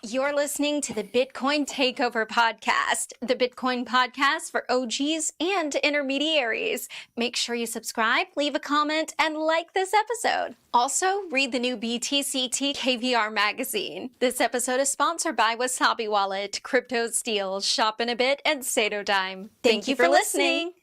You're listening to the Bitcoin Takeover Podcast, the Bitcoin podcast for OGs and intermediaries. Make sure you subscribe, leave a comment, and like this episode. Also, read the new BTCT KVR magazine. This episode is sponsored by Wasabi Wallet, Crypto Steel, Shop in a Bit, and Sato Dime. Thank you for listening.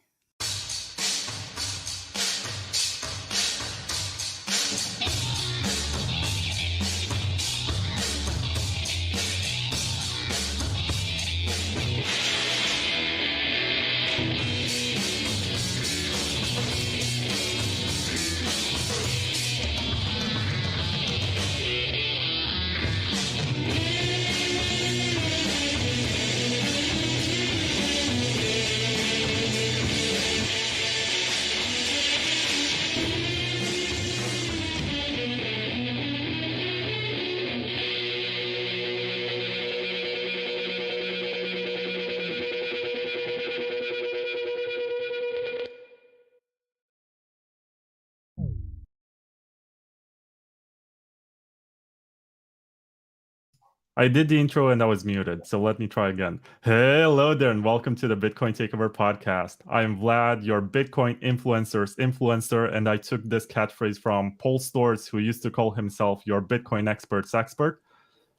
I did the intro and I was muted, so let me try again. Hello there and welcome to the Bitcoin Takeover Podcast. I'm Vlad, your Bitcoin influencer's influencer, and I took this catchphrase from Sztorc, who used to call himself your Bitcoin expert's expert.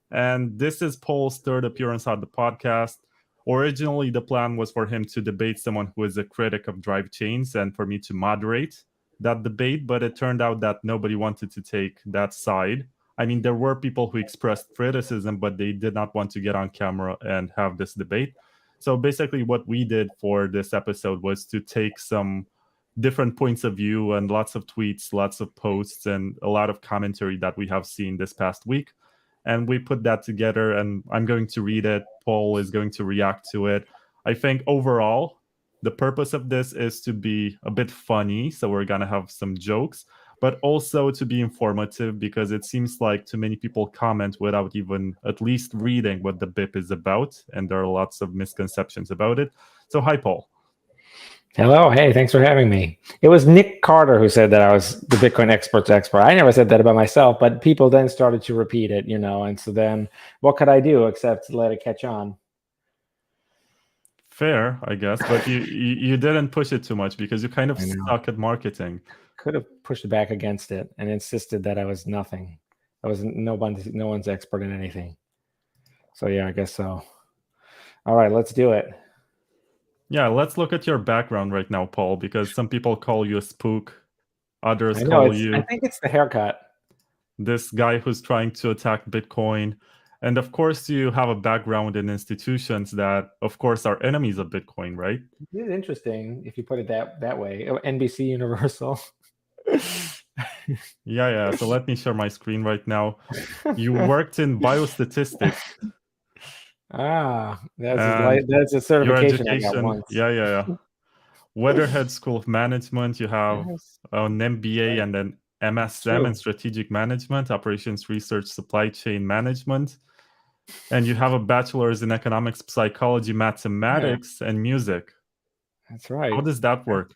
And this is Paul's third appearance on the podcast. Originally, the plan was for him to debate someone who is a critic of Drivechains and for me to moderate that debate, but it turned out that nobody wanted to take that side. I mean, there were people who expressed criticism, but they did not want to get on camera and have this debate. So basically what we did for this episode was to take some different points of view and lots of tweets, lots of posts, and a lot of commentary that we have seen this past week. And we put that together, and I'm going to read it. Paul is going to react to it. I think overall, the purpose of this is to be a bit funny, so we're going to have some jokes, but also to be informative, because it seems like too many people comment without even at least reading what the BIP is about, and there are lots of misconceptions about it. So hi, Paul. Hello. Hey, thanks for having me. It was Nick Carter who said that I was the Bitcoin expert's expert. I never said that about myself, but people then started to repeat it, and so then what could I do except let it catch on? Fair, I guess, but you didn't push it too much because you kind of stuck at marketing. Could have pushed back against it and insisted that I was nothing. I was no one's expert in anything. So yeah, I guess so. All right, let's do it. Yeah, let's look at your background right now, Paul, because some people call you a spook. Others I think it's the haircut. This guy who's trying to attack Bitcoin. And of course, you have a background in institutions that, of course, are enemies of Bitcoin, right? It is interesting if you put it that way. NBC Universal. Yeah. So let me share my screen right now. You worked in biostatistics. That's a certification I got once. Yeah. Weatherhead School of Management. You have an MBA and an MSM in Strategic Management, Operations Research, Supply Chain Management. And you have a bachelor's in Economics, Psychology, Mathematics, and Music. That's right. How does that work?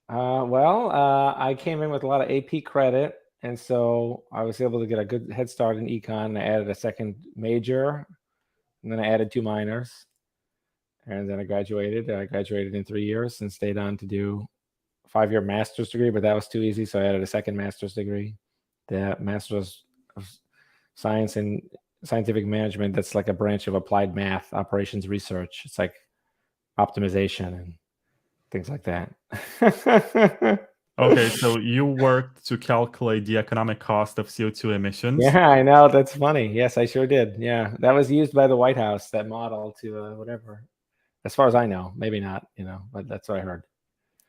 I came in with a lot of AP credit, and so I was able to get a good head start in econ. I added a second major, and then I added 2 minors, and then I graduated. I graduated in 3 years and stayed on to do a 5-year master's degree, but that was too easy, so I added a second master's degree, the Master's of Science in Scientific Management. That's like a branch of applied math, operations research. It's like optimization and things like that. Okay, so you worked to calculate the economic cost of CO2 emissions. Yeah, I know. That's funny. Yes, I sure did. Yeah, that was used by the White House, that model, to whatever. As far as I know, maybe not, but that's what I heard.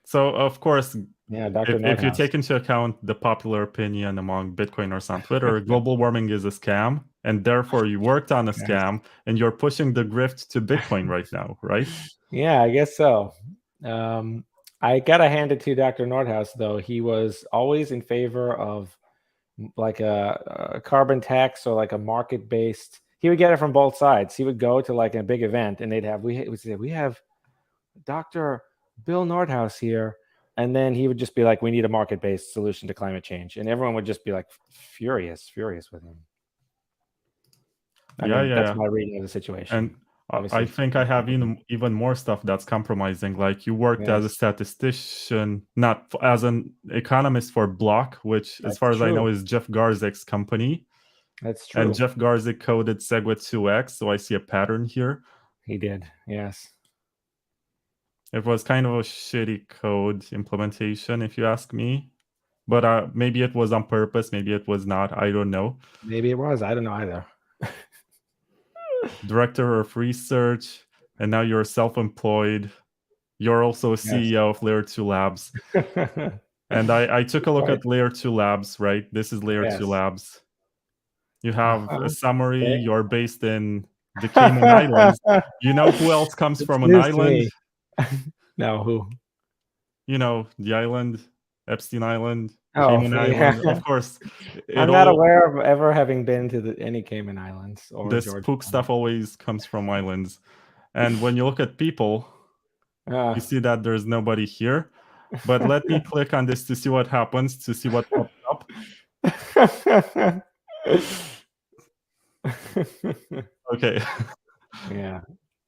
So, of course, Dr. if you take into account the popular opinion among Bitcoiners on Twitter, global warming is a scam, and therefore you worked on a scam, and you're pushing the grift to Bitcoin right now, right? Yeah, I guess so. I gotta hand it to Dr. Nordhaus, though. He was always in favor of like a carbon tax or like a market-based. He would get it from both sides. He would go to like a big event, and we have Dr. Bill Nordhaus here, and then he would just be like, we need a market-based solution to climate change, and everyone would just be like furious with him. I Yeah, mean, yeah, that's yeah. my reading of the situation. And Obviously, I think I have even more stuff that's compromising. Like you worked as a yes, statistician, not as an economist for Block, which, as far that's as I know, true. is Jeff Garczyk's company. That's And true. Jeff Garzik coded SegWit2x, so I see a pattern here. He did. Yes. It was kind of a shitty code implementation, if you ask me. But maybe it was on purpose, maybe it was not. I don't know. Maybe it was. I don't know either. Director of research, and now you're self-employed. You're also a Yes. CEO of Layer 2 Labs. And I took a look at Layer 2 Labs, right? This is Layer 2 Yes. Labs. You have a summary. Okay. You're based in the Cayman Islands. You know who else comes It's from an news to island? me. No, who? You know, the island, Epstein Island, Oh, Cayman yeah. Island. Of course, I'm not aware of ever having been to any Cayman Islands or this Georgia. spook stuff always comes from islands. And when you look at people, you see that there's nobody here. But let me click on this to see what happens, to see what pops up. Okay. Yeah.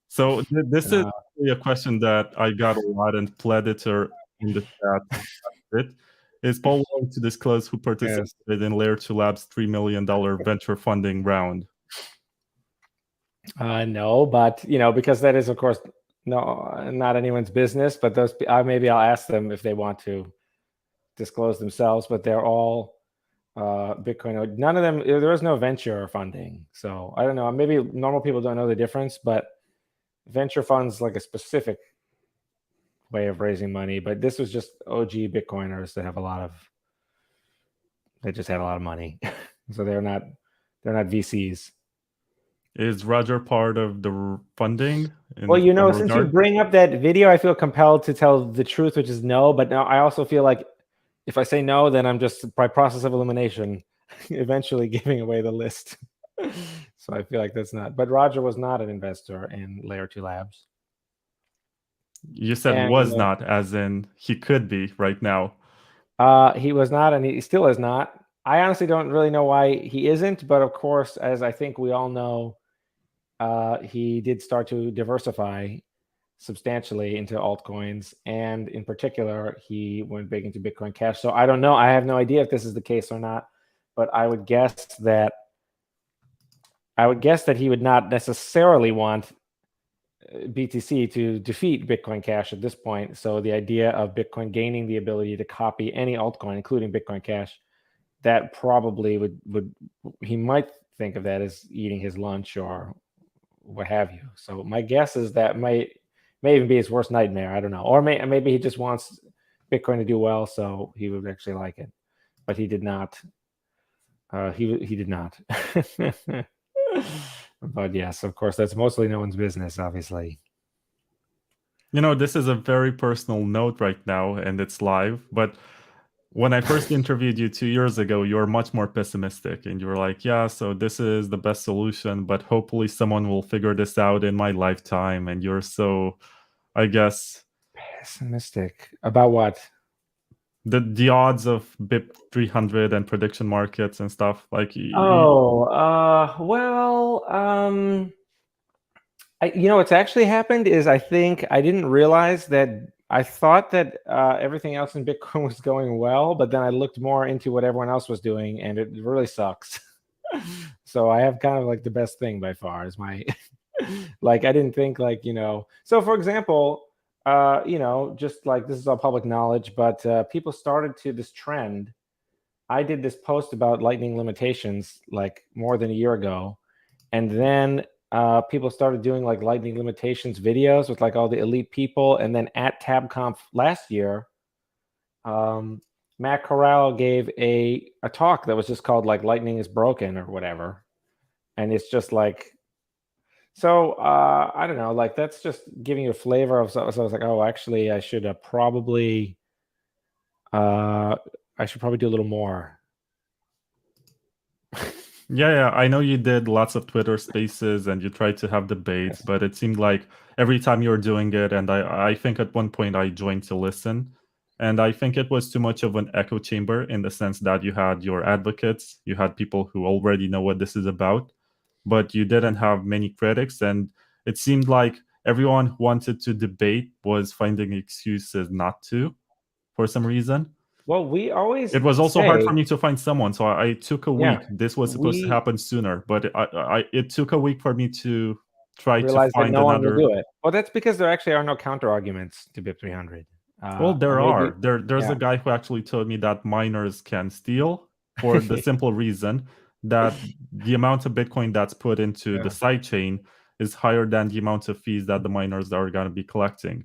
So this is a question that I got a lot, and Predator in the chat it. Is Paul willing to disclose who participated Yes. in Layer 2 Labs' $3 million venture funding round? No, but because that is, of course, not anyone's business. But those, maybe I'll ask them if they want to disclose themselves. But they're all Bitcoin. None of them. There is no venture funding. So I don't know. Maybe normal people don't know the difference, but venture funds like a specific way of raising money. But this was just OG Bitcoiners that have a lot of. They just have a lot of money, so they're not VCs. Is Roger part of the funding? Well, since you bring up that video, I feel compelled to tell the truth, which is no. But now I also feel like if I say no, then I'm just, by process of elimination, eventually giving away the list. So I feel like that's not. But Roger was not an investor in Layer 2 Labs. You said was not, as in he could be right now. He was not, and he still is not. I honestly don't really know why he isn't. But of course, as I think we all know, he did start to diversify substantially into altcoins, and in particular, he went big into Bitcoin Cash. So I don't know. I have no idea if this is the case or not, but I would guess that he would not necessarily want BTC to defeat Bitcoin Cash at this point. So the idea of Bitcoin gaining the ability to copy any altcoin, including Bitcoin Cash, that probably would he might think of that as eating his lunch or what have you. So my guess is that may even be his worst nightmare. I don't know. Or maybe he just wants Bitcoin to do well, so he would actually like it. But he did not. He did not. But yes, of course, that's mostly no one's business, obviously. This is a very personal note right now, and it's live. But when I first interviewed you 2 years ago, you were much more pessimistic, and you were like, yeah, so this is the best solution, but hopefully someone will figure this out in my lifetime. And you're so, I guess, pessimistic about what? The odds of BIP 300 and prediction markets and stuff, like. What's actually happened is I think I didn't realize that. I thought that everything else in Bitcoin was going well, but then I looked more into what everyone else was doing, and it really sucks. So I have kind of like the best thing by far is my like, I didn't think so for example, just like, this is all public knowledge, but people started to this trend. I did this post about lightning limitations like more than a year ago, and then people started doing like lightning limitations videos with like all the elite people. And then at TabConf last year, Matt Corral gave a talk that was just called like lightning is broken or whatever. And it's just like, so I don't know, like that's just giving you a flavor of. So I was like, oh, actually I should probably do a little more. Yeah, I know you did lots of Twitter spaces and you tried to have debates, but it seemed like every time you were doing it, and I think at one point I joined to listen, and I think it was too much of an echo chamber in the sense that you had your advocates, you had people who already know what this is about, but you didn't have many critics, and it seemed like everyone who wanted to debate was finding excuses not to, for some reason. Well, we always It was also hard for say, me to find someone, so I took a yeah, week. This was supposed to we happen sooner, but it took a week for me to try to realize that find no one will another. do it. Well, that's because there actually are no counter arguments to BIP 300. Well, Or there maybe, are. There's yeah. a guy who actually told me that miners can steal for the simple reason that the amount of Bitcoin that's put into the Yeah. sidechain is higher than the amount of fees that the miners are going to be collecting.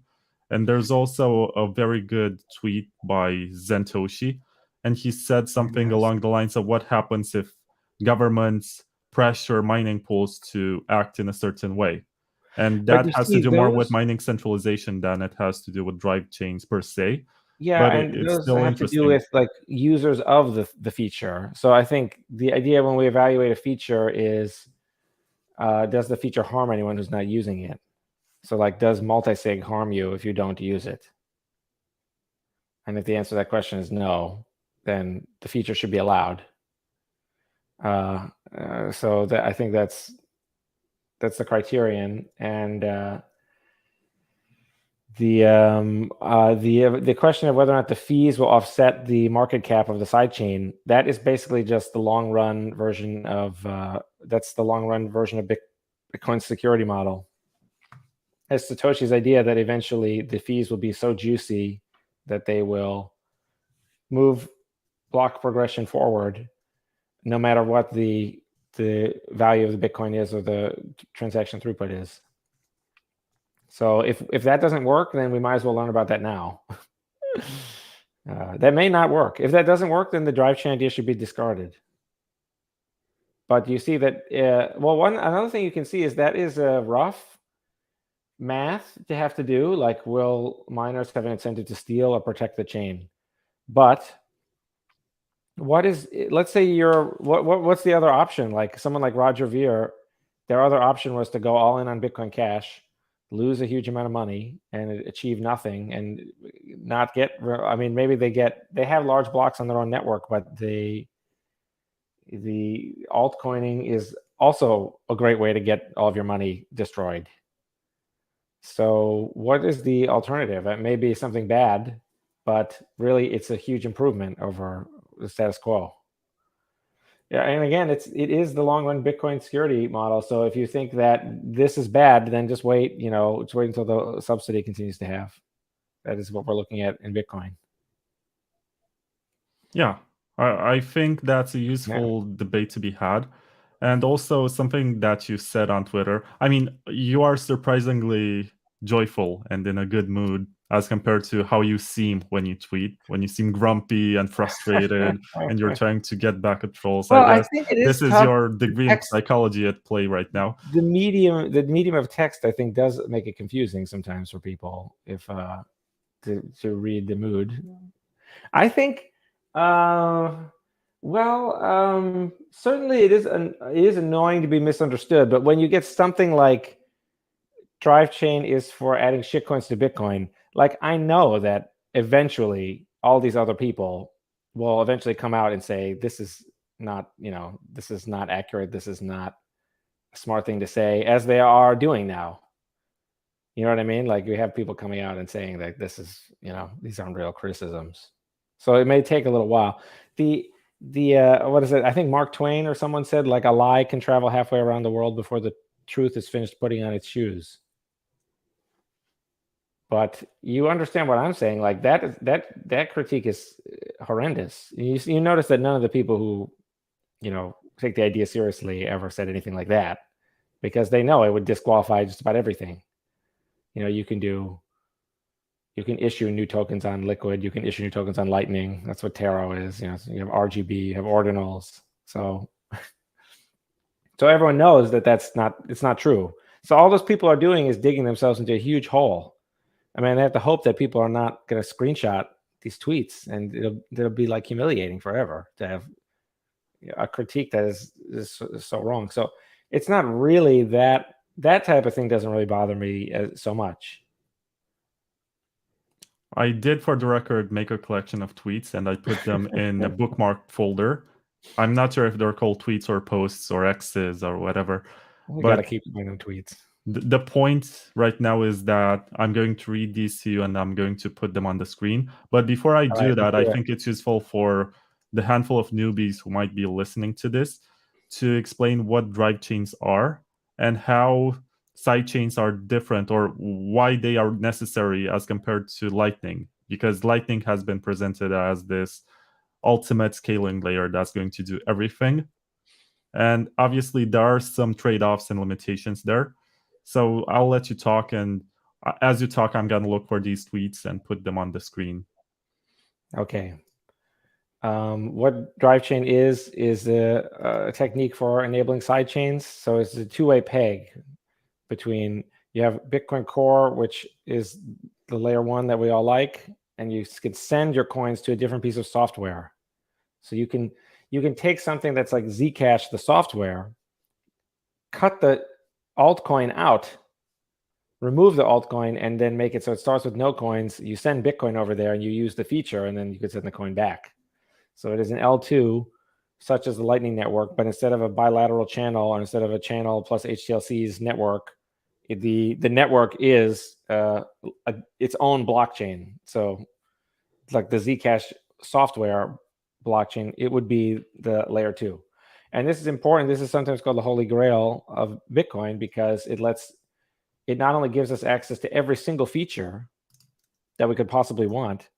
And there's also a very good tweet by Zentoshi, and he said something Yes. along the lines of what happens if governments pressure mining pools to act in a certain way. And But that you has to see do more with those, mining centralization than it has to do with drive chains per se. yeah, But and it's those still have to do interesting. with like users of the feature. So I think the idea when we evaluate a feature is, does the feature harm anyone who's not using it? So like, does multi-sig harm you if you don't use it? And if the answer to that question is no, then the feature should be allowed. So that, I think that's the criterion. And the question of whether or not the fees will offset the market cap of the sidechain, that is basically just the long run version of Bitcoin's security model. It's Satoshi's idea that eventually the fees will be so juicy that they will move block progression forward, no matter what the value of the Bitcoin is or the transaction throughput is. So if that doesn't work, then we might as well learn about that now. That may not work. If that doesn't work, then the drive chain idea should be discarded. But you see that, well, another thing you can see is that is a rough math to have to do. Like, will miners have an incentive to steal or protect the chain? But let's say what's the other option? Like someone like Roger Ver, their other option was to go all in on Bitcoin Cash, lose a huge amount of money and achieve nothing, and not get, I mean, maybe they have large blocks on their own network, but the altcoining is also a great way to get all of your money destroyed. So what is the alternative? It may be something bad, but really it's a huge improvement over the status quo. Yeah, and again, it is the long run Bitcoin security model. So if you think that this is bad, then just wait. Just wait until the subsidy continues to have. That is what we're looking at in Bitcoin. Yeah, I think that's a useful debate to be had. And also something that you said on Twitter. I mean, you are surprisingly joyful and in a good mood as compared to how you seem when you tweet, when you seem grumpy and frustrated and you're trying to get back at trolls. Well, I I guess think it this is is tough. your degree in psychology at play right now. The medium of text, I think, does make it confusing sometimes for people if to read the mood. I think, certainly it is annoying to be misunderstood, but when you get something like Drivechain is for adding shitcoins to Bitcoin, like, I know that eventually all these other people will eventually come out and say, this is not accurate, this is not a smart thing to say, as they are doing now. You know what I mean? Like, we have people coming out and saying that this is, these aren't real criticisms. So it may take a little while. The what is it? I think Mark Twain or someone said, like, a lie can travel halfway around the world before the truth is finished putting on its shoes. But you understand what I'm saying? Like, that critique is horrendous. You notice that none of the people who, take the idea seriously ever said anything like that, because they know it would disqualify just about everything. You can issue new tokens on Liquid. You can issue new tokens on Lightning. That's what Taro is. So you have RGB, you have ordinals. So everyone knows that it's not true. So all those people are doing is digging themselves into a huge hole. I mean, they have to hope that people are not going to screenshot these tweets, and it'll be like humiliating forever to have a critique that is so wrong. So it's not really that type of thing doesn't really bother me so much. I did, for the record, make a collection of tweets and I put them in a bookmark folder. I'm not sure if they're called tweets or posts or X's or whatever. We But got to keep doing them tweets. the point right now is that I'm going to read these to you and I'm going to put them on the screen. But before I do right, that, let's I do it. think it's useful for the handful of newbies who might be listening to this to explain what drive chains are and how sidechains are different or why they are necessary as compared to Lightning. Because Lightning has been presented as this ultimate scaling layer that's going to do everything. And obviously, there are some trade-offs and limitations there. So I'll let you talk, and as you talk, I'm going to look for these tweets and put them on the screen. Okay. What drivechain is a technique for enabling sidechains. So it's a two-way peg between, you have Bitcoin Core, which is the layer 1 that we all like, and you can send your coins to a different piece of software. So you can take something that's like Zcash, the software, cut the altcoin out, remove the altcoin, and then make it so it starts with no coins. You send Bitcoin over there and you use the feature, and then you can send the coin back. So it is an L2, such as the Lightning Network, but instead of a bilateral channel, or instead of a channel plus HTLC's network, the network is its own blockchain. So like the Zcash software blockchain, it would be the layer 2. And this is important. This is sometimes called the holy grail of Bitcoin, because it not only gives us access to every single feature that we could possibly want,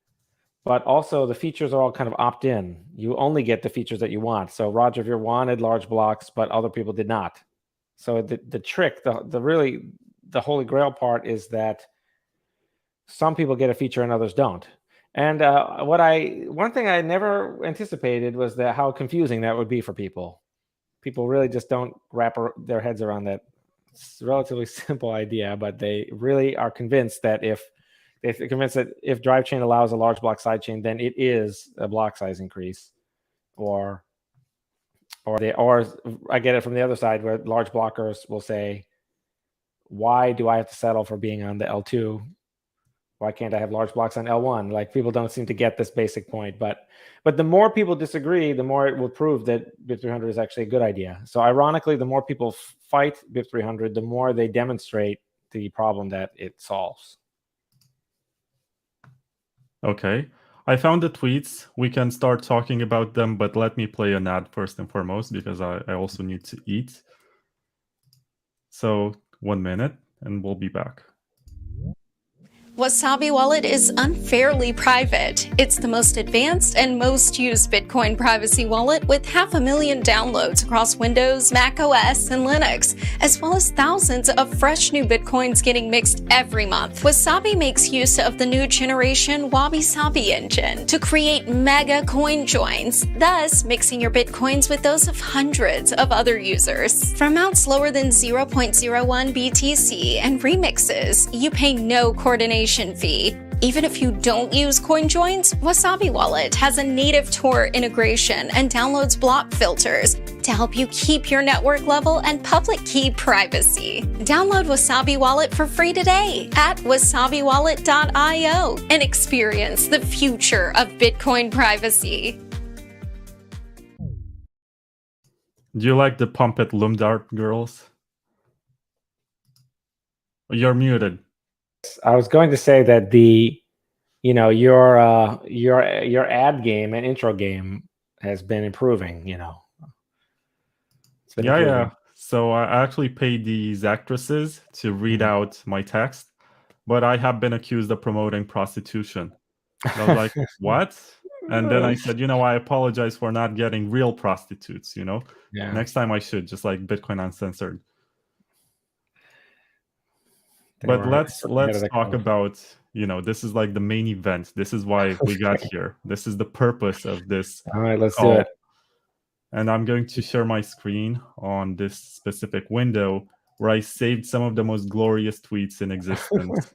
but also the features are all kind of opt-in. You only get the features that you want. So Roger Ver wanted large blocks, but other people did not. So the trick, the holy grail part is that some people get a feature and others don't. And one thing I never anticipated was that how confusing that would be for people. People really just don't wrap their heads around that. It's a relatively simple idea, but they really are convinced that if Drivechain allows a large block sidechain, then it is a block size increase, or I get it from the other side, where large blockers will say, why do I have to settle for being on the L2? Why can't I have large blocks on L1? Like, people don't seem to get this basic point, but the more people disagree, the more it will prove that BIP300 is actually a good idea. So ironically, the more people fight BIP300, the more they demonstrate the problem that it solves. Okay. I found the tweets. We can start talking about them, but let me play an ad first and foremost, because I also need to eat. So 1 minute, and we'll be back. Wasabi Wallet is unfairly private. It's the most advanced and most used Bitcoin privacy wallet, with 500,000 downloads across Windows, Mac OS, and Linux, as well as thousands of fresh new Bitcoins getting mixed every month. Wasabi makes use of the new generation Wabi Sabi engine to create mega coin joins, thus mixing your Bitcoins with those of hundreds of other users. For amounts lower than 0.01 BTC and remixes, you pay no coordination fee. Even if you don't use CoinJoins, Wasabi Wallet has a native Tor integration and downloads block filters to help you keep your network level and public key privacy. Download Wasabi Wallet for free today at wasabiwallet.io and experience the future of Bitcoin privacy. Do you like the Pump It Lumdart girls? You're muted. I was going to say that your ad game and intro game has been improving. It's been improving. Yeah. So I actually paid these actresses to read out my text, but I have been accused of promoting prostitution. And I was like, what? And then I said, I apologize for not getting real prostitutes, Yeah. Next time I should, just like Bitcoin Uncensored. But let's talk about, this is like the main event. This is why we got here. This is the purpose of this. All right, let's do it. And I'm going to share my screen on this specific window where I saved some of the most glorious tweets in existence.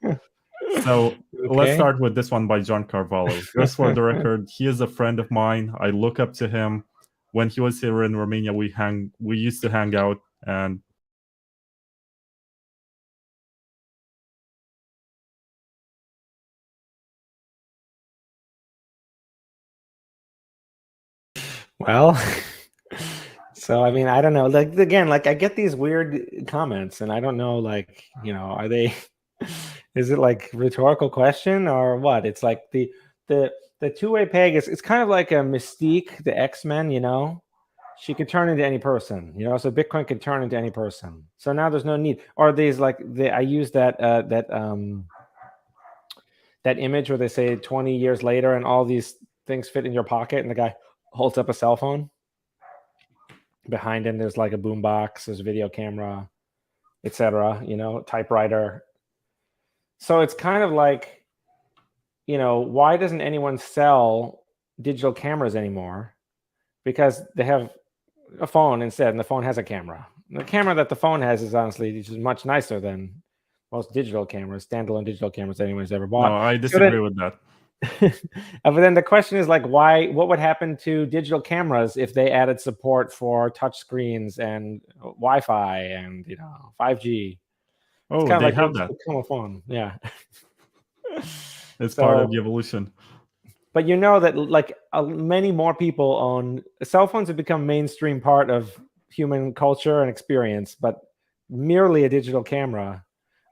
So let's start with this one by John Carvalho. Just for the record, he is a friend of mine. I look up to him. When he was here in Romania, we used to hang out, and well, So I mean, I don't know. Like again, like I get these weird comments, and I don't know, like, are they? Is it like rhetorical question or what? It's like the two-way peg is, it's kind of like a Mystique, the X-Men. She could turn into any person. So Bitcoin could turn into any person. So now there's no need. Or these I use that image where they say 20 years later, and all these things fit in your pocket, and the guy holds up a cell phone. Behind him, there's like a boombox, there's a video camera, etc. Typewriter. So it's kind of like, why doesn't anyone sell digital cameras anymore? Because they have a phone instead, and the phone has a camera. The camera that the phone has is honestly just much nicer than most digital cameras, standalone digital cameras anyone's ever bought. No, I disagree with that. But then the question is like, what would happen to digital cameras if they added support for touch screens and Wi-Fi and 5G? Oh, Kind of they like have it's that. become a phone. Yeah. It's part of the evolution. But that like many more people own cell phones, have become mainstream part of human culture and experience, but merely a digital camera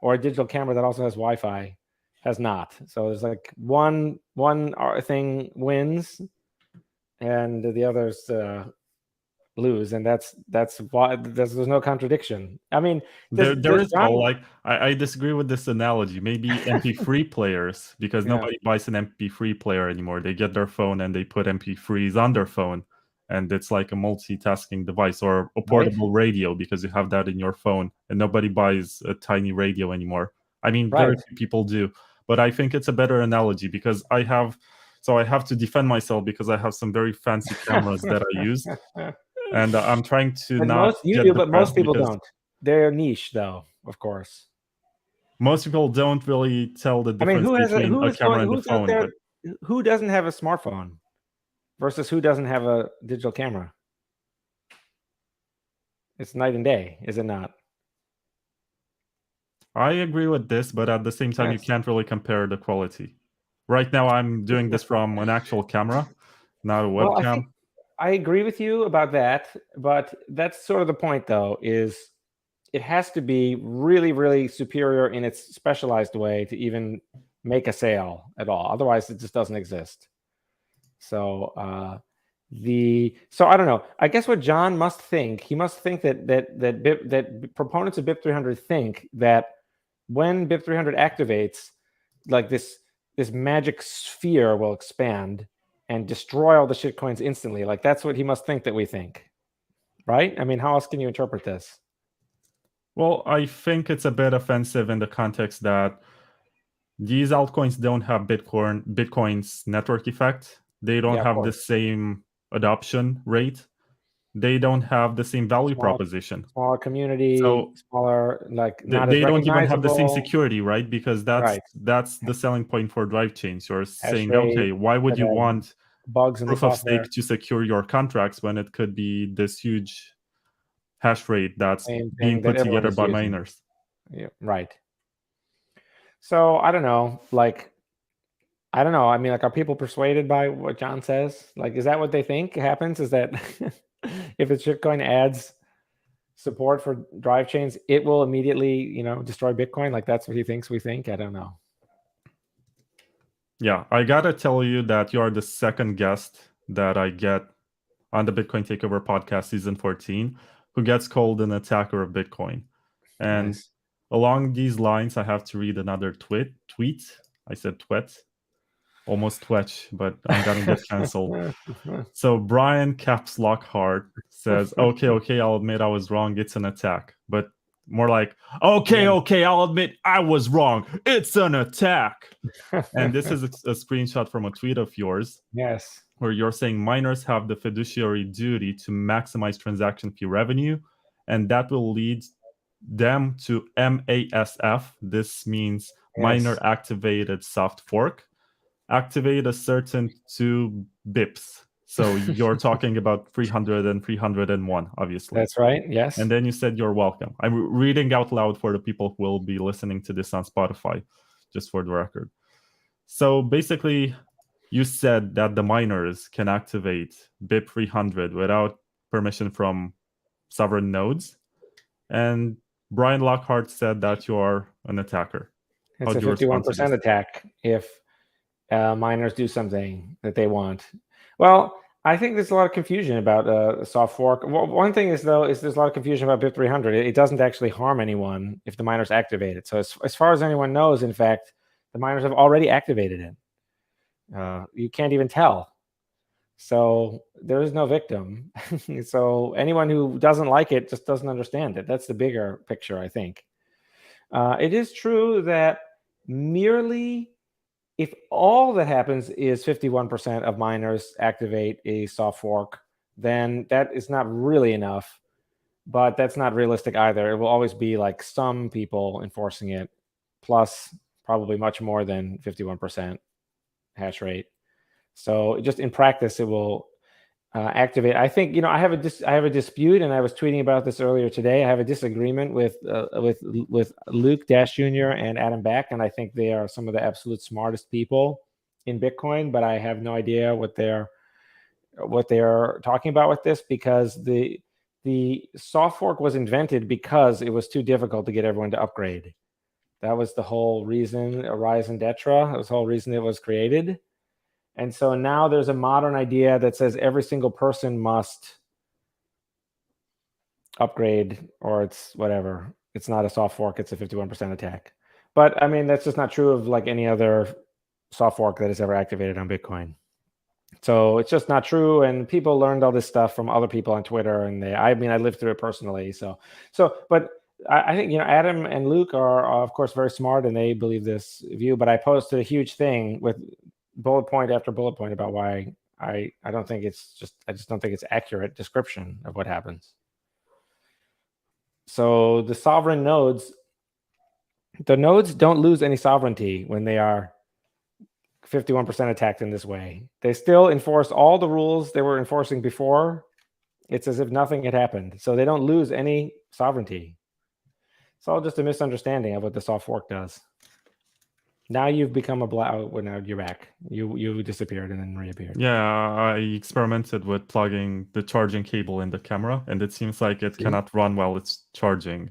or a digital camera that also has Wi-Fi has not. So there's like one thing wins and the others lose, and that's why there's no contradiction. I mean, There is all like I disagree with this analogy. Maybe MP3 players, because nobody buys an MP3 player anymore. They get their phone and they put MP3s on their phone, and it's like a multitasking device, or a portable radio, because you have that in your phone, and nobody buys a tiny radio anymore. I mean, very few people do, but I think it's a better analogy because I have to defend myself because I have some very fancy cameras that I use. And I'm trying to but most people don't. They're niche, though, of course. Most people don't really tell the difference between a camera and the phone. Who doesn't have a smartphone versus who doesn't have a digital camera? It's night and day, is it not? I agree with this, but at the same time, you can't really compare the quality. Right now, I'm doing this from an actual camera, not a webcam. I agree with you about that, but that's sort of the point, though, is it has to be really, really superior in its specialized way to even make a sale at all. Otherwise, it just doesn't exist. So I don't know. I guess what John must think, he must think that proponents of BIP300 think that when BIP300 activates, like this magic sphere will expand and destroy all the shitcoins instantly. Like that's what he must think that we think, right? I mean, how else can you interpret this? Well, I think it's a bit offensive in the context that these altcoins don't have Bitcoin's network effect. They don't have the same adoption rate. They don't have the same value proposition. Smaller community, smaller, like not they as don't even have the same recognizable. security, right? Because that's the selling point for Drivechains. You're saying, okay, why would you want bugs in proof of stake to secure your contracts when it could be this huge hash rate that's being put together by miners? Yeah, right. So I don't know. Like, I don't know. I mean, like, are people persuaded by what John says? Like, is that what they think happens? Is that if a shitcoin adds support for drive chains, it will immediately, destroy Bitcoin? Like, that's what he thinks we think? I don't know. Yeah, I gotta tell you that you are the second guest that I get on the Bitcoin Takeover podcast season 14 who gets called an attacker of Bitcoin. And along these lines, I have to read another tweet. I said twit. Almost twitch, but I'm gonna get canceled. So Brian Caps Lockhart says, okay, I'll admit I was wrong. It's an attack. But more like, okay, I'll admit I was wrong. It's an attack. And this is a screenshot from a tweet of yours. Yes. Where you're saying miners have the fiduciary duty to maximize transaction fee revenue, and that will lead them to MASF. This means miner activated soft fork. Activate a certain 2 bips. So you're talking about 300 and 301, obviously. That's right, yes. And then you said you're welcome. I'm reading out loud for the people who will be listening to this on Spotify, just for the record. So basically, you said that the miners can activate BIP 300 without permission from sovereign nodes. And Brian Lockhart said that you are an attacker. It's a 51% attack if miners do something that they want. Well, I think there's a lot of confusion about soft fork. Well, one thing is, though, is there's a lot of confusion about BIP 300. It doesn't actually harm anyone if the miners activate it. So as far as anyone knows, in fact, the miners have already activated it. You can't even tell. So there is no victim. So anyone who doesn't like it just doesn't understand it. That's the bigger picture, I think. It is true that merely if all that happens is 51% of miners activate a soft fork, then that is not really enough, but that's not realistic either. It will always be like some people enforcing it, plus probably much more than 51% hash rate. So just in practice, it will activate. I think, you know, I have a dispute, and I was tweeting about this earlier today. I have a disagreement with Luke Dash Jr. and Adam Back, and I think they are some of the absolute smartest people in Bitcoin. But I have no idea what they're talking about with this, because the soft fork was invented because it was too difficult to get everyone to upgrade. That was the whole reason. Horizon Detra. That was the whole reason it was created. And so now there's a modern idea that says every single person must upgrade, or it's whatever. It's not a soft fork, it's a 51% attack. But I mean, that's just not true of like any other soft fork that is ever activated on Bitcoin. So it's just not true. And people learned all this stuff from other people on Twitter. And I lived through it personally. But I think, you know, Adam and Luke are of course very smart, and they believe this view. But I posted a huge thing with bullet point after bullet point about why I don't think I just don't think it's accurate description of what happens. So the sovereign nodes, the nodes don't lose any sovereignty when they are 51% attacked in this way. They still enforce all the rules they were enforcing before. It's as if nothing had happened. So they don't lose any sovereignty. It's all just a misunderstanding of what the soft fork does. Now you've become well, now you're back. You disappeared and then reappeared. Yeah, I experimented with plugging the charging cable in the camera, and it seems like it cannot run while it's charging.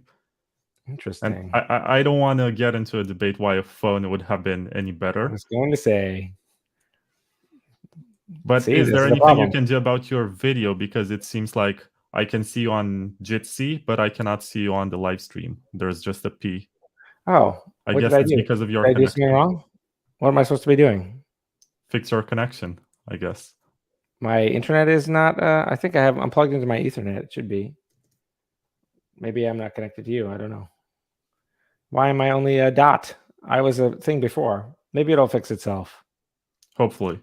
Interesting. And I don't want to get into a debate why a phone would have been any better. I was going to say. But is there anything you can do about your video? Because it seems like I can see you on Jitsi, but I cannot see you on the live stream. There's just a P. Oh, I guess it's because of your connection. Did I do something wrong? What am I supposed to be doing? Fix your connection, I guess. My internet is not. I think I'm plugged into my Ethernet. It should be. Maybe I'm not connected to you. I don't know. Why am I only a dot? I was a thing before. Maybe it'll fix itself. Hopefully.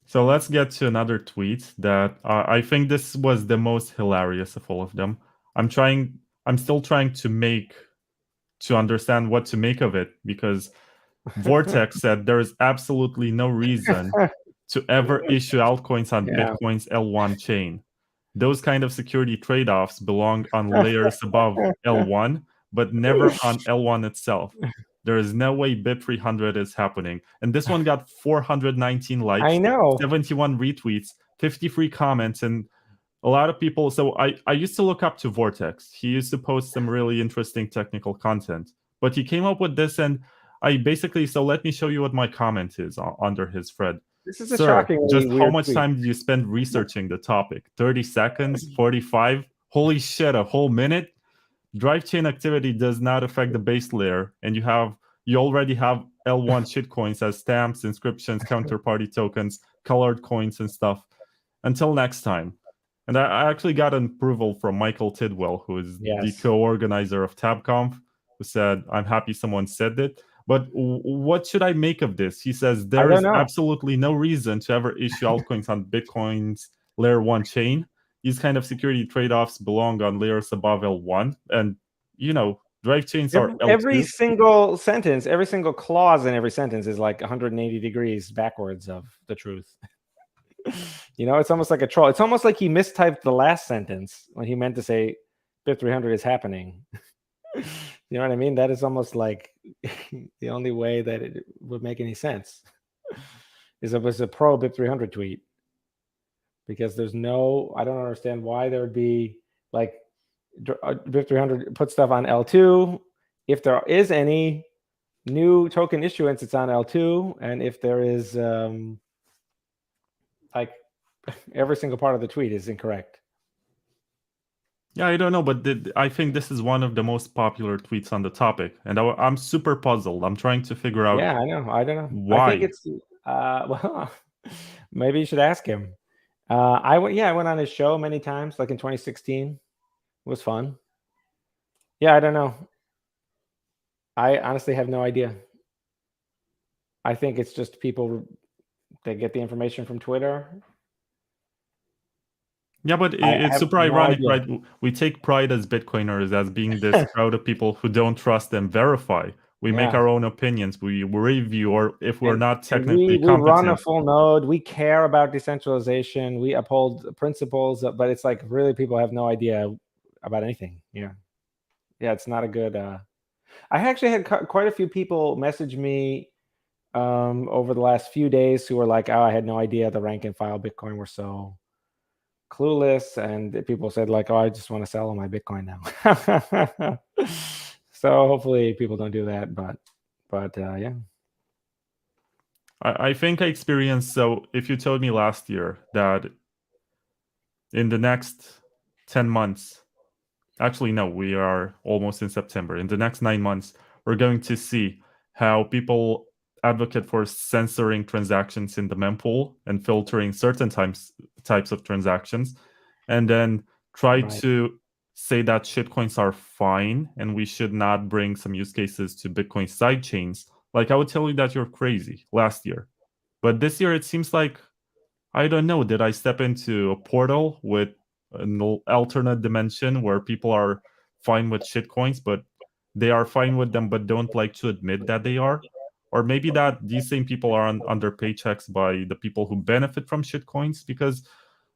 So let's get to another tweet that I think this was the most hilarious of all of them. I'm still trying to understand what to make of it, because Vortex said there is absolutely no reason to ever issue altcoins on Bitcoin's L1 chain. Those kind of security trade-offs belong on layers above L1, but never on L1 itself. There is no way BIP 300 is happening. And this one got 419 likes, I know, 71 retweets, 53 comments, and a lot of people. So I used to look up to Vortex. He used to post some really interesting technical content, but he came up with this, and I basically, so let me show you what my comment is under his thread. This is a shockingly just weird how much tweet. time did you spend researching the topic? 30 seconds? 45? Holy shit, a whole minute? Drive chain activity does not affect the base layer, and you already have L1 shitcoins as stamps, inscriptions, counterparty tokens, colored coins, and stuff. Until next time. And I actually got an approval from Michael Tidwell, who is the co-organizer of TabConf, who said, I'm happy someone said it. But what should I make of this? He says there is absolutely no reason to ever issue altcoins on Bitcoin's layer 1 chain. These kind of security trade-offs belong on layers above L1. And, you know, drive chains are L2. Every single sentence, every single clause in every sentence is like 180 degrees backwards of the truth. You know, it's almost like a troll. It's almost like he mistyped the last sentence when he meant to say BIP 300 is happening. You know what I mean? That is almost like the only way that it would make any sense is it was a pro BIP 300 tweet, because I don't understand why there would be like BIP300 puts stuff on L2. If there is any new token issuance, it's on L2, and if there is like every single part of the tweet is incorrect. Yeah, I don't know, but I think this is one of the most popular tweets on the topic, and I'm super puzzled. I'm trying to figure out. Yeah, I know. I don't know. Why? I think it's well, maybe you should ask him. I went on his show many times, like in 2016. It was fun. Yeah, I don't know. I honestly have no idea. I think it's just people, they get the information from Twitter. Yeah, but it's super ironic, right? We take pride as Bitcoiners as being this crowd of people who don't trust and verify. We make our own opinions. We review, or if we're not technically competent. We run a full node. We care about decentralization. We uphold principles, but it's like really people have no idea about anything. Yeah, it's not a good. I actually had quite a few people message me over the last few days who were like, "Oh, I had no idea the rank and file Bitcoin were so clueless," and people said like, "Oh, I just want to sell all my Bitcoin now." So hopefully people don't do that, but yeah. I think I experienced, so if you told me last year that in the next 10 months, actually no, we are almost in September, in the next 9 months, we're going to see how people advocate for censoring transactions in the mempool and filtering certain types of transactions, and then try to say that shitcoins are fine and we should not bring some use cases to Bitcoin sidechains. Like, I would tell you that you're crazy last year. But this year it seems like, I don't know, did I step into a portal with an alternate dimension where people are fine with shitcoins, but they are fine with them but don't like to admit that they are? Or maybe that these same people are under paychecks by the people who benefit from shitcoins, because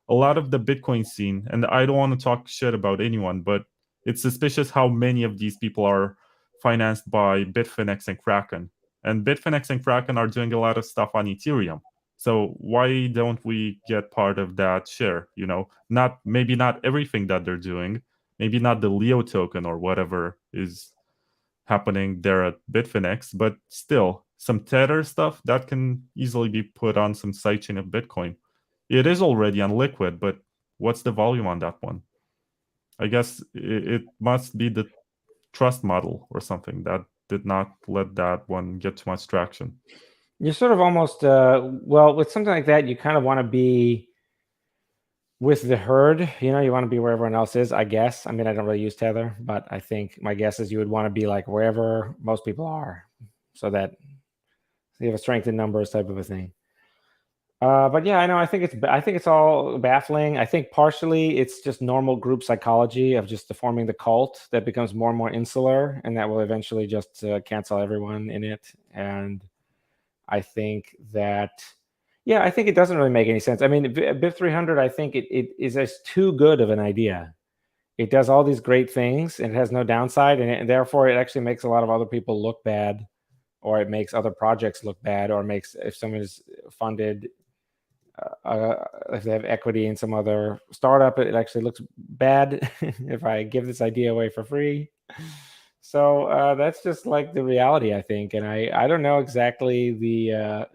a lot of the Bitcoin scene, and I don't want to talk shit about anyone, but it's suspicious how many of these people are financed by Bitfinex and Kraken. And Bitfinex and Kraken are doing a lot of stuff on Ethereum. So why don't we get part of that share? You know, maybe not everything that they're doing, maybe not the Leo token or whatever is happening there at Bitfinex, but still some Tether stuff that can easily be put on some sidechain of Bitcoin. It is already on Liquid, but what's the volume on that one? I guess it must be the trust model or something that did not let that one get too much traction. You're sort of almost, well, with something like that, you kind of want to be with the herd. You know, you want to be where everyone else is, I guess. I mean, I don't really use Tether, but I think my guess is you would want to be like wherever most people are, so that you have a strength in numbers type of a thing. But yeah, I know. I think it's all baffling. I think partially it's just normal group psychology of just forming the cult that becomes more and more insular, and that will eventually just cancel everyone in it. And I think that, yeah, I think it doesn't really make any sense. I mean, BIP300, I think it is just too good of an idea. It does all these great things and it has no downside, and therefore it actually makes a lot of other people look bad, or it makes other projects look bad, or makes, if someone is funded, if they have equity in some other startup, it actually looks bad if I give this idea away for free. So that's just like the reality, I think. And I don't know exactly the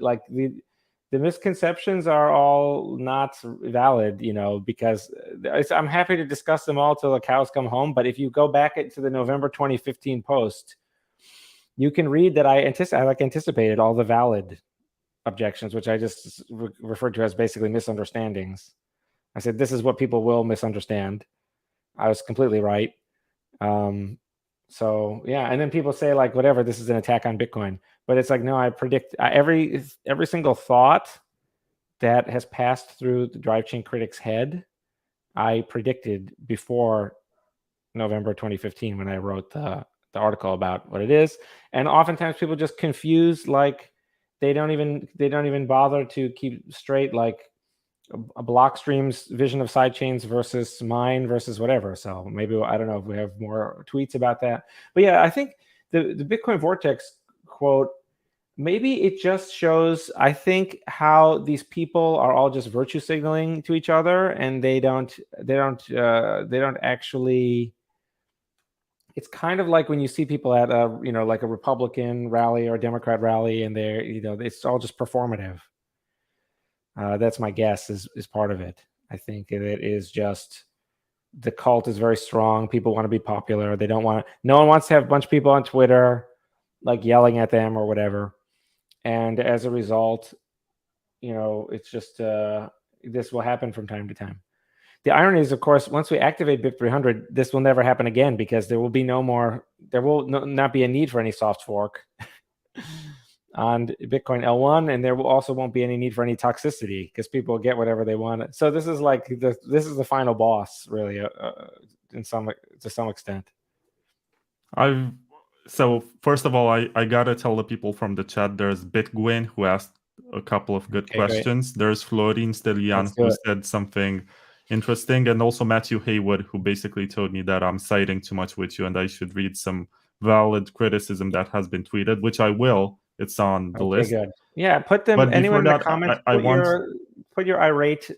misconceptions are all not valid, you know, because I'm happy to discuss them all till the cows come home. But if you go back to the November 2015 post, you can read that I anticipated all the valid objections, which I just referred to as basically misunderstandings. I said, this is what people will misunderstand. I was completely right. So yeah, and then people say like, whatever, this is an attack on Bitcoin, but it's like, no, I predict every single thought that has passed through the Drivechain critic's head, I predicted before November 2015 when I wrote the article about what it is. And oftentimes people just confuse, like they don't even bother to keep straight, like a Blockstream's vision of sidechains versus mine versus whatever. So maybe, I don't know if we have more tweets about that. But yeah, I think the Bitcoin Vortex quote maybe it just shows, I think, how these people are all just virtue signaling to each other, and they don't actually. It's kind of like when you see people at a like a Republican rally or a Democrat rally, and they're it's all just performative. That's my guess is part of it. I think it is just the cult is very strong. People want to be popular. They don't want no one wants to have a bunch of people on Twitter like yelling at them or whatever. And as a result, it's just this will happen from time to time. The irony is, of course, once we activate BIP 300, this will never happen again because there will be not be a need for any soft fork on Bitcoin L1, and there also won't be any need for any toxicity because people will get whatever they want. So this is like this is the final boss, really, to some extent. So first of all, I gotta tell the people from the chat. There's Bitgwin who asked a couple of good questions. Great. There's Florin Stelian who said something interesting, and also Matthew Haywood, who basically told me that I'm citing too much with you and I should read some valid criticism that has been tweeted, which I will. It's on the list. Good. Yeah, put them. But anyone in that, the comments, put your irate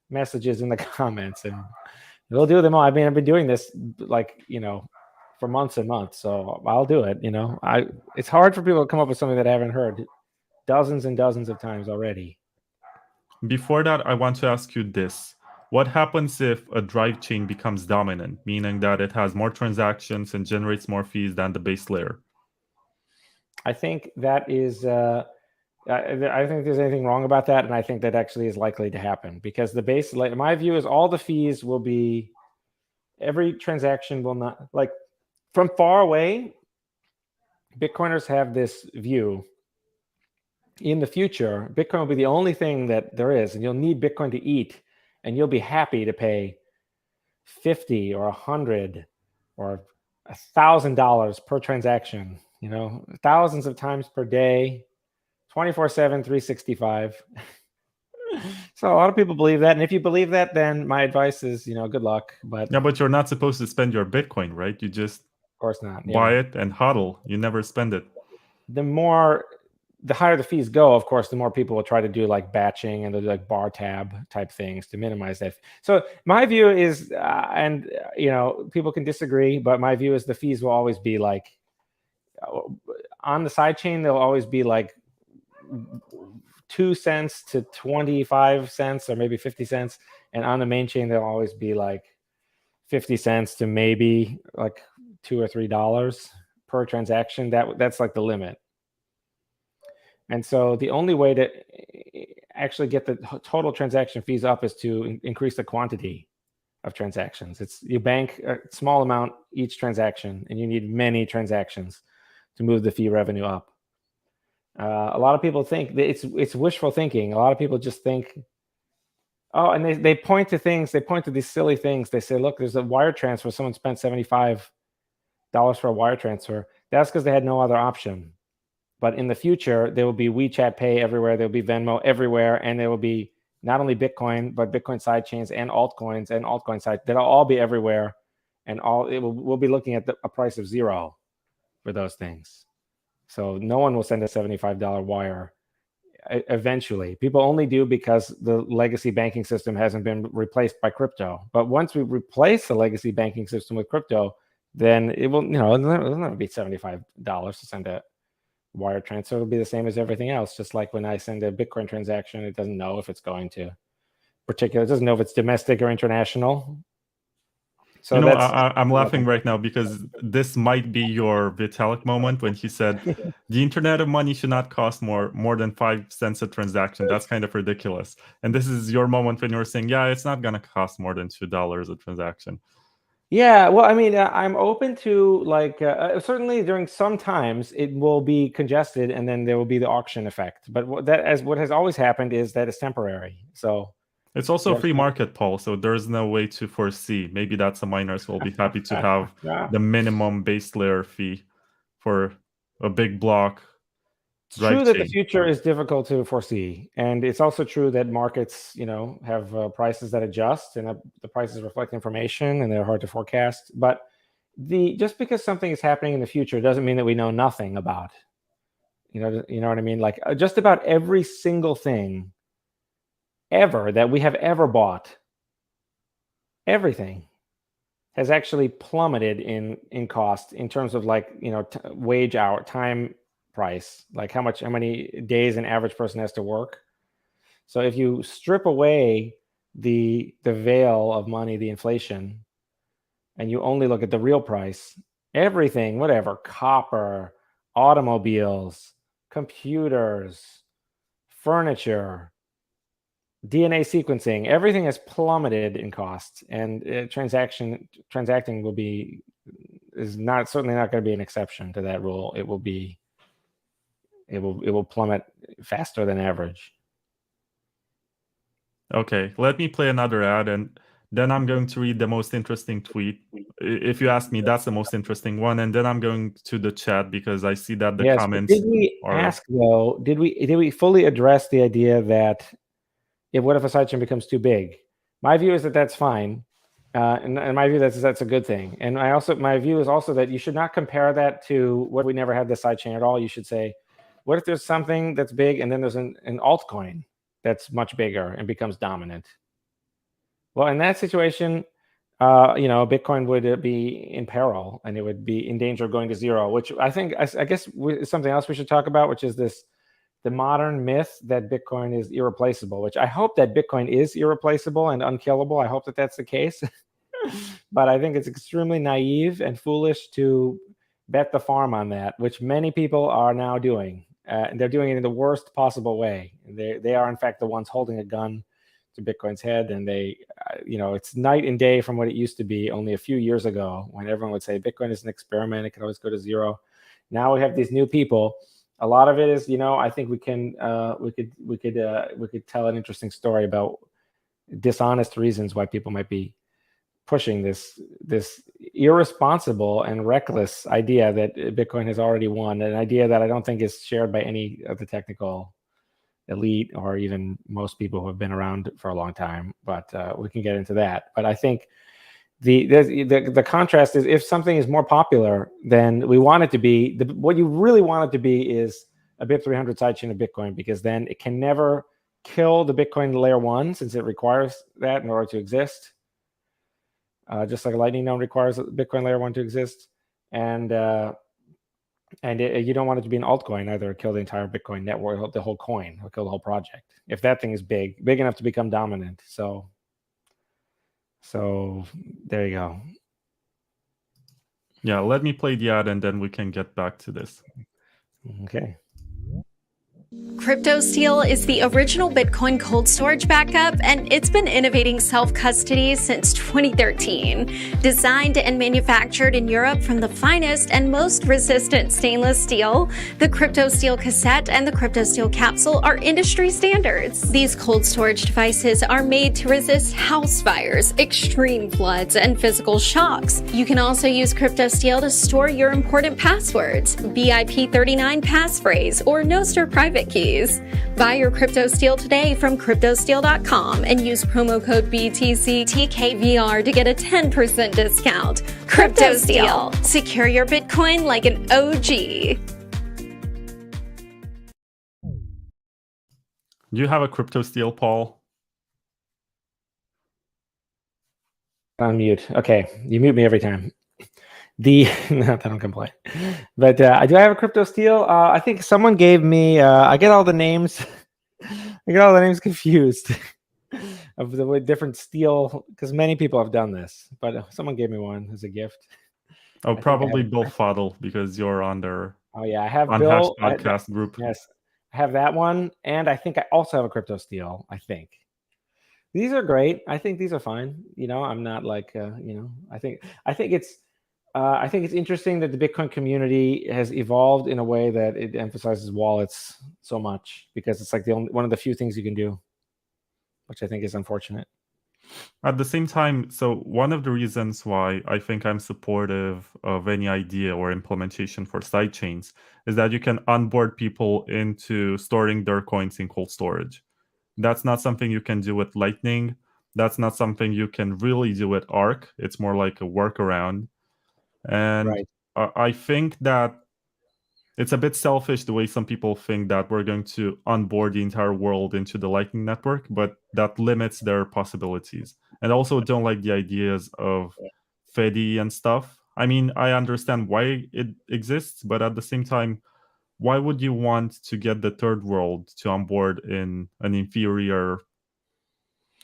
messages in the comments, and we'll do them all. I mean, I've been doing this for months and months, so I'll do it. It's hard for people to come up with something that I haven't heard dozens and dozens of times already. Before that, I want to ask you this. What happens if a drive chain becomes dominant, meaning that it has more transactions and generates more fees than the base layer? I think that is, I don't think there's anything wrong about that, and I think that actually is likely to happen because the base, my view is all the fees will be, every transaction will not, like from far away, Bitcoiners have this view. In the future, Bitcoin will be the only thing that there is, and you'll need Bitcoin to eat, and you'll be happy to pay $50 or $100 or $1,000 per transaction, thousands of times per day, 24/7, 365. So a lot of people believe that, and if you believe that, then my advice is, good luck. But yeah, but you're not supposed to spend your Bitcoin, right? You just, of course not, buy it and hodl. You never spend it. The higher the fees go, of course, the more people will try to do like batching and they'll do like bar tab type things to minimize that. So my view is, and people can disagree, but my view is the fees will always be like, on the sidechain, they'll always be like 2 cents to 25 cents or maybe 50 cents. And on the main chain, they'll always be like 50 cents to maybe like $2 or $3 per transaction. That's like the limit. And so the only way to actually get the total transaction fees up is to increase the quantity of transactions. You bank a small amount each transaction, and you need many transactions to move the fee revenue up. A lot of people think that it's wishful thinking. A lot of people just think, oh, and they point to things. They point to these silly things. They say, look, there's a wire transfer. Someone spent $75 for a wire transfer. That's because they had no other option. But in the future, there will be WeChat Pay everywhere. There will be Venmo everywhere. And there will be not only Bitcoin, but Bitcoin sidechains and altcoins and altcoin side. They'll all be everywhere. And we'll be looking at a price of $0 for those things. So no one will send a $75 wire eventually. People only do because the legacy banking system hasn't been replaced by crypto. But once we replace the legacy banking system with crypto, then it will, it'll never be $75 to send a wire transfer. It'll be the same as everything else. Just like when I send a Bitcoin transaction, it doesn't know if it's going to it doesn't know if it's domestic or international. So I'm laughing right now because this might be your Vitalik moment when he said the internet of money should not cost more than 5 cents a transaction. That's kind of ridiculous. And this is your moment when you're saying, yeah, it's not going to cost more than $2 a transaction. Yeah, well, I mean, I'm open to certainly during some times it will be congested, and then there will be the auction effect. But what has always happened is that it's temporary. So it's also a free market, Paul. So there's no way to foresee. Maybe that's a miners will be happy to have the minimum base layer fee for a big block. It's true that the future is difficult to foresee, and it's also true that markets, have prices that adjust, and the prices reflect information, and they're hard to forecast. But just because something is happening in the future doesn't mean that we know nothing about, You know what I mean? Like just about every single thing ever that we have ever bought, everything has actually plummeted in cost in terms of like, wage hour, time, price, like how many days an average person has to work. So if you strip away the veil of money, the inflation, and you only look at the real price, everything, whatever, copper, automobiles, computers, furniture, DNA sequencing, everything has plummeted in cost, and transacting is certainly not going to be an exception to that rule. It will plummet faster than average. Okay, let me play another ad, and then I'm going to read the most interesting tweet. If you ask me, that's the most interesting one, and then I'm going to the chat because I see that the comments. Did we ask though? Did we fully address the idea that what if a sidechain becomes too big? My view is that that's fine, and my view that's a good thing. And my view is also that you should not compare that to what we never had the sidechain at all. You should say, what if there's something that's big and then there's an altcoin that's much bigger and becomes dominant? Well, in that situation, Bitcoin would be in peril and it would be in danger of going to zero, which I guess is something else we should talk about, which is the modern myth that Bitcoin is irreplaceable, which I hope that Bitcoin is irreplaceable and unkillable. I hope that that's the case. But I think it's extremely naive and foolish to bet the farm on that, which many people are now doing. And they're doing it in the worst possible way. They are, in fact, the ones holding a gun to Bitcoin's head. And it's night and day from what it used to be only a few years ago, when everyone would say Bitcoin is an experiment. It can always go to zero. Now we have these new people. A lot of it is, I think we could tell an interesting story about dishonest reasons why people might be pushing this irresponsible and reckless idea that Bitcoin has already won, an idea that I don't think is shared by any of the technical elite or even most people who have been around for a long time. But we can get into that. But I think the contrast is, if something is more popular than we want it to be, what you really want it to be is a BIP 300 sidechain of Bitcoin, because then it can never kill the Bitcoin layer 1, since it requires that in order to exist. Just like a Lightning node requires Bitcoin layer 1 to exist. And you don't want it to be an altcoin either, kill the entire Bitcoin network, the whole coin, or kill the whole project, if that thing is big enough to become dominant. So there you go. Yeah, let me play the ad and then we can get back to this. Okay. CryptoSteel is the original Bitcoin cold storage backup, and it's been innovating self-custody since 2013. Designed and manufactured in Europe from the finest and most resistant stainless steel, the CryptoSteel cassette and the CryptoSteel capsule are industry standards. These cold storage devices are made to resist house fires, extreme floods, and physical shocks. You can also use CryptoSteel to store your important passwords, BIP39 passphrase, or Nostr private keys. Buy your CryptoSteel today from cryptosteel.com and use promo code BTCTKVR to get a 10% discount. CryptoSteel. Secure your Bitcoin like an OG. Do you have a CryptoSteel, Paul? On mute. Okay, you mute me every time. I don't complain. But do I have a CryptoSteel? I think someone gave me. I get all the names. I get all the names confused of the different steel, because many people have done this. But someone gave me one as a gift. Oh, probably Bill Fuddle, because you're on their I have Bill podcast group. Yes, I have that one, and I think I also have a CryptoSteel. I think these are great. I think these are fine. I'm not like I think it's interesting that the Bitcoin community has evolved in a way that it emphasizes wallets so much, because it's like one of the few things you can do, which I think is unfortunate. At the same time, so one of the reasons why I think I'm supportive of any idea or implementation for sidechains is that you can onboard people into storing their coins in cold storage. That's not something you can do with Lightning. That's not something you can really do with Arc. It's more like a workaround. And Right. I think that it's a bit selfish the way some people think that we're going to onboard the entire world into the Lightning Network, but that limits their possibilities. And I also don't like the ideas of FEDI and stuff. I mean, I understand why it exists, but at the same time, why would you want to get the third world to onboard in an inferior,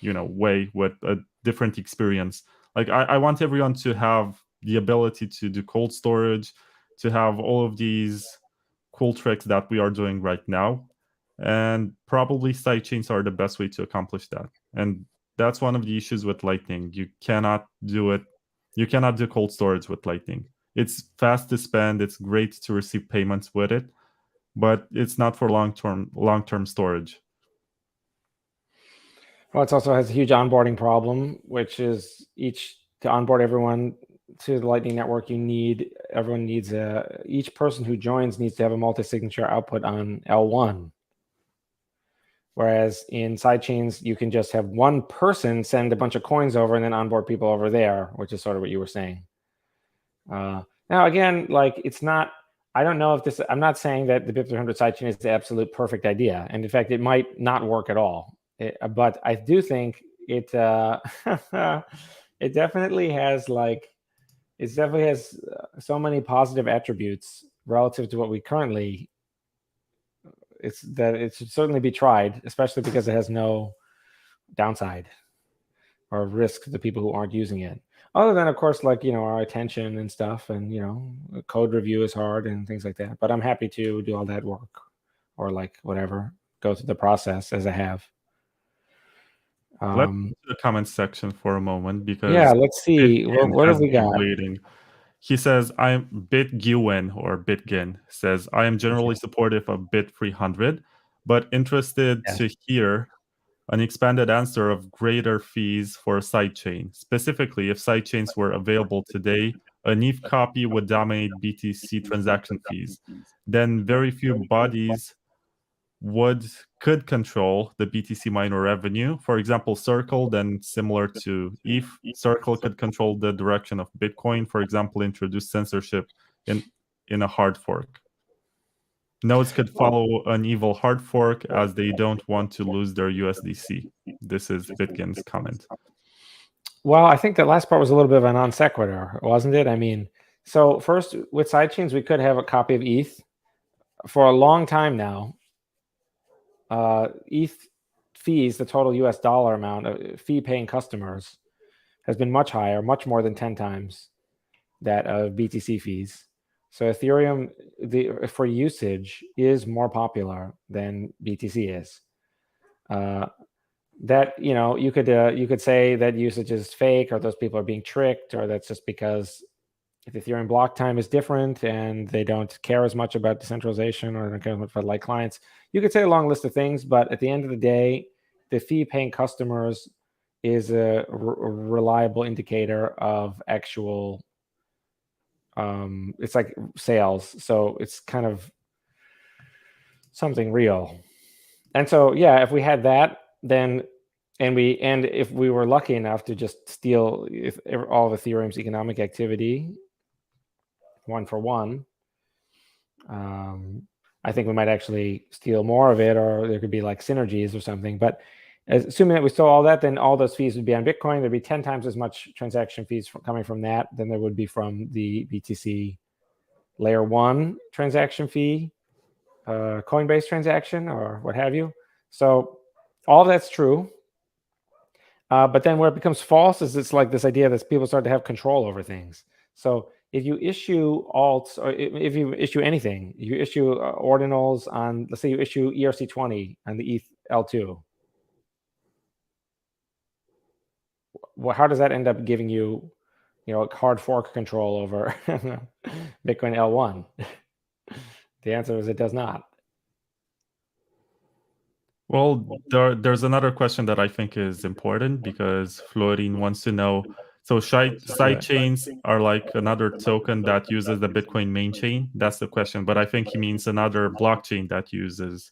way with a different experience? Like, I want everyone to have the ability to do cold storage, to have all of these cool tricks that we are doing right now. And probably sidechains are the best way to accomplish that. And that's one of the issues with Lightning. You cannot do it. You cannot do cold storage with Lightning. It's fast to spend. It's great to receive payments with it, but it's not for long-term storage. Well, it also has a huge onboarding problem, which is to onboard everyone to the Lightning Network, each person who joins needs to have a multi-signature output on L1. Whereas in sidechains, you can just have one person send a bunch of coins over and then onboard people over there, which is sort of what you were saying. Now, again, like it's not, I don't know if this, I'm not saying that the BIP300 sidechain is the absolute perfect idea. And in fact, it might not work at all. But I do think it it definitely has so many positive attributes relative to what we currently. It should certainly be tried, especially because it has no downside or risk to the people who aren't using it. Other than, of course, our attention and stuff, and code review is hard and things like that. But I'm happy to do all that work, or whatever, go through the process as I have. Let's go to the comments section for a moment, because yeah, let's see what have we got. Waiting. He says, I'm BitGwin, or BitGin, says, I am generally supportive of BIP300, but interested to hear an expanded answer of greater fees for a sidechain. Specifically, if sidechains were available today, an ETH copy would dominate BTC transaction fees. Then very few bodies could control the BTC miner revenue. For example, Circle, then similar to ETH, Circle could control the direction of Bitcoin, for example, introduce censorship in a hard fork. Nodes could follow an evil hard fork as they don't want to lose their USDC. This is Bitcoin's comment. Well, I think that last part was a little bit of a non sequitur, wasn't it? I mean, so first, with sidechains, we could have a copy of ETH. For a long time now, ETH fees, the total US dollar amount of fee-paying customers, has been much higher, much more than 10 times that of BTC fees. So Ethereum, for usage, is more popular than BTC is. That you could say that usage is fake, or those people are being tricked, or that's just because if Ethereum block time is different and they don't care as much about decentralization, or don't care as much about light clients. You could say a long list of things, but at the end of the day, the fee-paying customers is a reliable indicator of actual. It's like sales, so it's kind of something real. And so, yeah, if we had that, then and if we were lucky enough to just steal all of Ethereum's economic activity one for one, I think we might actually steal more of it, or there could be synergies or something. But assuming that we stole all that, then all those fees would be on Bitcoin. There'd be 10 times as much transaction fees coming from that than there would be from the BTC layer 1 transaction fee, Coinbase transaction, or what have you. So all that's true. But then where it becomes false is it's like this idea that people start to have control over things. So if you issue alts, or if you issue anything, you issue ordinals on, let's say you issue ERC20 on the ETH L2. Well, how does that end up giving you, hard fork control over Bitcoin L1? The answer is it does not. Well, there's another question that I think is important, because Florin wants to know, so sidechains are like another token that uses the Bitcoin main chain? That's the question, but I think he means another blockchain that uses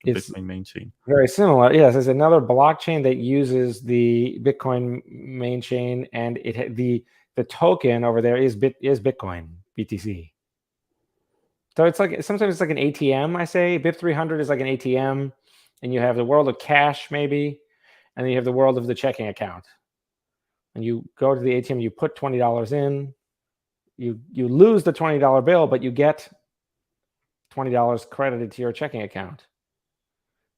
the Bitcoin main chain. Very similar. Yes, there's another blockchain that uses the Bitcoin main chain, and the token over there is Bitcoin, BTC. So it's like, sometimes it's like an ATM, I say. BIP 300 is like an ATM, and you have the world of cash maybe, and then you have the world of the checking account. And you go to the ATM, you put $20 in, you lose the $20 bill, but you get $20 credited to your checking account.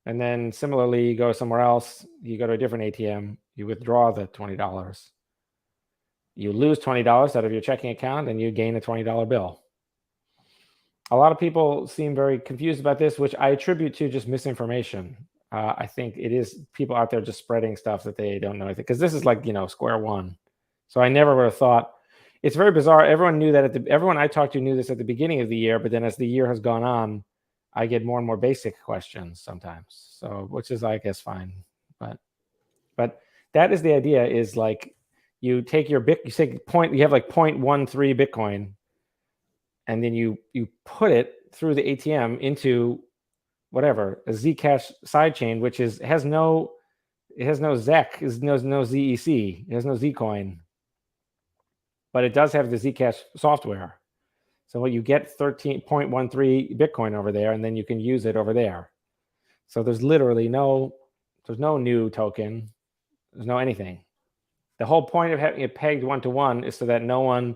And then similarly, you go somewhere else, you go to a different ATM, you withdraw the $20. You lose $20 out of your checking account, and you gain a $20 bill. A lot of people seem very confused about this, which I attribute to just misinformation. I think it is people out there just spreading stuff that they don't know anything, because this is like, square one. So I never would have thought. It's very bizarre. Everyone knew that everyone I talked to knew this at the beginning of the year, but then as the year has gone on, I get more and more basic questions sometimes. So, which is, I guess, fine. But that is the idea, is like you take your you have like 0.13 Bitcoin, and then you put it through the ATM into whatever, a Zcash sidechain, which has no ZEC, no ZEC, it has no Zcoin, but it does have the Zcash software. So you get 13.13 Bitcoin over there, and then you can use it over there. So there's literally no new token. There's no anything. The whole point of having it pegged 1-to-1 is so that no one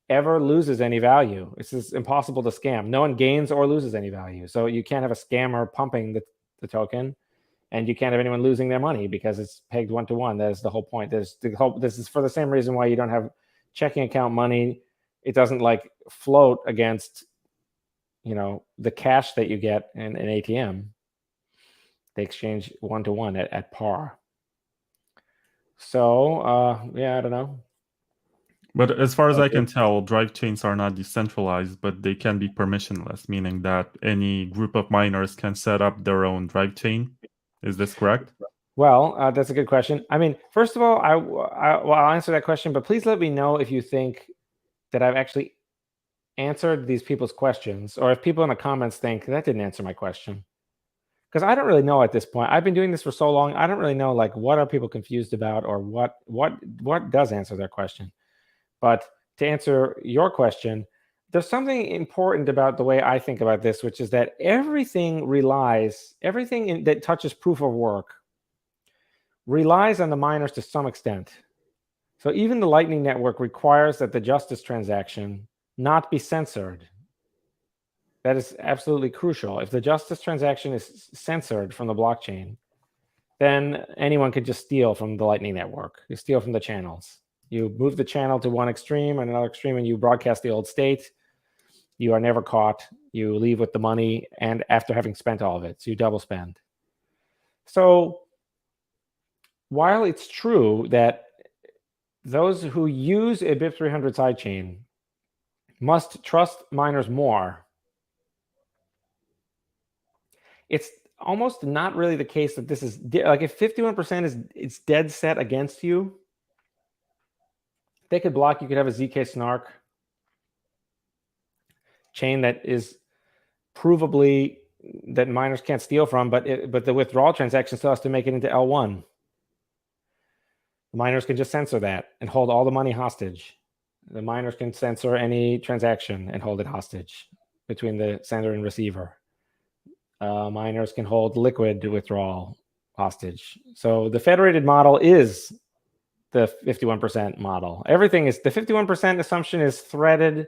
ever loses any value. It's just impossible to scam. No one gains or loses any value. So you can't have a scammer pumping the token, and you can't have anyone losing their money because it's pegged 1-to-1. That is the whole point. This is for the same reason why you don't have checking account money. It doesn't like float against, the cash that you get in an ATM. They exchange 1-to-1 at par. So I don't know. But as far as I can tell, drive chains are not decentralized, but they can be permissionless, meaning that any group of miners can set up their own drive chain. Is this correct? Well, that's a good question. I mean, first of all, I'll answer that question, but please let me know if you think that I've actually answered these people's questions, or if people in the comments think that didn't answer my question. Because I don't really know at this point. I've been doing this for so long. I don't really know, like, what are people confused about, or what does answer their question. But to answer your question, there's something important about the way I think about this, which is that everything that touches proof of work relies on the miners to some extent. So even the Lightning Network requires that the justice transaction not be censored. That is absolutely crucial. If the justice transaction is censored from the blockchain, then anyone could just steal from the Lightning Network. You steal from the channels. You move the channel to one extreme and another extreme, and you broadcast the old state. You are never caught. You leave with the money, and after having spent all of it, so you double spend. So while it's true that those who use a BIP 300 sidechain must trust miners more, it's almost not really the case that this is like, if 51% it's dead set against you, they could block. You could have a ZK Sztorc chain that is provably that miners can't steal from, but the withdrawal transaction still has to make it into L1. The miners can just censor that and hold all the money hostage. The miners can censor any transaction and hold it hostage between the sender and receiver. Miners can hold liquid withdrawal hostage. So the federated model is the 51% model. Everything is, the 51% assumption is threaded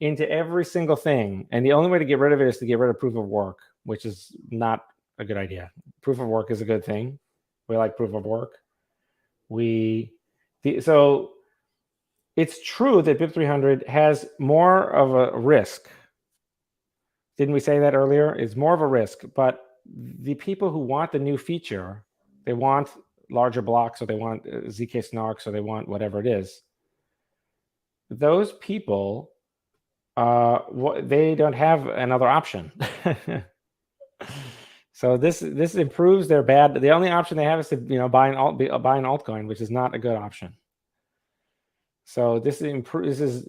into every single thing. And the only way to get rid of it is to get rid of proof of work, which is not a good idea. Proof of work is a good thing. We like proof of work. So it's true that BIP 300 has more of a risk. Didn't we say that earlier? It's more of a risk, but the people who want the new feature, they want larger blocks, or they want ZK Sztorc, or they want whatever it is. Those people, they don't have another option. So this improves their bad. The only option they have is to buy an altcoin, which is not a good option. So this improves.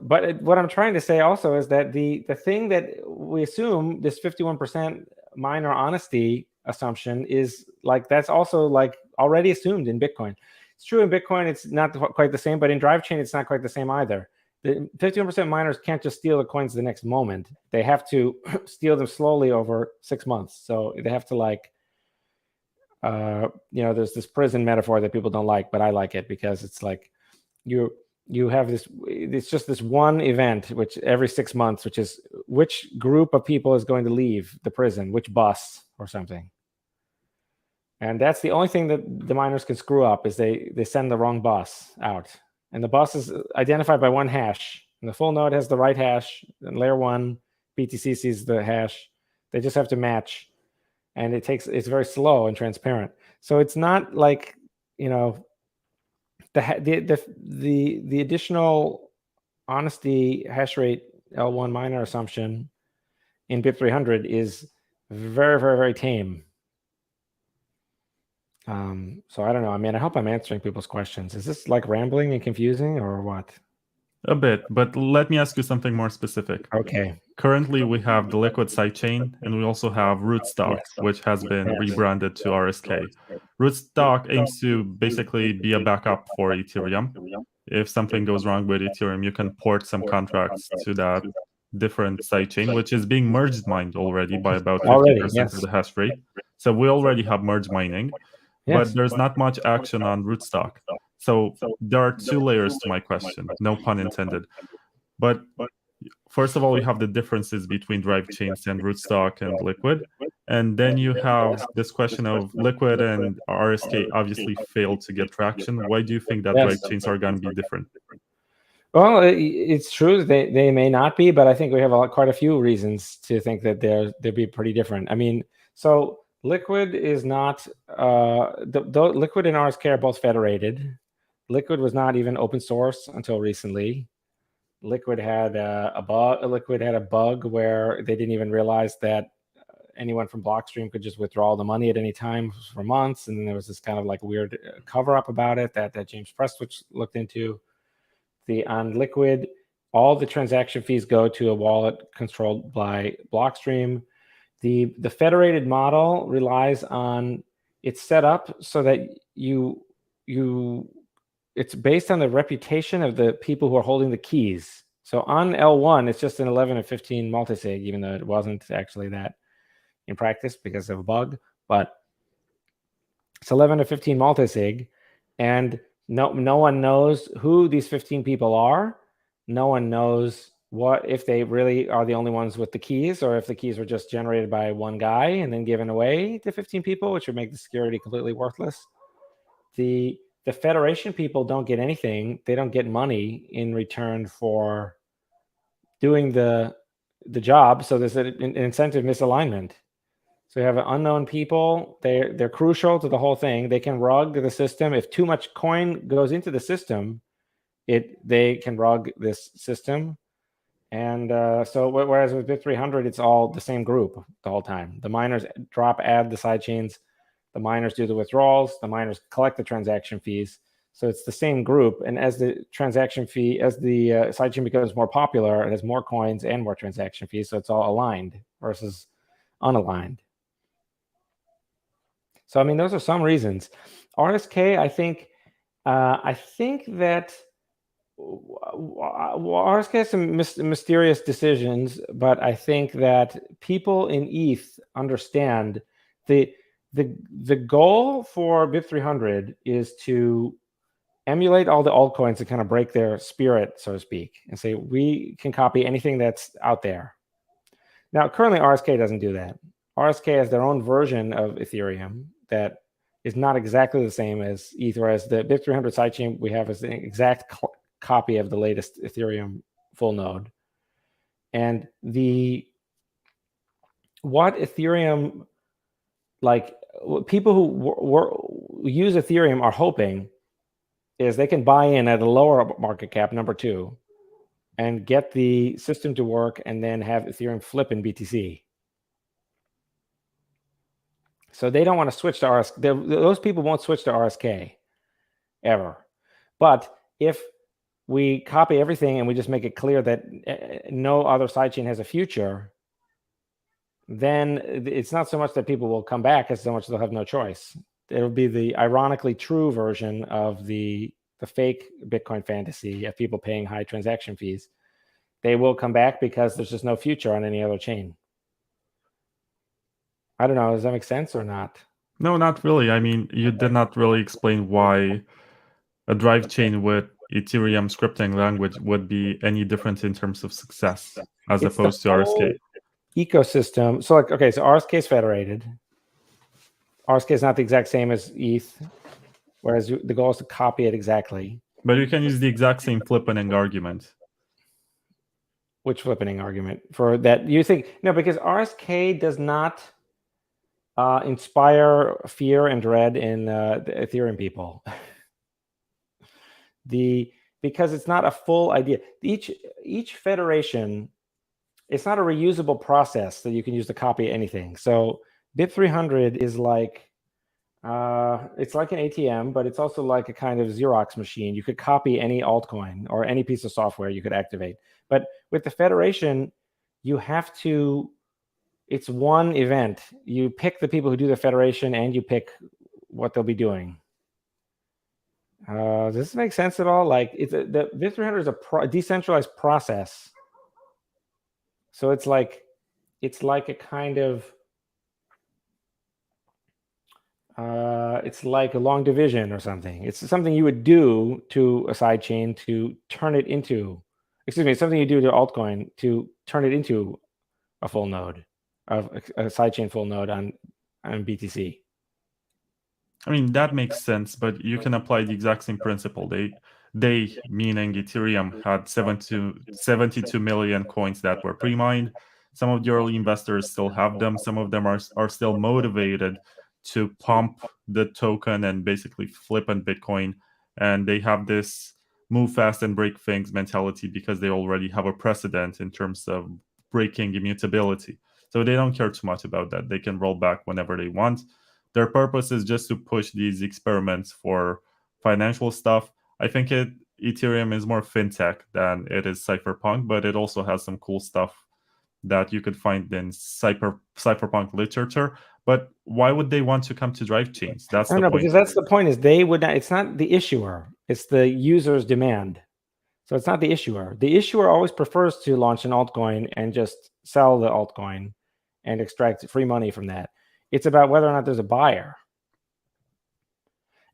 But what I'm trying to say also is that the thing that we assume, this 51% miner honesty assumption, is like, that's also like already assumed in Bitcoin. It's true in Bitcoin, it's not quite the same, but in Drivechain, it's not quite the same either. The 51% miners can't just steal the coins the next moment. They have to steal them slowly over 6 months. So they have to like, there's this prison metaphor that people don't like, but I like it because it's like you have this, it's just this one event, which every 6 months, which is which group of people is going to leave the prison, which bus or something. And that's the only thing that the miners can screw up is they send the wrong bus out. And the bus is identified by one hash. And the full node has the right hash. And layer 1, BTC sees the hash. They just have to match. And it's very slow and transparent. So it's not like, the additional honesty hash rate L1 miner assumption in BIP 300 is very, very, very tame. So I don't know. I mean, I hope I'm answering people's questions. Is this like rambling and confusing or what? A bit, but let me ask you something more specific. Okay. Currently, we have the Liquid sidechain, and we also have Rootstock, which has been rebranded to RSK. Rootstock aims to basically be a backup for Ethereum. If something goes wrong with Ethereum, you can port some contracts to that different sidechain, which is being merged mined already by about 50% of the hash rate. So we already have merge mining, but there's not much action on Rootstock. So there are two layers to my question, no pun intended. But first of all, you have the differences between Drivechains and Rootstock and Liquid. And then you have this question of Liquid and RSK obviously failed to get traction. Why do you think that Drivechains are going to be different? Well, it's true. They may not be, but I think we have quite a few reasons to think that they'll be pretty different. I mean, so Liquid is not, Liquid and RSK are both federated. Liquid was not even open source until recently. Liquid had a bug where they didn't even realize that anyone from Blockstream could just withdraw the money at any time for months. And then there was this kind of like weird cover up about it that James Prestwich looked into. On Liquid, all the transaction fees go to a wallet controlled by Blockstream. The federated model relies on, it's set up so that it's based on the reputation of the people who are holding the keys. So on L1, it's just an 11 and 15 multi-sig, even though it wasn't actually that in practice because of a bug. But it's 11 to 15 multi-sig, and no one knows who these 15 people are. No one knows if they really are the only ones with the keys, or if the keys were just generated by one guy and then given away to 15 people, which would make the security completely worthless. The Federation people don't get anything. They don't get money in return for doing the job. So there's an incentive misalignment. So you have unknown people. They're crucial to the whole thing. They can rug the system. If too much coin goes into the system, they can rug this system. And so whereas with BIP 300, it's all the same group the whole time. The miners add the sidechains. The miners do the withdrawals. The miners collect the transaction fees. So it's the same group. And as the sidechain becomes more popular, it has more coins and more transaction fees. So it's all aligned versus unaligned. So, I mean, those are some reasons. RSK, I think that RSK has some mysterious decisions, but I think that people in ETH understand the goal for BIP 300 is to emulate all the altcoins and kind of break their spirit, so to speak, and say we can copy anything that's out there. Now, currently, RSK doesn't do that. RSK has their own version of Ethereum that is not exactly the same as ETH, whereas the BIP 300 sidechain we have is an exact copy of the latest Ethereum full node. And what Ethereum, like people who use Ethereum are hoping is they can buy in at a lower market cap, number 2, and get the system to work and then have Ethereum flip in BTC. So they don't want to switch to RSK. Those people won't switch to RSK ever. But if we copy everything and we just make it clear that no other sidechain has a future, then it's not so much that people will come back as so much they'll have no choice. It'll be the ironically true version of the the fake Bitcoin fantasy of people paying high transaction fees, they will come back because there's just no future on any other chain. I don't know. Does that make sense or not? No, not really. I mean, you did not really explain why a drive chain with Ethereum scripting language would be any different in terms of success as It's opposed to RSK. Ecosystem. So like, okay, so RSK is federated. RSK is not the exact same as ETH, whereas the goal is to copy it exactly. But you can use the exact same flippening argument. Which flippening argument for that? You think no, because RSK does not inspire fear and dread in the Ethereum people. Because it's not a full idea. Each federation, it's not a reusable process that you can use to copy anything. So BIP300 is like it's like an ATM, but it's also like a kind of Xerox machine. You could copy any altcoin or any piece of software you could activate. But with the federation, you have to, it's one event. You pick the people who do the federation and you pick what they'll be doing. Does this make sense at all? Like the BIP300 is a decentralized process. So it's like a kind of, it's like a long division or something. It's something you would do to a sidechain to turn it into, excuse me, it's something you do to altcoin to turn it into a full node, of a sidechain full node on BTC. I mean, that makes sense, but you can apply the exact same principle. They meaning Ethereum, had 72 million coins that were pre-mined. Some of the early investors still have them. Some of them are still motivated to pump the token and basically flip on Bitcoin. And they have this move fast and break things mentality because they already have a precedent in terms of breaking immutability. So they don't care too much about that. They can roll back whenever they want. Their purpose is just to push these experiments for financial stuff. I think Ethereum is more fintech than it is cypherpunk, but it also has some cool stuff that you could find in cypherpunk literature. But why would they want to come to Drivechains? That's the point. Because that's the point, is they would not, it's not the issuer, it's the user's demand. So it's not the issuer. The issuer always prefers to launch an altcoin and just sell the altcoin and extract free money from that. It's about whether or not there's a buyer.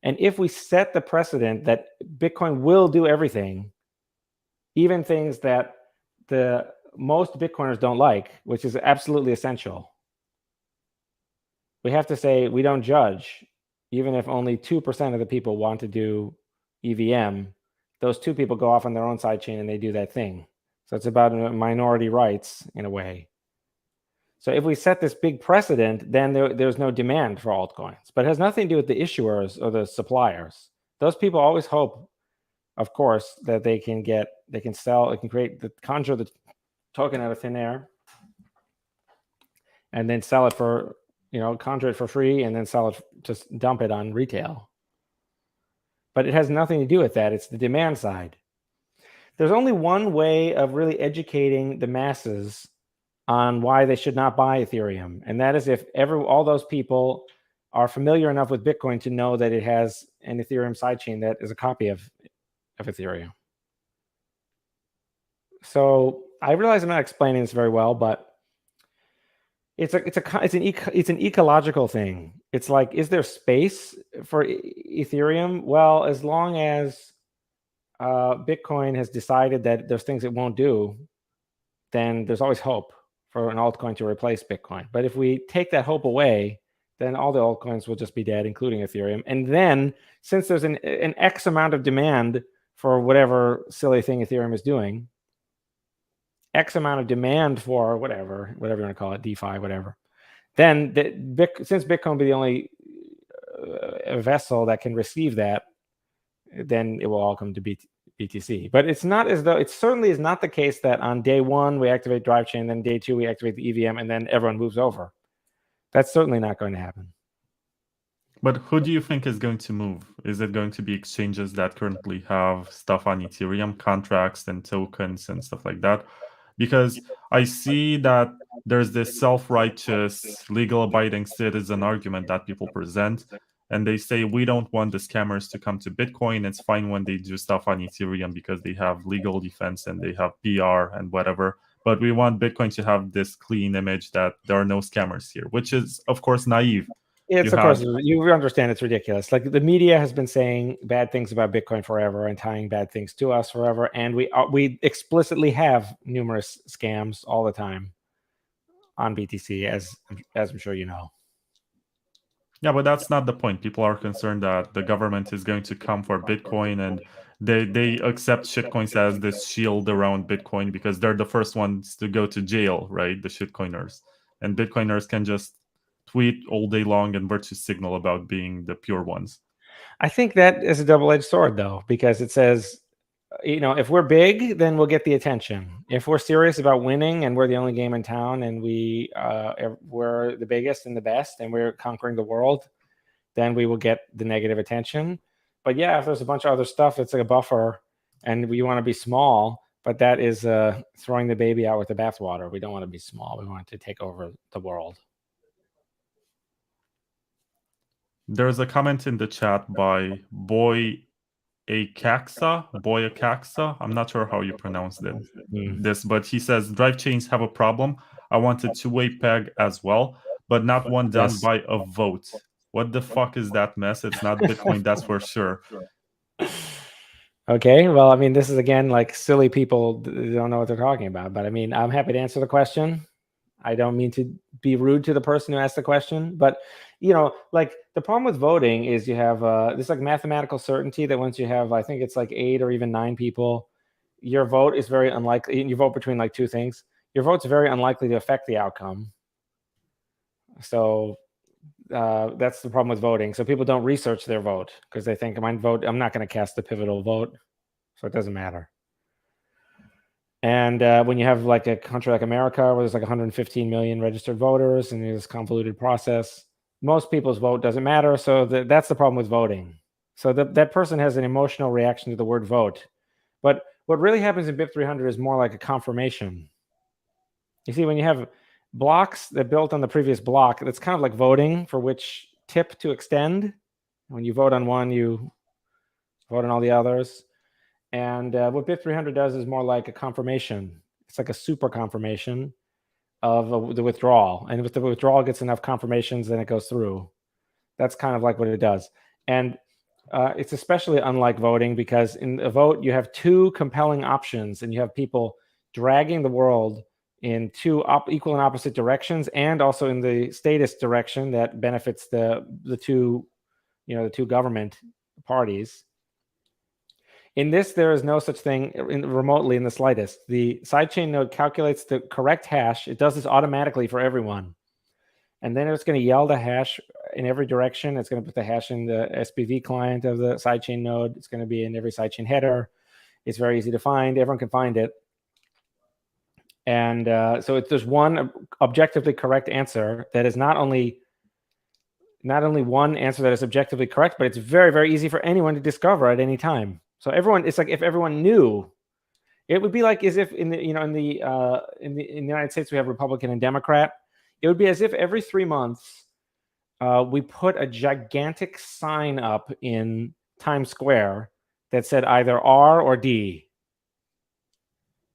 And if we set the precedent that Bitcoin will do everything, even things that the most Bitcoiners don't like, which is absolutely essential, we have to say we don't judge. Even if only 2% of the people want to do EVM, those 2 people go off on their own sidechain and they do that thing. So it's about minority rights in a way. So if we set this big precedent, then there's no demand for altcoins. But it has nothing to do with the issuers or the suppliers. Those people always hope, of course, that they can conjure the token out of thin air and then sell it for, conjure it for free and then sell it, just dump it on retail. But it has nothing to do with that. It's the demand side. There's only one way of really educating the masses on why they should not buy Ethereum. And that is if all those people are familiar enough with Bitcoin to know that it has an Ethereum sidechain that is a copy of Ethereum. So I realize I'm not explaining this very well, but it's an ecological thing. It's like, is there space for Ethereum? Well, as long as Bitcoin has decided that there's things it won't do, then there's always hope for an altcoin to replace Bitcoin. But if we take that hope away, then all the altcoins will just be dead, including Ethereum. And then, since there's an X amount of demand for whatever silly thing Ethereum is doing, X amount of demand for whatever you want to call it, DeFi, whatever, then since Bitcoin will be the only vessel that can receive that, then it will all come to BTC. But it's not as though, it certainly is not the case that on day 1 we activate Drivechain, then day 2 we activate the EVM, and then everyone moves over. That's certainly not going to happen. But who do you think is going to move? Is it going to be exchanges that currently have stuff on Ethereum, contracts and tokens and stuff like that? Because I see that there's this self-righteous, legal-abiding citizen argument that people present. and they say we don't want the scammers to come to Bitcoin. It's fine when they do stuff on Ethereum because they have legal defense and they have PR and whatever. But we want Bitcoin to have this clean image that there are no scammers here, which is, of course, naive. It's of course, you understand it's ridiculous. Like the media has been saying bad things about Bitcoin forever and tying bad things to us forever, and we explicitly have numerous scams all the time on BTC, as I'm sure you know. Yeah, but that's not the point. People are concerned that the government is going to come for Bitcoin, and they accept shitcoins as this shield around Bitcoin because they're the first ones to go to jail, right? The shitcoiners. And Bitcoiners can just tweet all day long and virtue signal about being the pure ones. I think that is a double-edged sword, though, because it says, if we're big, then we'll get the attention. If we're serious about winning and we're the only game in town and we're the biggest and the best and we're conquering the world, then we will get the negative attention. But yeah, if there's a bunch of other stuff that's like a buffer and we want to be small, but that is throwing the baby out with the bathwater. We don't want to be small. We want to take over the world. There's a comment in the chat by Boyacaxa. I'm not sure how you pronounce this, but he says drive chains have a problem. I want a two-way peg as well, but not one done by a vote. What the fuck is that mess? It's not Bitcoin, that's for sure. Okay, well, I mean, this is again like silly people don't know what they're talking about, but I mean, I'm happy to answer the question. I don't mean to be rude to the person who asked the question, but like the problem with voting is you have this like mathematical certainty that once you have, I think it's like 8 or even 9 people, your vote is very unlikely. And you vote between like 2 things. Your vote's very unlikely to affect the outcome. So that's the problem with voting. So people don't research their vote because they think I'm not going to cast the pivotal vote, so it doesn't matter. And when you have like a country like America where there's like 115 million registered voters and there's this convoluted process, most people's vote doesn't matter. So that's the problem with voting. So that person has an emotional reaction to the word vote. But what really happens in BIP 300 is more like a confirmation. You see, when you have blocks that built on the previous block, that's kind of like voting for which tip to extend. When you vote on one, you vote on all the others. And what BIP 300 does is more like a confirmation. It's like a super confirmation of the withdrawal. And if the withdrawal gets enough confirmations, then it goes through. That's kind of like what it does. And it's especially unlike voting because in a vote, you have 2 compelling options and you have people dragging the world in 2 equal and opposite directions, and also in the status direction that benefits the two government parties. In this, there is no such thing remotely in the slightest. The sidechain node calculates the correct hash. It does this automatically for everyone. And then it's going to yell the hash in every direction. It's going to put the hash in the SPV client of the sidechain node. It's going to be in every sidechain header. It's very easy to find. Everyone can find it. And so there's one objectively correct answer that is not only one answer that is objectively correct, but it's very, very easy for anyone to discover at any time. So it's like if everyone knew, it would be like as if in the United States we have Republican and Democrat. It would be as if every 3 months we put a gigantic sign up in Times Square that said either R or D.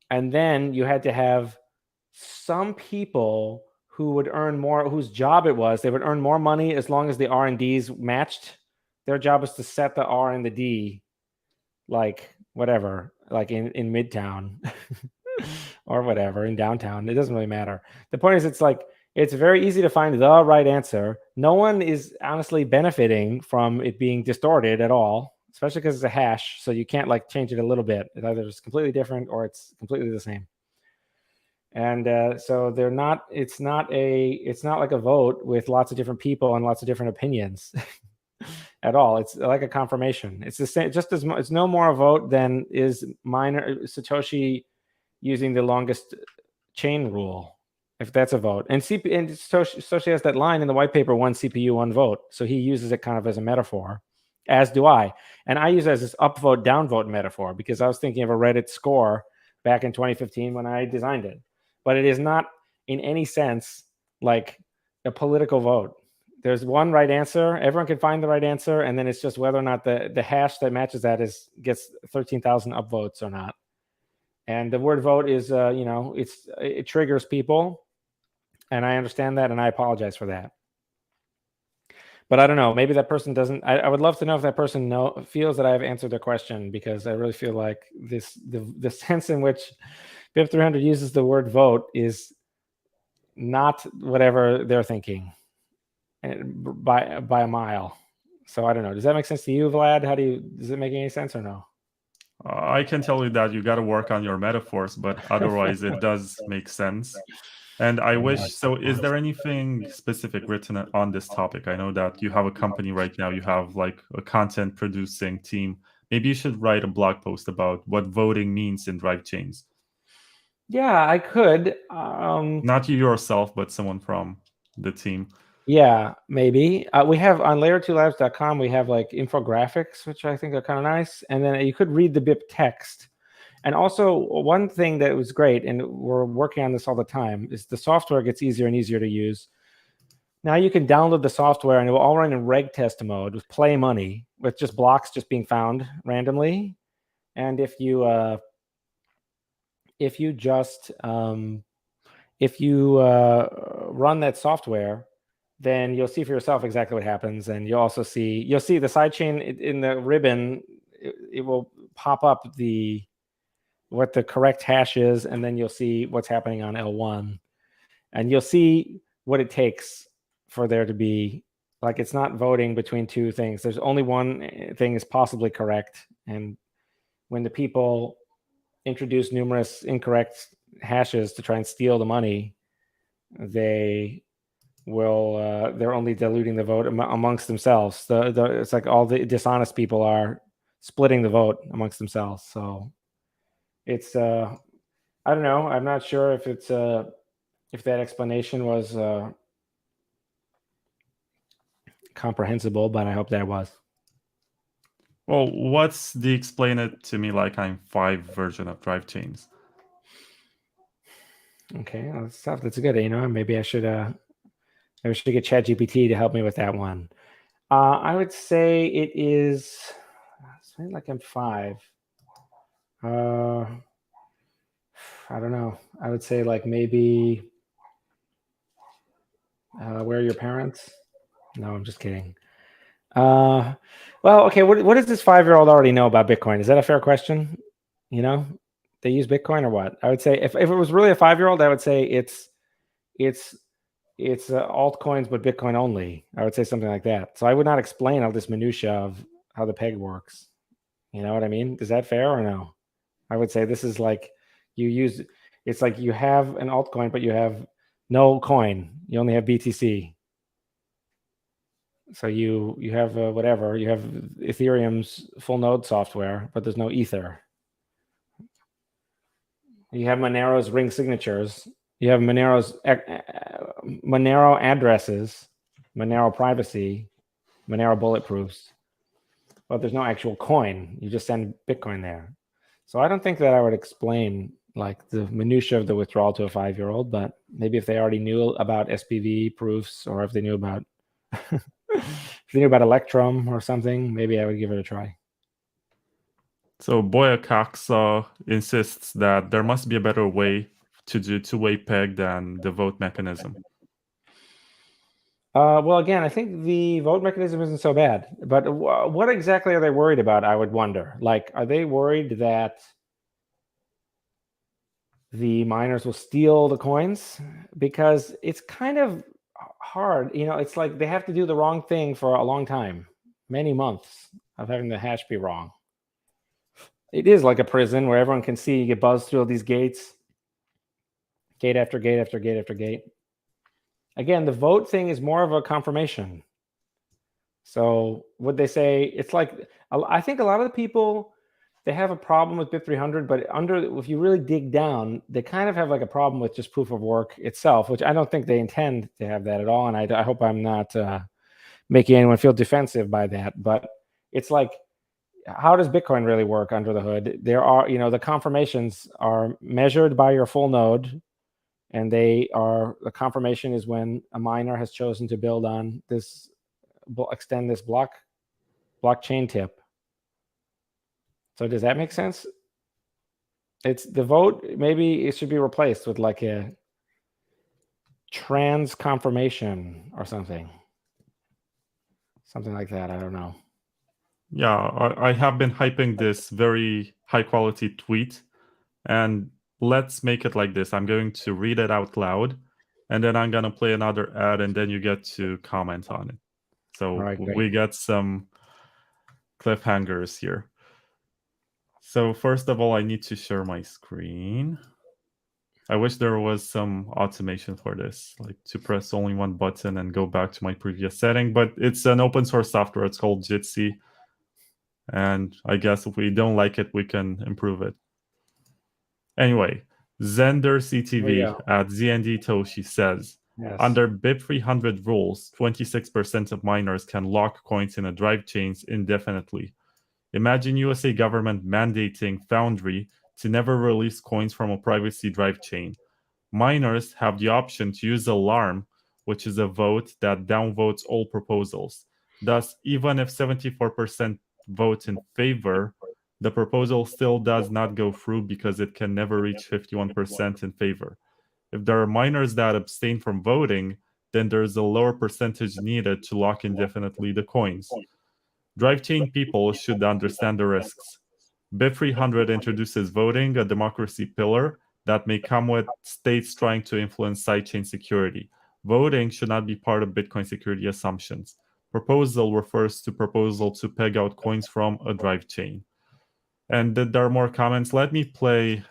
And then you had to have some people who would earn more, whose job it was, they would earn more money as long as the R and Ds matched. Their job is to set the R and the D, like whatever, like in Midtown or whatever, in downtown. It doesn't really matter. The point is, it's very easy to find the right answer. No one is honestly benefiting from it being distorted at all, especially because it's a hash. So you can't like change it a little bit. It's either just completely different or it's completely the same. And so they're not. It's not like a vote with lots of different people and lots of different opinions at all. It's like a confirmation. It's the same. Just as it's no more a vote than is Satoshi using the longest chain rule, if that's a vote. And Satoshi has that line in the white paper: one CPU, one vote. So he uses it kind of as a metaphor, as do I. And I use it as this upvote, downvote metaphor because I was thinking of a Reddit score back in 2015 when I designed it. But it is not in any sense like a political vote. There's one right answer. Everyone can find the right answer, and then it's just whether or not the hash that matches that gets 13,000 upvotes or not. And the word vote is, it triggers people, and I understand that, and I apologize for that. But I don't know. Maybe that person doesn't. I would love to know if that person feels that I have answered their question, because I really feel like the sense in which BIP 300 uses the word vote is not whatever they're thinking by a mile. So I don't know. Does that make sense to you, Vlad? Does it make any sense or no? I can tell you that you got to work on your metaphors, but otherwise it does make sense. And I wish, so is there anything specific written on this topic? I know that you have a company right now, you have like a content producing team. Maybe you should write a blog post about what voting means in Drivechains. Yeah, I could. Not you yourself, but someone from the team. Yeah, maybe. We have on layer2labs.com, we have like infographics, which I think are kind of nice. And then you could read the BIP text. And also, one thing that was great, and we're working on this all the time, is the software gets easier and easier to use. Now you can download the software, and it will all run in reg test mode with play money, with just blocks just being found randomly. And if you run that software, then you'll see for yourself exactly what happens, and you'll see the sidechain in the ribbon. It will pop up what the correct hash is, and then you'll see what's happening on L1, and you'll see what it takes for there to be, like, it's not voting between two things. There's only one thing is possibly correct, and when the people introduce numerous incorrect hashes to try and steal the money, they're only diluting the vote amongst themselves. It's like all the dishonest people are splitting the vote amongst themselves. So it's I don't know. I'm not sure if it's if that explanation was comprehensible, but I hope that was. Well, what's the explain it to me like I'm 5 version of Drivechains? Okay, that's tough. That's good. Maybe I should get ChatGPT to help me with that one. I would say it is something like I'm 5. I don't know. I would say like maybe where are your parents? No, I'm just kidding. Well, okay. What does this 5-year-old already know about Bitcoin? Is that a fair question? They use Bitcoin or what? I would say if it was really a 5-year-old, I would say it's altcoins, but Bitcoin only. I would say something like that. So I would not explain all this minutia of how the peg works. You know what I mean? Is that fair or no? I would say this is like it's like you have an altcoin, but you have no coin. You only have BTC. So you have whatever. You have Ethereum's full node software, but there's no Ether. You have Monero's ring signatures. You have Monero's Monero addresses, Monero privacy, Monero bulletproofs, but there's no actual coin. You just send Bitcoin there. So I don't think that I would explain like the minutia of the withdrawal to a 5-year-old, but maybe if they already knew about SPV proofs, or if they knew about Electrum or something, maybe I would give it a try. So Boyacox insists that there must be a better way to do two-way peg than the vote mechanism. Well, again, I think the vote mechanism isn't so bad, but what exactly are they worried about? I would wonder. Like, are they worried that the miners will steal the coins? Because it's kind of hard. It's like they have to do the wrong thing for a long time, many months of having the hash be wrong. It is like a prison where everyone can see you get buzzed through all these gates, gate after gate after gate after gate. Again, the vote thing is more of a confirmation. So would they say it's like, I think a lot of the people, they have a problem with BIP 300, but if you really dig down, they kind of have like a problem with just proof of work itself, which I don't think they intend to have that at all. And I hope I'm not making anyone feel defensive by that. But it's like, how does Bitcoin really work under the hood? There are, the confirmations are measured by your full node, And the confirmation is when a miner has chosen to build on this, extend this blockchain tip. So does that make sense? It's the vote. Maybe it should be replaced with like a trans confirmation or something like that. I don't know. Yeah, I have been hyping this very high quality tweet, and let's make it like this. I'm going to read it out loud, and then I'm going to play another ad, and then you get to comment on it. So All right, we get some cliffhangers here. So first of all, I need to share my screen. I wish there was some automation for this, like to press only one button and go back to my previous setting, but it's an open source software. It's called Jitsi. And I guess if we don't like it, we can improve it. Anyway, Zender CTV at ZND Toshi says, yes. Under BIP 300 rules, 26% of miners can lock coins in a drive chains indefinitely. Imagine USA government mandating Foundry to never release coins from a privacy drive chain. Miners have the option to use alarm, which is a vote that downvotes all proposals. Thus, even if 74% vote in favor, the proposal still does not go through because it can never reach 51% in favor. If there are miners that abstain from voting, then there's a lower percentage needed to lock indefinitely the coins. Drivechain people should understand the risks. BIP 300 introduces voting, a democracy pillar that may come with states trying to influence sidechain security. Voting should not be part of Bitcoin security assumptions. Proposal refers to proposal to peg out coins from a drive chain. And there are more comments. Let me play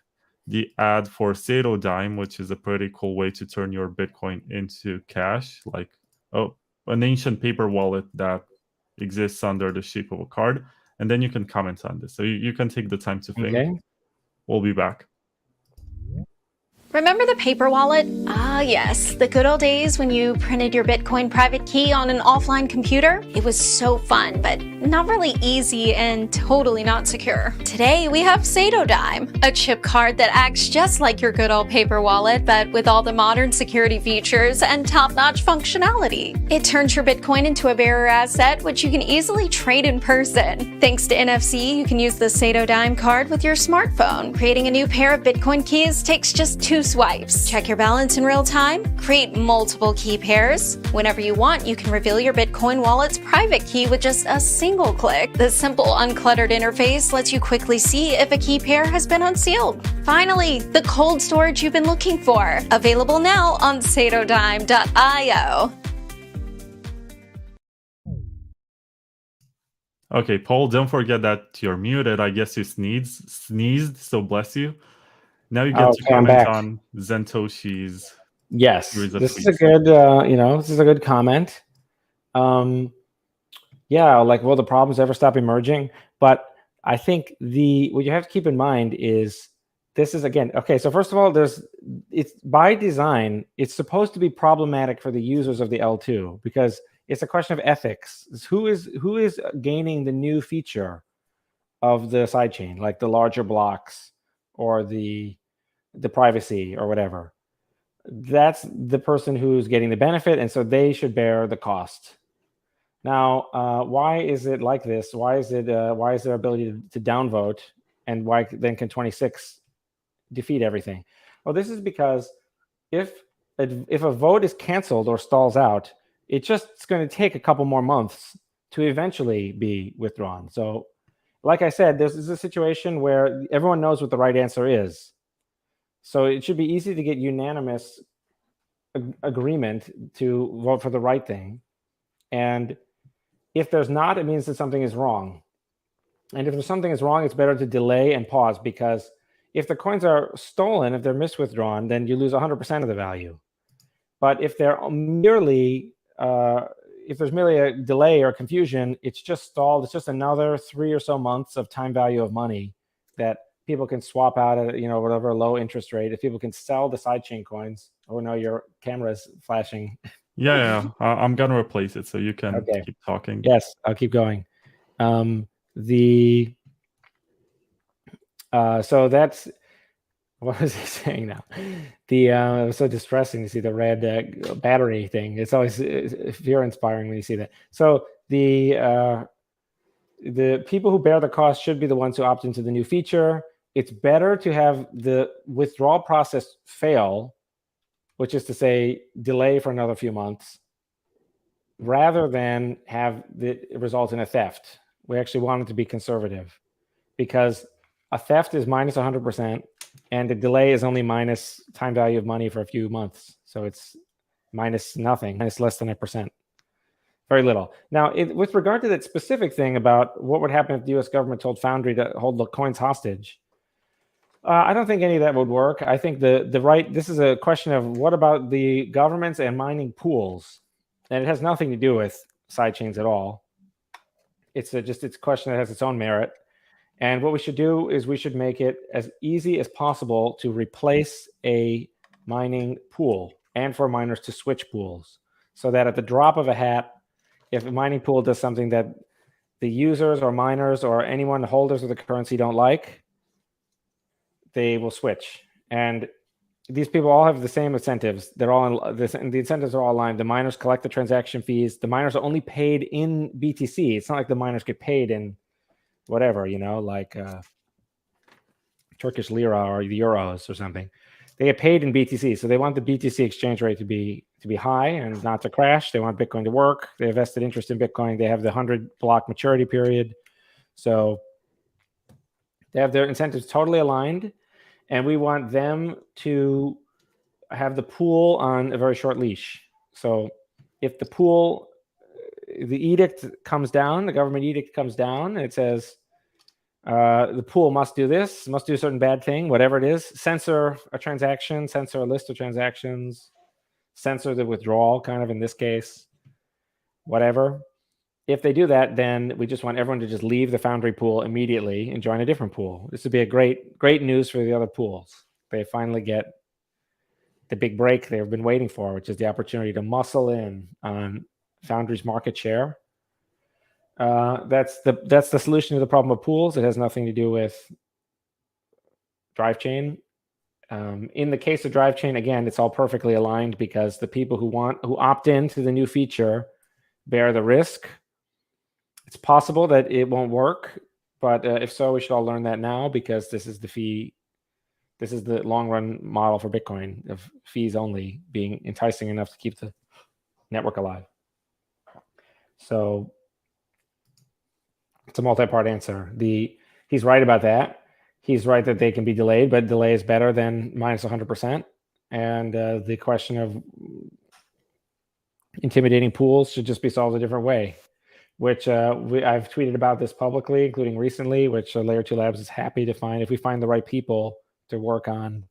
the ad for Dime, which is a pretty cool way to turn your Bitcoin into cash, like an ancient paper wallet that exists under the shape of a card. And then you can comment on this. So you can take the time to think. Okay. We'll be back. Remember the paper wallet? Ah, yes, the good old days when you printed your Bitcoin private key on an offline computer? It was so fun, but not really easy and totally not secure. Today, we have Dime, a chip card that acts just like your good old paper wallet, but with all the modern security features and top-notch functionality. It turns your Bitcoin into a bearer asset, which you can easily trade in person. Thanks to NFC, you can use the Dime card with your smartphone. Creating a new pair of Bitcoin keys takes just 2 swipes. Check your balance in real time, create multiple key pairs. Whenever you want, you can reveal your Bitcoin wallet's private key with just a single click. The simple, uncluttered interface lets you quickly see if a key pair has been unsealed. Finally, the cold storage you've been looking for. Available now on Dime.io. Okay, Paul, don't forget that you're muted. I guess you sneezed, so bless you. Now you get to comment on Zentoshi's. Yes, this is a good, this is a good comment. Yeah, like, will the problems ever stop emerging? But I think what you have to keep in mind is this is, again, okay, so first of all, it's by design, it's supposed to be problematic for the users of the L2 because it's a question of ethics. Who is gaining the new feature of the sidechain, like the larger blocks or the privacy or whatever? That's the person who's getting the benefit, and so they should bear the cost. Now, why is it like this? Why is there ability to downvote, and why then can 26 defeat everything? Well, this is because if a vote is canceled or stalls out, it's going to take a couple more months to eventually be withdrawn. So, like I said, this is a situation where everyone knows what the right answer is. So it should be easy to get unanimous agreement to vote for the right thing. And if there's not, it means that something is wrong. And if there's something is wrong, it's better to delay and pause, because if the coins are stolen, if they're miswithdrawn, then you lose 100% of the value. But if they're merely, if there's merely a delay or confusion, it's just stalled. It's just another 3 or so months of time value of money that people can swap out at, whatever low interest rate. If people can sell the sidechain coins. Oh no, your camera's flashing. Yeah. I'm gonna replace it so you can keep talking. Yes, I'll keep going. So that's, what was he saying now? It was so distressing to see the red battery thing. It's always fear-inspiring when you see that. So the people who bear the cost should be the ones who opt into the new feature. It's better to have the withdrawal process fail, which is to say delay for another few months, rather than have it result in a theft. We actually want it to be conservative, because a theft is minus 100%, and the delay is only minus time value of money for a few months. So it's minus nothing, minus less than 1%. Very little. Now, with regard to that specific thing about what would happen if the US government told Foundry to hold the coins hostage, I don't think any of that would work. I think this is a question of what about the governments and mining pools? And it has nothing to do with sidechains at all. It's a question that has its own merit. And what we should do is we should make it as easy as possible to replace a mining pool and for miners to switch pools, so that at the drop of a hat, if a mining pool does something that the users or miners or anyone holders of the currency don't like, they will switch. And these people all have the same incentives. They're all the incentives are all aligned. The miners collect the transaction fees. The miners are only paid in BTC. It's not like the miners get paid in whatever, like Turkish lira or the euros or something. They get paid in BTC. So they want the BTC exchange rate to be high and not to crash. They want Bitcoin to work. They have vested interest in Bitcoin. They have the 100-block maturity period. So they have their incentives totally aligned. And we want them to have the pool on a very short leash. So if the pool, the edict comes down, the government edict comes down, and it says the pool must do this, must do a certain bad thing, whatever it is, censor a transaction, censor a list of transactions, censor the withdrawal, kind of in this case, whatever. If they do that, then we just want everyone to just leave the Foundry pool immediately and join a different pool. This would be a great news for the other pools. They finally get the big break they've been waiting for, which is the opportunity to muscle in on Foundry's market share. That's the solution to the problem of pools. It has nothing to do with Drivechain. In the case of Drivechain, again, it's all perfectly aligned, because the people who opt into the new feature bear the risk. It's possible that it won't work, but if so, we should all learn that now, because this is the long run model for Bitcoin, of fees only being enticing enough to keep the network alive. So it's a multi-part answer. He's right about that. He's right that they can be delayed, but delay is better than minus 100%. And the question of intimidating pools should just be solved a different way, which I've tweeted about this publicly, including recently, which Layer 2 Labs is happy to find. If we find the right people to work on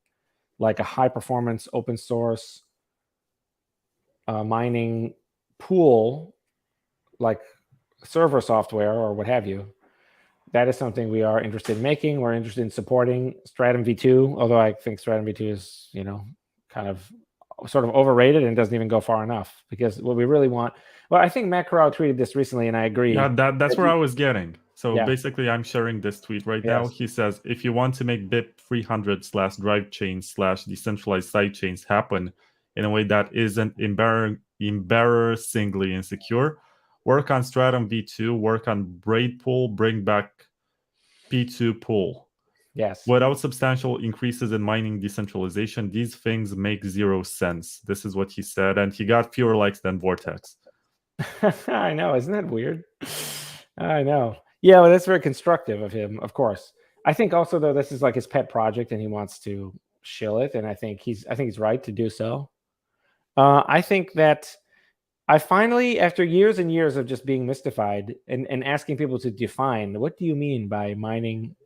like a high performance open source mining pool, like server software or what have you, that is something we are interested in making. We're interested in supporting Stratum v2, although I think Stratum v2 is, kind of sort of overrated and doesn't even go far enough, because what we really want, well, I think Matt Corral tweeted this recently, and I agree. Yeah, that's where I was getting. So Yeah. basically, I'm sharing this tweet right now. He says, if you want to make BIP 300/Drivechain/decentralized sidechains happen in a way that isn't embarrassingly insecure, work on Stratum v2, work on Braid pool, bring back P2 pool. Yes. Without substantial increases in mining decentralization, these things make zero sense. This is what he said, and he got fewer likes than Vortex. I know, isn't that weird? I know. Yeah, well, that's very constructive of him, of course. I think also, though, this is like his pet project, and he wants to shill it, and I think he's right to do so. I think that I finally, after years and years of just being mystified and asking people to define, what do you mean by mining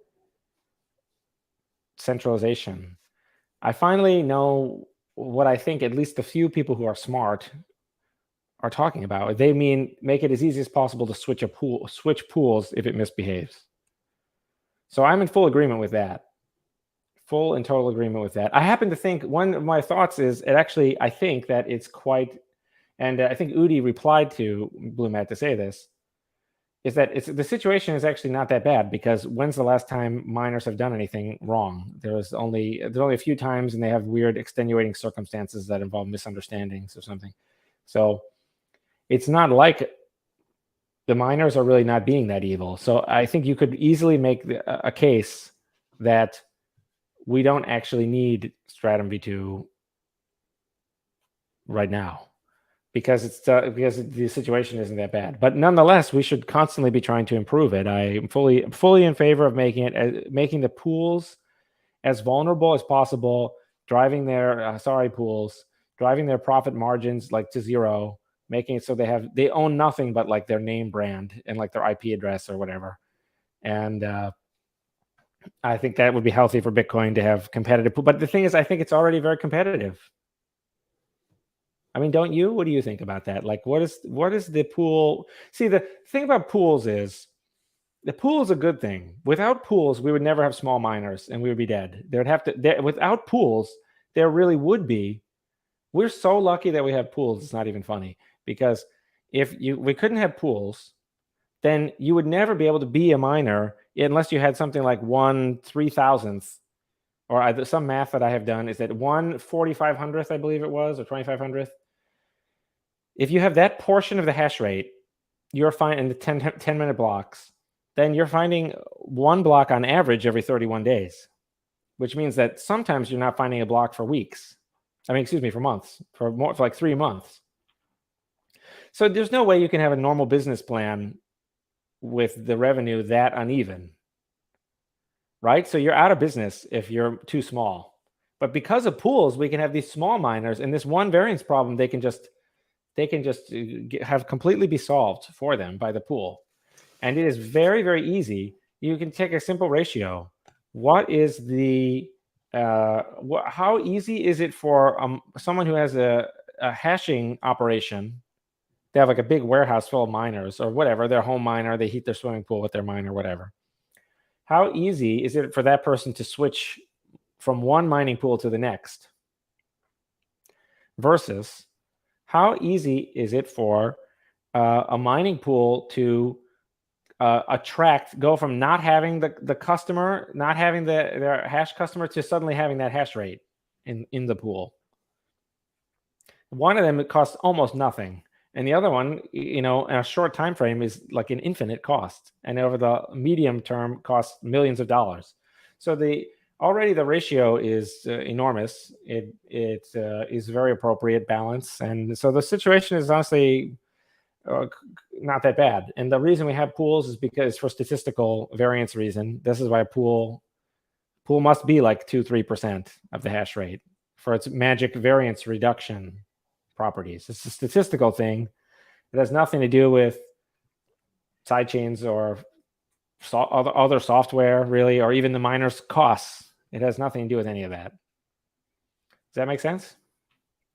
centralization? I finally know what I think at least a few people who are smart are talking about. They mean make it as easy as possible to switch pools if it misbehaves. So I'm in full agreement with that. Full and total agreement with that. I happen to think one of my thoughts is I think that it's quite, and I think Udi replied to Blue Matt to say this. the situation is actually not that bad, because when's the last time miners have done anything wrong? There's only a few times, and they have weird extenuating circumstances that involve misunderstandings or something. So it's not like the miners are really not being that evil. So I think you could easily make a case that we don't actually need Stratum v2 right now, because the situation isn't that bad. But nonetheless, we should constantly be trying to improve it. I am fully in favor of making the pools as vulnerable as possible, driving their driving their profit margins like to zero, making it so they own nothing but like their name brand and like their IP address or whatever. And I think that would be healthy for Bitcoin to have competitive. But the thing is, I think it's already very competitive. I mean, don't you? What do you think about that? Like, what is the pool? See, the thing about pools is, the pool is a good thing. Without pools, we would never have small miners, and we would be dead. Without pools, there really would be. We're so lucky that we have pools. It's not even funny, because if we couldn't have pools, then you would never be able to be a miner unless you had something like 1/3000th, or some math that I have done is that 1/4500th, I believe it was, or 2500th. If you have that portion of the hash rate, you're fine in the 10-minute blocks, then you're finding one block on average every 31 days, which means that sometimes you're not finding a block for weeks. For months, for like 3 months. So there's no way you can have a normal business plan with the revenue that uneven, right? So you're out of business if you're too small. But because of pools, we can have these small miners, and this one variance problem, they can just have completely be solved for them by the pool. And it is very, very easy. You can take a simple ratio. What is the how easy is it for someone who has a hashing operation? They have like a big warehouse full of miners or whatever, their home miner, they heat their swimming pool with their miner, whatever. How easy is it for that person to switch from one mining pool to the next? Versus how easy is it for a mining pool to go from not having the customer, not having their hash customer, to suddenly having that hash rate in the pool? One of them, it costs almost nothing, and the other one, in a short time frame, is like an infinite cost, and over the medium term costs millions of dollars. So already the ratio is enormous. It is very appropriate balance, and so the situation is honestly not that bad. And the reason we have pools is because for statistical variance reason. This is why a pool must be like 2-3% of the hash rate for its magic variance reduction properties. It's a statistical thing. It has nothing to do with sidechains or other software, really, or even the miner's costs. It has nothing to do with any of that. Does that make sense?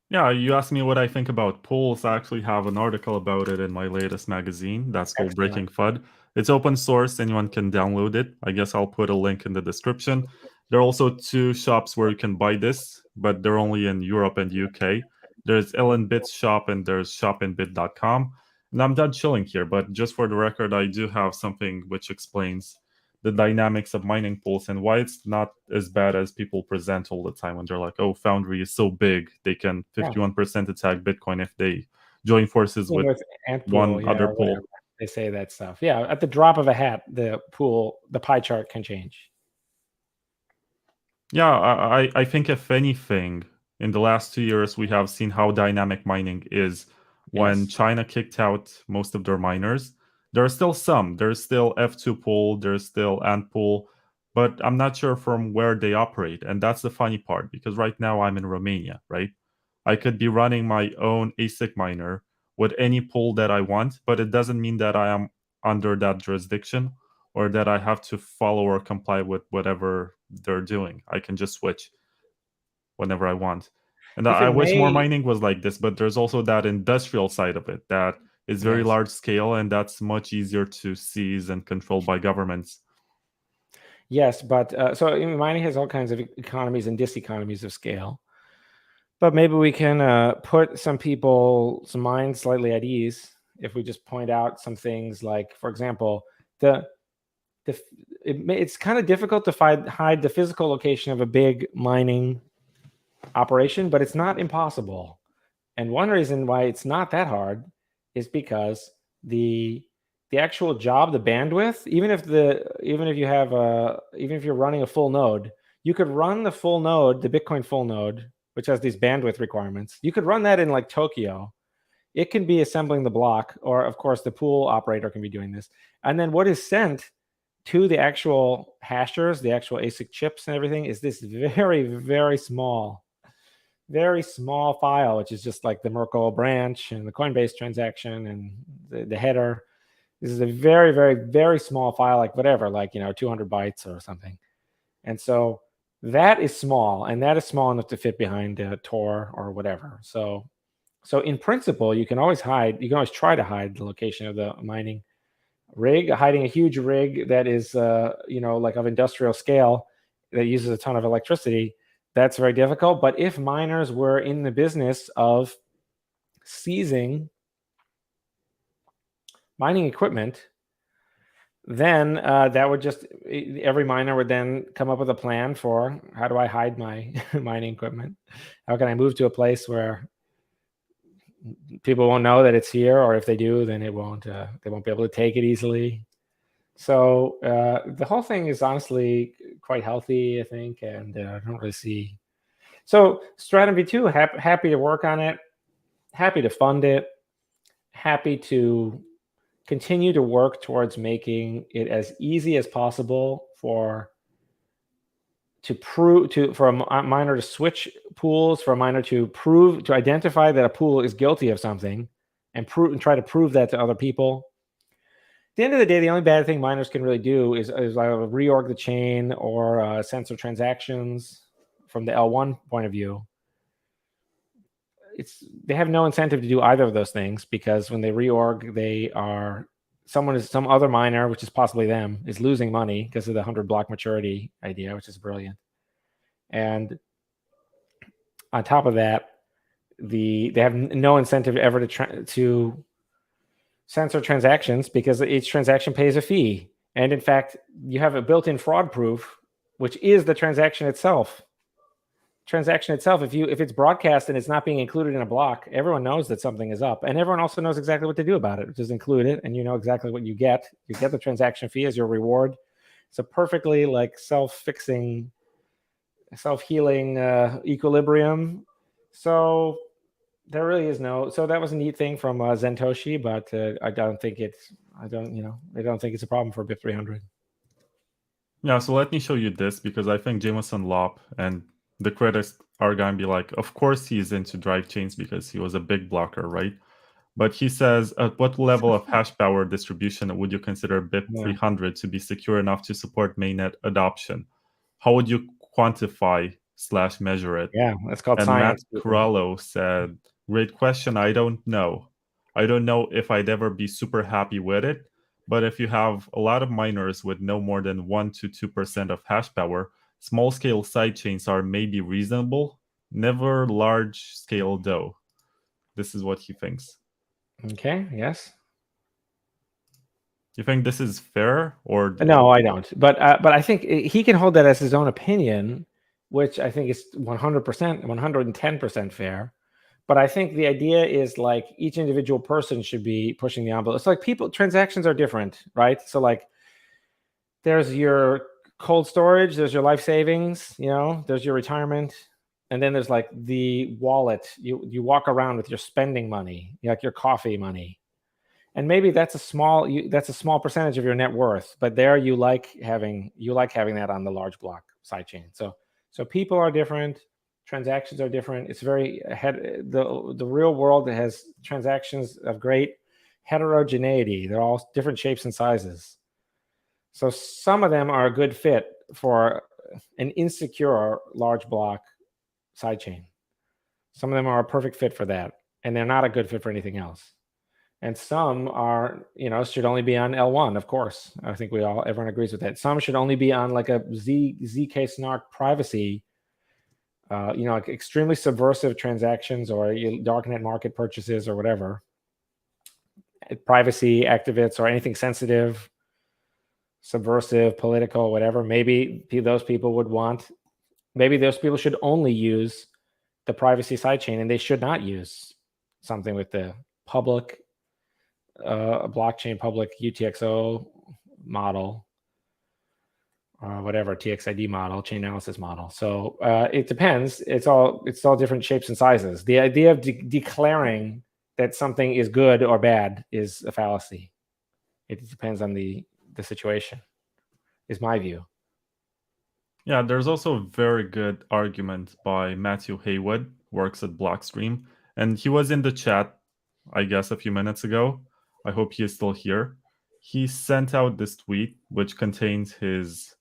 Yeah, you asked me what I think about pools. I actually have an article about it in my latest magazine. That's called Breaking FUD. It's open source. Anyone can download it. I guess I'll put a link in the description. There are also 2 shops where you can buy this, but they're only in Europe and UK. There's LNBit's shop and there's shopinbit.com. And I'm done chilling here, but just for the record, I do have something which explains the dynamics of mining pools and why it's not as bad as people present all the time when they're like, oh, Foundry is so big, they can 51% attack Bitcoin if they join forces with one other pool. They say that stuff. Yeah, at the drop of a hat, the pie chart can change. Yeah, I think if anything, in the last 2 years, we have seen how dynamic mining is. When China kicked out most of their miners, there are still some. There's still F2 pool, there's still Ant pool, but I'm not sure from where they operate. And that's the funny part, because right now I'm in Romania, right? I could be running my own ASIC miner with any pool that I want, but it doesn't mean that I am under that jurisdiction or that I have to follow or comply with whatever they're doing. I can just switch whenever I want. And I wish more mining was like this, but there's also that industrial side of it that is very large scale, and that's much easier to seize and control by governments. Yes, but so mining has all kinds of economies and diseconomies of scale. But maybe we can put some minds slightly at ease if we just point out some things like, for example, it's kind of difficult to hide the physical location of a big mining operation, but it's not impossible. And one reason why it's not that hard is because the actual job, the bandwidth, even if you're running a full node, you could run the full node, the Bitcoin full node, which has these bandwidth requirements. You could run that in like Tokyo. It can be assembling the block, or of course the pool operator can be doing this. And then what is sent to the actual hashers, the actual ASIC chips and everything, is this very, very small file, which is just like the Merkle branch and the Coinbase transaction and the header. This is a very, very, very small file, like whatever, like 200 bytes or something. And so that is small, and that is small enough to fit behind Tor or whatever. So in principle, you can always try to hide the location of the mining rig. Hiding a huge rig that is like of industrial scale that uses a ton of electricity, that's very difficult. But if miners were in the business of seizing mining equipment, then that would every miner would then come up with a plan for, how do I hide my mining equipment? How can I move to a place where people won't know that it's here, or if they do, then they won't be able to take it easily. So the whole thing is honestly quite healthy, I think, and I don't really see. So Stratum V2, happy to work on it, happy to fund it, happy to continue to work towards making it as easy as possible for a miner to switch pools, for a miner to identify that a pool is guilty of something, and try to prove that to other people. At the end of the day, the only bad thing miners can really do is reorg the chain or censor transactions from the L1 point of view. They have no incentive to do either of those things, because when they reorg, some other miner, which is possibly them, is losing money because of the 100 block maturity idea, which is brilliant. And on top of that, they have no incentive ever to censor transactions, because each transaction pays a fee. And in fact, you have a built-in fraud proof, which is the transaction itself. If it's broadcast and it's not being included in a block, everyone knows that something is up, and everyone also knows exactly what to do about it, which is include it, and you know exactly what you get. You get the transaction fee as your reward. It's a perfectly self-fixing, self-healing equilibrium. So there really is so that was a neat thing from Zentoshi, but I don't think it's a problem for BIP 300. Yeah, so let me show you this, because I think Jameson Lopp and the critics are going to be like, of course he's into drive chains because he was a big blocker, right? But he says, at what level of hash power distribution would you consider BIP 300 to be secure enough to support mainnet adoption? How would you quantify/measure it? Yeah, that's called and science. Matt Corallo said, great question. I don't know. I don't know if I'd ever be super happy with it. But if you have a lot of miners with no more than 1 to 2% of hash power, small-scale sidechains are maybe reasonable, never large-scale though. This is what he thinks. Okay, yes. You think this is fair, or No, I don't. But I think he can hold that as his own opinion, which I think is 100%, 110% fair. But I think the idea is like each individual person should be pushing the envelope. It's like transactions are different, right? So like there's your cold storage, there's your life savings, there's your retirement, and then there's like the wallet. You walk around with your spending money, like your coffee money. And maybe that's a small percentage of your net worth, but there you like having that on the large block sidechain. So people are different, transactions are different. It's very the real world has transactions of great heterogeneity. They're all different shapes and sizes. So some of them are a good fit for an insecure large block sidechain. Some of them are a perfect fit for that, and they're not a good fit for anything else. And some are, should only be on L1, of course. I think everyone agrees with that. Some should only be on like a ZK snark privacy, like extremely subversive transactions or darknet market purchases or whatever. privacy activists or anything sensitive, subversive, political, whatever, maybe those people would want, maybe those people should only use the privacy sidechain and they should not use something with the public blockchain, public UTXO model, or whatever, TXID model, chain analysis model. So it depends. It's all different shapes and sizes. The idea of declaring that something is good or bad is a fallacy. It depends on the situation, is my view. Yeah, there's also a very good argument by Matthew Haywood, works at Blockstream, and he was in the chat, I guess, a few minutes ago. I hope he is still here. He sent out this tweet, which contains his,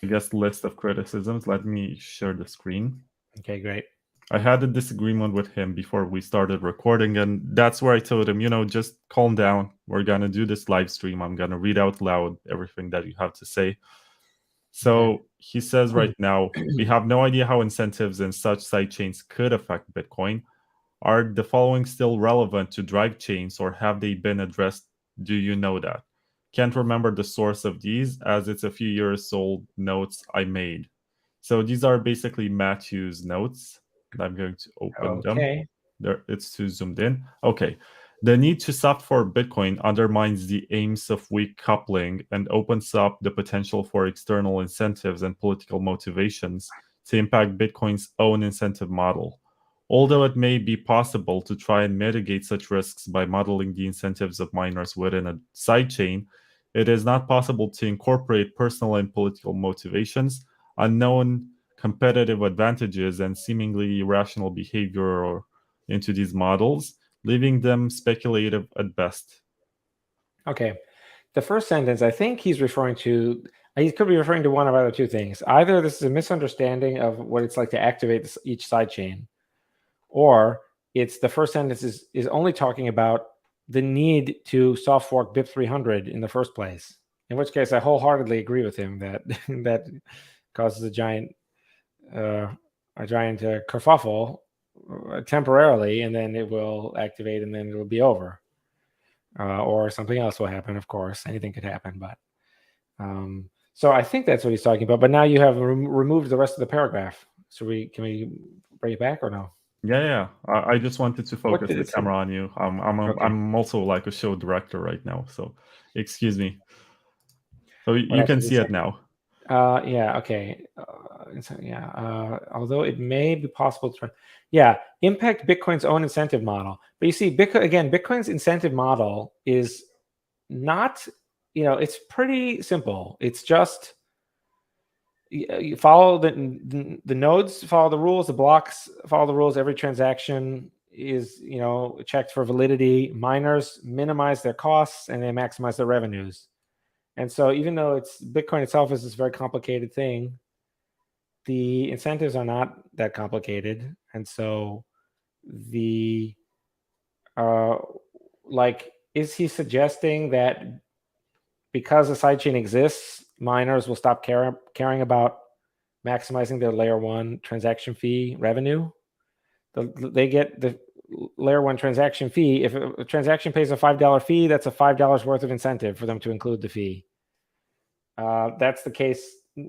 I guess, list of criticisms. Let me share the screen. Okay, great. I had a disagreement with him before we started recording, and that's where I told him, just calm down. We're going to do this live stream. I'm going to read out loud everything that you have to say. So he says right now, we have no idea how incentives and such sidechains could affect Bitcoin. Are the following still relevant to Drivechains, or have they been addressed? Do you know that? Can't remember the source of these, as it's a few years old notes I made. So these are basically Matthew's notes. I'm going to open them. There, it's too zoomed in. Okay. The need to soft fork Bitcoin undermines the aims of weak coupling and opens up the potential for external incentives and political motivations to impact Bitcoin's own incentive model. Although it may be possible to try and mitigate such risks by modeling the incentives of miners within a sidechain, it is not possible to incorporate personal and political motivations, unknown competitive advantages, and seemingly irrational behavior into these models, leaving them speculative at best. Okay. The first sentence, I think he could be referring to one of either two things. Either this is a misunderstanding of what it's like to activate each sidechain, or it's the first sentence is only talking about the need to soft fork BIP 300 in the first place. In which case, I wholeheartedly agree with him that that causes a giant kerfuffle temporarily, and then it will activate, and then it will be over. Or something else will happen, of course. Anything could happen, but so I think that's what he's talking about. But now you have removed the rest of the paragraph. So can we bring it back or no? Yeah. I just wanted to focus the camera on you. I'm also like a show director right now, so excuse me. So you can see it now. Yeah. Okay. Although it may be possible to, impact Bitcoin's own incentive model. But you see, Bitcoin's incentive model is not, it's pretty simple. It's just you follow the nodes, follow the rules, the blocks follow the rules. Every transaction is, checked for validity. Miners minimize their costs and they maximize their revenues. And so even though Bitcoin itself is this very complicated thing, the incentives are not that complicated. And so is he suggesting that because a sidechain exists, miners will stop caring about maximizing their layer one transaction fee revenue? They get the layer one transaction fee. If a transaction pays a $5 fee, that's a $5 worth of incentive for them to include the fee. That's the case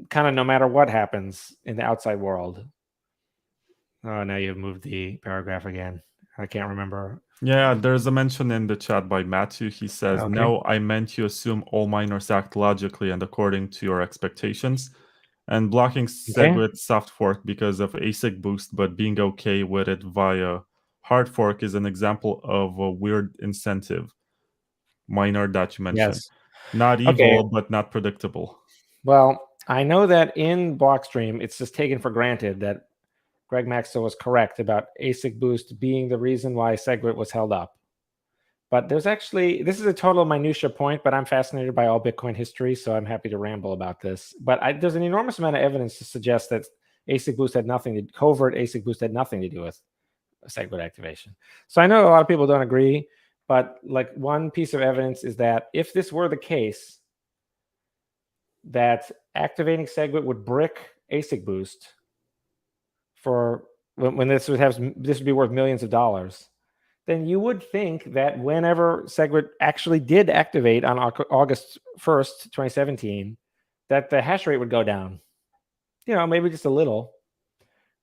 kind of no matter what happens in the outside world. Oh, now you've moved the paragraph again. I can't remember. Yeah, there's a mention in the chat by Matthew. He says, No, I meant you assume all miners act logically and according to your expectations. And blocking SegWit soft fork because of ASIC boost, but being okay with it via hard fork is an example of a weird incentive miner that you mentioned. Yes. Not evil, but not predictable. Well, I know that in Blockstream, it's just taken for granted that Greg Maxwell was correct about ASIC boost being the reason why SegWit was held up. But this is a total minutia point, but I'm fascinated by all Bitcoin history, so I'm happy to ramble about this. But there's an enormous amount of evidence to suggest that covert ASIC boost had nothing to do with SegWit activation. So I know a lot of people don't agree, but like one piece of evidence is that if this were the case, that activating SegWit would brick ASIC boost for when this would be worth millions of dollars. then you would think that whenever SegWit actually did activate on August 1st, 2017, that the hash rate would go down. Maybe just a little,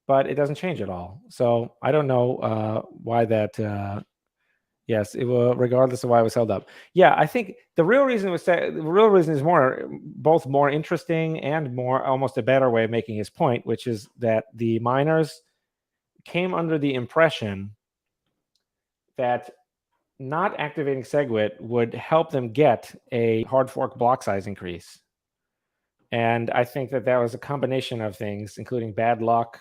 but it doesn't change at all. So I don't know why that. Yes, it will, regardless of why it was held up. Yeah, I think the real reason is both more interesting and more almost a better way of making his point, which is that the miners came under the impression that not activating SegWit would help them get a hard fork block size increase. And I think that was a combination of things, including bad luck.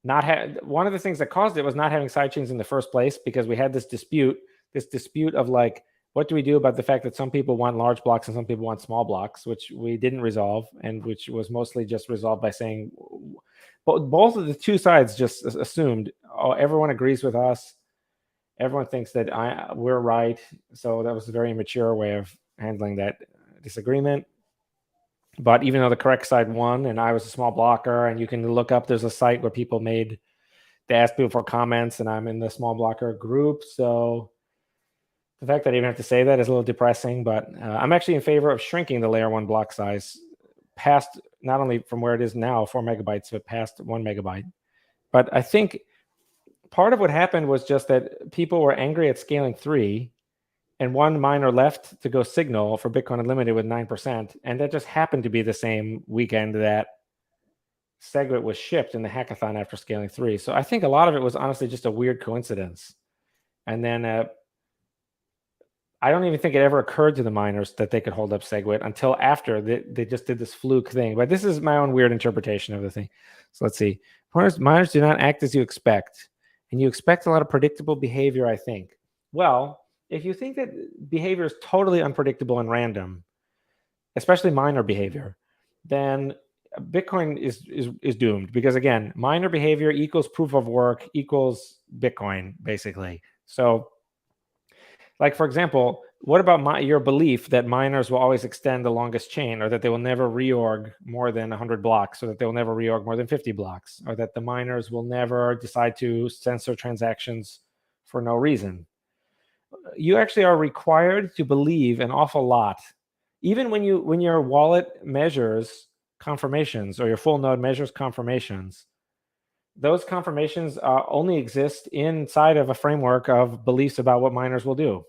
One of the things that caused it was not having sidechains in the first place, because we had this dispute of like, what do we do about the fact that some people want large blocks and some people want small blocks, which we didn't resolve, and which was mostly just resolved by saying both of the two sides just assumed, oh, everyone agrees with us. Everyone thinks that we're right. So that was a very immature way of handling that disagreement. But even though the correct side won and I was a small blocker, and you can look up, there's a site where they asked people for comments, and I'm in the small blocker group. So the fact that I even have to say that is a little depressing, but I'm actually in favor of shrinking the layer 1 block size past, not only from where it is now, 4 megabytes, but past 1 megabyte. But I think part of what happened was just that people were angry at scaling 3, and one miner left to go signal for Bitcoin Unlimited with 9%. And that just happened to be the same weekend that SegWit was shipped in the hackathon after scaling 3. So I think a lot of it was honestly just a weird coincidence. And then I don't even think it ever occurred to the miners that they could hold up SegWit until after they just did this fluke thing. But this is my own weird interpretation of the thing. So let's see. Miners do not act as you expect. And you expect a lot of predictable behavior, I think. Well, if you think that behavior is totally unpredictable and random, especially miner behavior, then Bitcoin is doomed, because again, miner behavior equals proof of work equals Bitcoin, basically. So, like, for example, what about your belief that miners will always extend the longest chain, or that they will never reorg more than 100 blocks, or that they will never reorg more than 50 blocks, or that the miners will never decide to censor transactions for no reason? You actually are required to believe an awful lot. Even when your wallet measures confirmations, or your full node measures confirmations, those confirmations only exist inside of a framework of beliefs about what miners will do.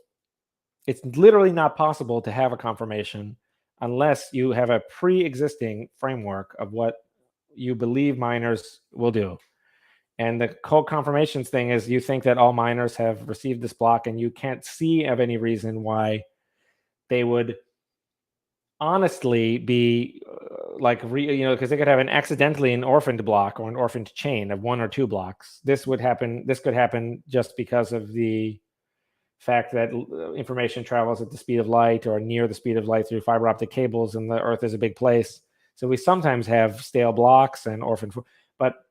It's literally not possible to have a confirmation unless you have a pre-existing framework of what you believe miners will do. And the cold confirmations thing is, you think that all miners have received this block, and you can't see of any reason why they would honestly be because they could have accidentally an orphaned block or an orphaned chain of 1 or 2 blocks. This could happen just because of the fact that information travels at the speed of light, or near the speed of light, through fiber optic cables, and the Earth is a big place. So we sometimes have stale blocks and orphaned, but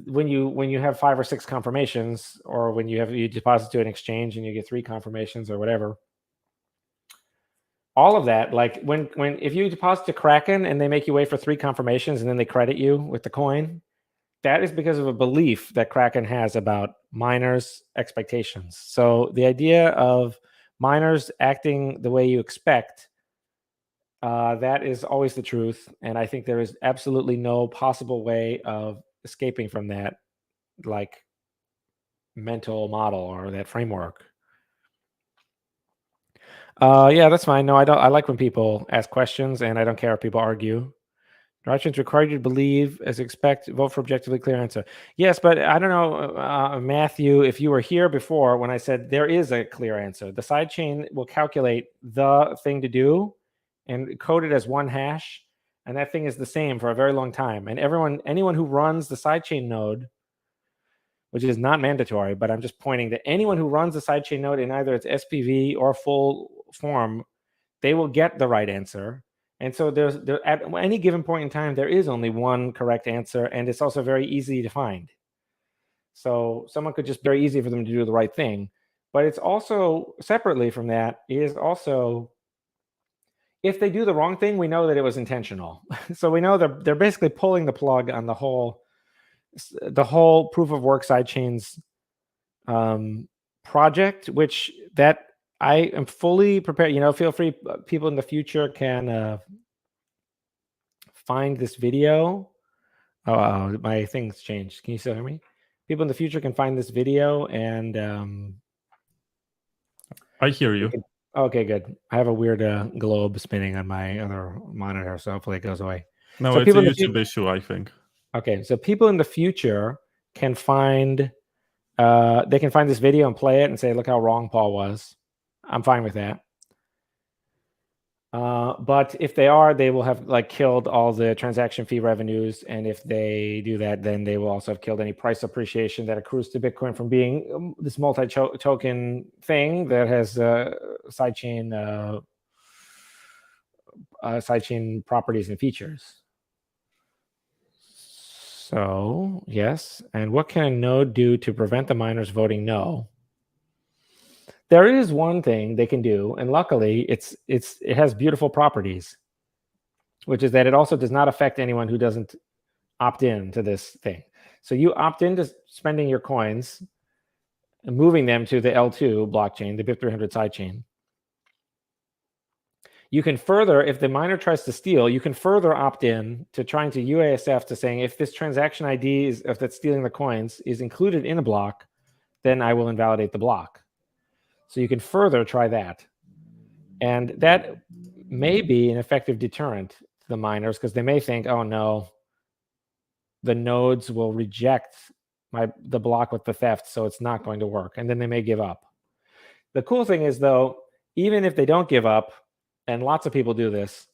when you have 5 or 6 confirmations, or when you deposit to an exchange and you get 3 confirmations or whatever, all of that, like if you deposit to Kraken and they make you wait for 3 confirmations and then they credit you with the coin, that is because of a belief that Kraken has about miners' expectations. So the idea of miners acting the way you expect, that is always the truth. And I think there is absolutely no possible way of escaping from that, like, mental model or that framework. Yeah, that's fine. No, I don't. I like when people ask questions, and I don't care if people argue. Drivechains require you to believe as expect, vote for objectively clear answer. Yes, but I don't know, Matthew, if you were here before when I said there is a clear answer. The sidechain will calculate the thing to do and code it as 1 hash, and that thing is the same for a very long time. And anyone who runs the sidechain node, which is not mandatory, but I'm just pointing that anyone who runs the sidechain node in either its SPV or full form, they will get the right answer. And so at any given point in time, there is only one correct answer, and it's also very easy to find. So someone could just very easy for them to do the right thing. But it's also, separately from that, is also, if they do the wrong thing, we know that it was intentional. So we know they're basically pulling the plug on the whole proof of work sidechains project, which that I am fully prepared. Feel free, people in the future can find this video. Oh, my thing's changed. Can you still hear me? People in the future can find this video and I hear you. okay, good. I have a weird globe spinning on my other monitor, so hopefully it goes away. No, So it's a people in the YouTube issue, I think. Okay, so people in the future can find they can find this video and play it and say, look how wrong Paul was. I'm fine with that. But if they will have killed all the transaction fee revenues, and if they do that, then they will also have killed any price appreciation that accrues to Bitcoin from being this multi-token thing that has sidechain properties and features. So yes, and what can a node do to prevent the miners voting no? There is one thing they can do, and luckily it has beautiful properties, which is that it also does not affect anyone who doesn't opt in to this thing. So you opt into spending your coins and moving them to the L2 blockchain, the BIP300 sidechain. You can further, if the miner tries to steal, you can further opt in to trying to UASF to saying, if this transaction ID if that's stealing the coins is included in a block, then I will invalidate the block. So you can further try that. And that may be an effective deterrent to the miners, because they may think, oh no, the nodes will reject the block with the theft, so it's not going to work. And then they may give up. The cool thing is, though, even if they don't give up, and lots of people do this,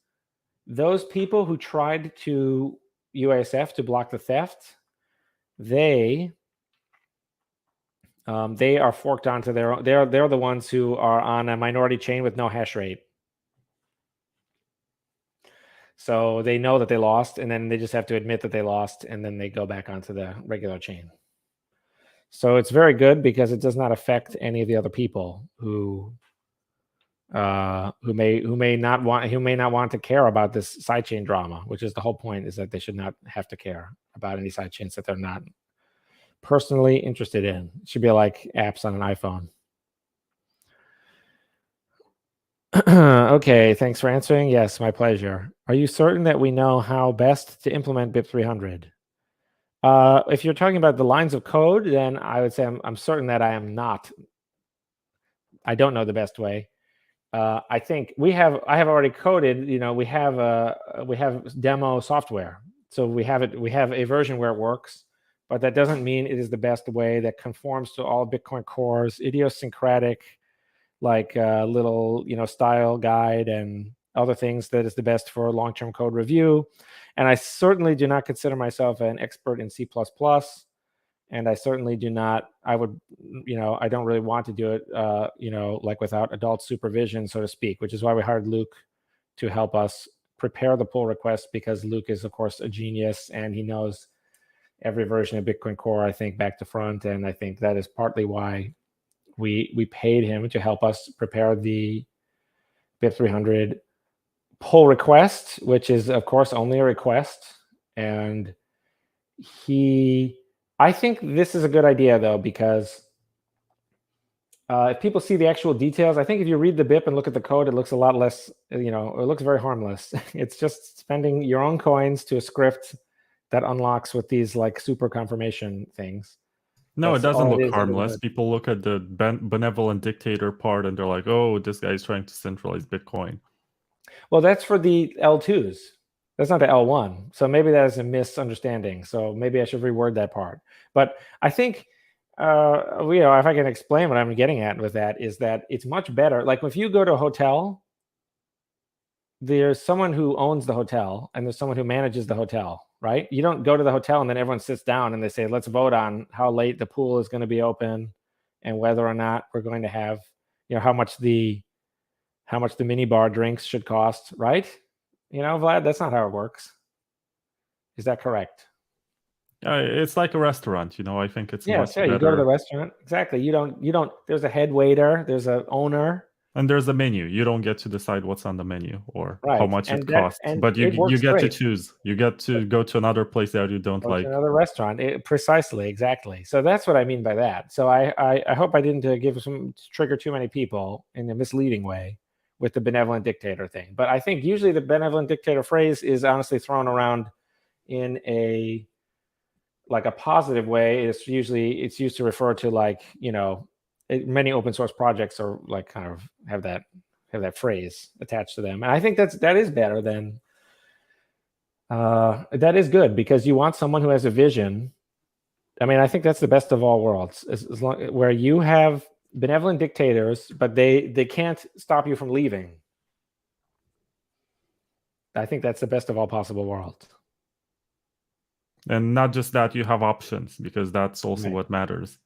those people who tried to UASF to block the theft, they are forked onto their own. They're the ones who are on a minority chain with no hash rate. So they know that they lost, and then they just have to admit that they lost, and then they go back onto the regular chain. So it's very good because it does not affect any of the other people who may not want to care about this sidechain drama, which is the whole point, is that they should not have to care about any sidechains that they're not personally interested in. It should be like apps on an iPhone. Okay, thanks for answering. Yes, my pleasure. Are you certain that we know how best to implement BIP300? If you're talking about the lines of code, then I would say I'm certain that I am not. I don't know the best way. I think I have already coded. We have demo software, so we have a version where it works, but that doesn't mean it is the best way that conforms to all Bitcoin cores, idiosyncratic, little style guide and other things that is the best for long-term code review. And I certainly do not consider myself an expert in C++, and I certainly do not. I don't really want to do it without adult supervision, so to speak, which is why we hired Luke to help us prepare the pull request, because Luke is, of course, a genius, and he knows every version of Bitcoin Core, I think, back to front. And I think that is partly why we paid him to help us prepare the BIP300 pull request, which is, of course, only a request. And I think this is a good idea, though, because if people see the actual details, I think if you read the BIP and look at the code, it looks a lot less, it looks very harmless. It's just spending your own coins to a script that unlocks with these super confirmation things. No, it doesn't look harmless. People look at the benevolent dictator part and they're like, oh, this guy's trying to centralize Bitcoin. Well, that's for the L2s. That's not the L1. So maybe that is a misunderstanding. So maybe I should reword that part. But I think, if I can explain what I'm getting at with that, is that it's much better. Like if you go to a hotel, there's someone who owns the hotel and there's someone who manages the hotel, right? You don't go to the hotel and then everyone sits down and they say, let's vote on how late the pool is going to be open and whether or not we're going to have, how much the minibar drinks should cost, right? Vlad, that's not how it works. Is that correct? It's like a restaurant, I think it's much better. You go to the restaurant. Exactly. You don't, there's a head waiter, there's an owner, And there's a menu. You don't get to decide what's on the menu or how Right. much it And that costs, and but it you works get to great. choose. You get to go to another place that you don't Or to like. another restaurant. Precisely, exactly. So that's what I mean by that. So I hope I didn't trigger too many people in a misleading way with the benevolent dictator thing. But I think usually the benevolent dictator phrase is honestly thrown around in a positive way. It's used to refer to many open source projects are kind of have that phrase attached to them, and I think that is better than that is good, because you want someone who has a vision. I mean, I think that's the best of all worlds, as long, where you have benevolent dictators, but they can't stop you from leaving. I think that's the best of all possible worlds. And not just that, you have options, because that's also Right. what matters.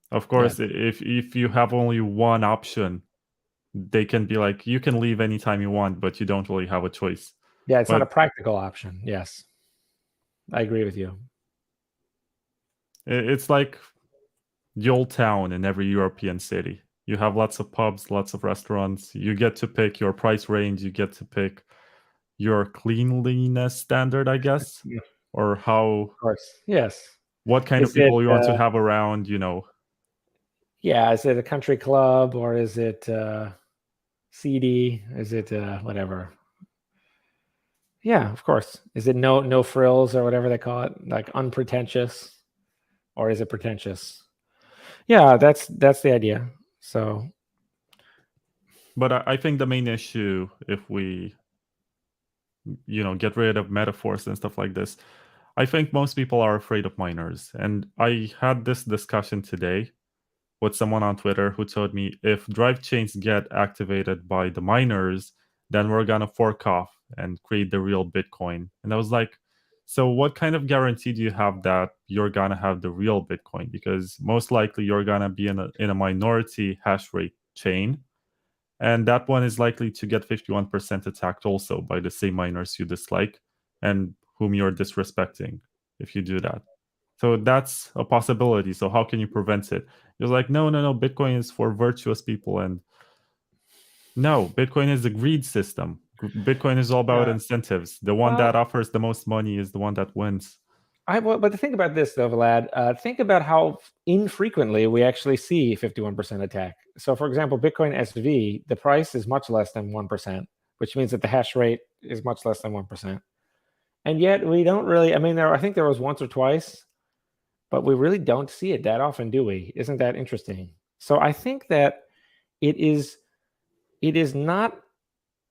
Of course, if you have only one option, they can be like, you can leave anytime you want, but you don't really have a choice. Yeah, it's not a But practical option. Yes, I agree with you. it's like the old town in every European city. You have lots of pubs, lots of restaurants. You get to pick your price range. You get to pick your cleanliness standard, I guess, Yeah. or Of course. Yes. what kind of Is it people you want to have around, yeah, is it a country club, or is it seedy? Is it whatever? Yeah, of course. Is it no frills, or whatever they call it, like unpretentious, or is it pretentious? Yeah, that's the idea. So But I think the main issue, if we, get rid of metaphors and stuff like this, I think most people are afraid of miners. And I had this discussion today with someone on Twitter who told me if drive chains get activated by the miners, then we're gonna fork off and create the real Bitcoin. And I was like, so what kind of guarantee do you have that you're gonna have the real Bitcoin? Because most likely you're gonna be in a minority hash rate chain, and that one is likely to get 51% attacked also by the same miners you dislike and whom you're disrespecting if you do that. So that's a possibility. So how can you prevent it? You're like, no, Bitcoin is for virtuous people. And no, Bitcoin is a greed system. Bitcoin is all about yeah. incentives. The one Well, that offers the most money is the one that wins. but the thing about this, though, Vlad, think about how infrequently we actually see 51% attack. So, for example, Bitcoin SV, the price is much less than 1%, which means that the hash rate is much less than 1%. And yet we don't really, I mean, I think there was once or twice, but we really don't see it that often, do we? Isn't that interesting? So I think that it is not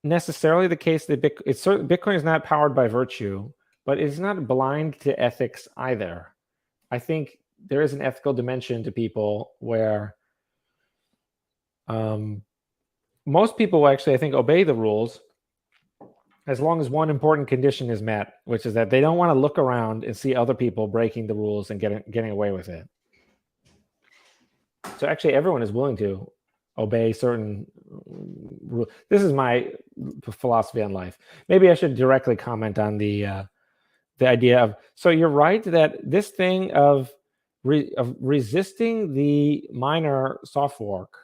necessarily the case that Bitcoin is not powered by virtue, but it's not blind to ethics either. I think there is an ethical dimension to people where most people actually, I think, obey the rules as long as one important condition is met, which is that they don't want to look around and see other people breaking the rules and getting away with it. So actually, everyone is willing to obey certain rules. This is my philosophy on life. Maybe I should directly comment on the idea of. So you're right that this thing of resisting the minor soft fork,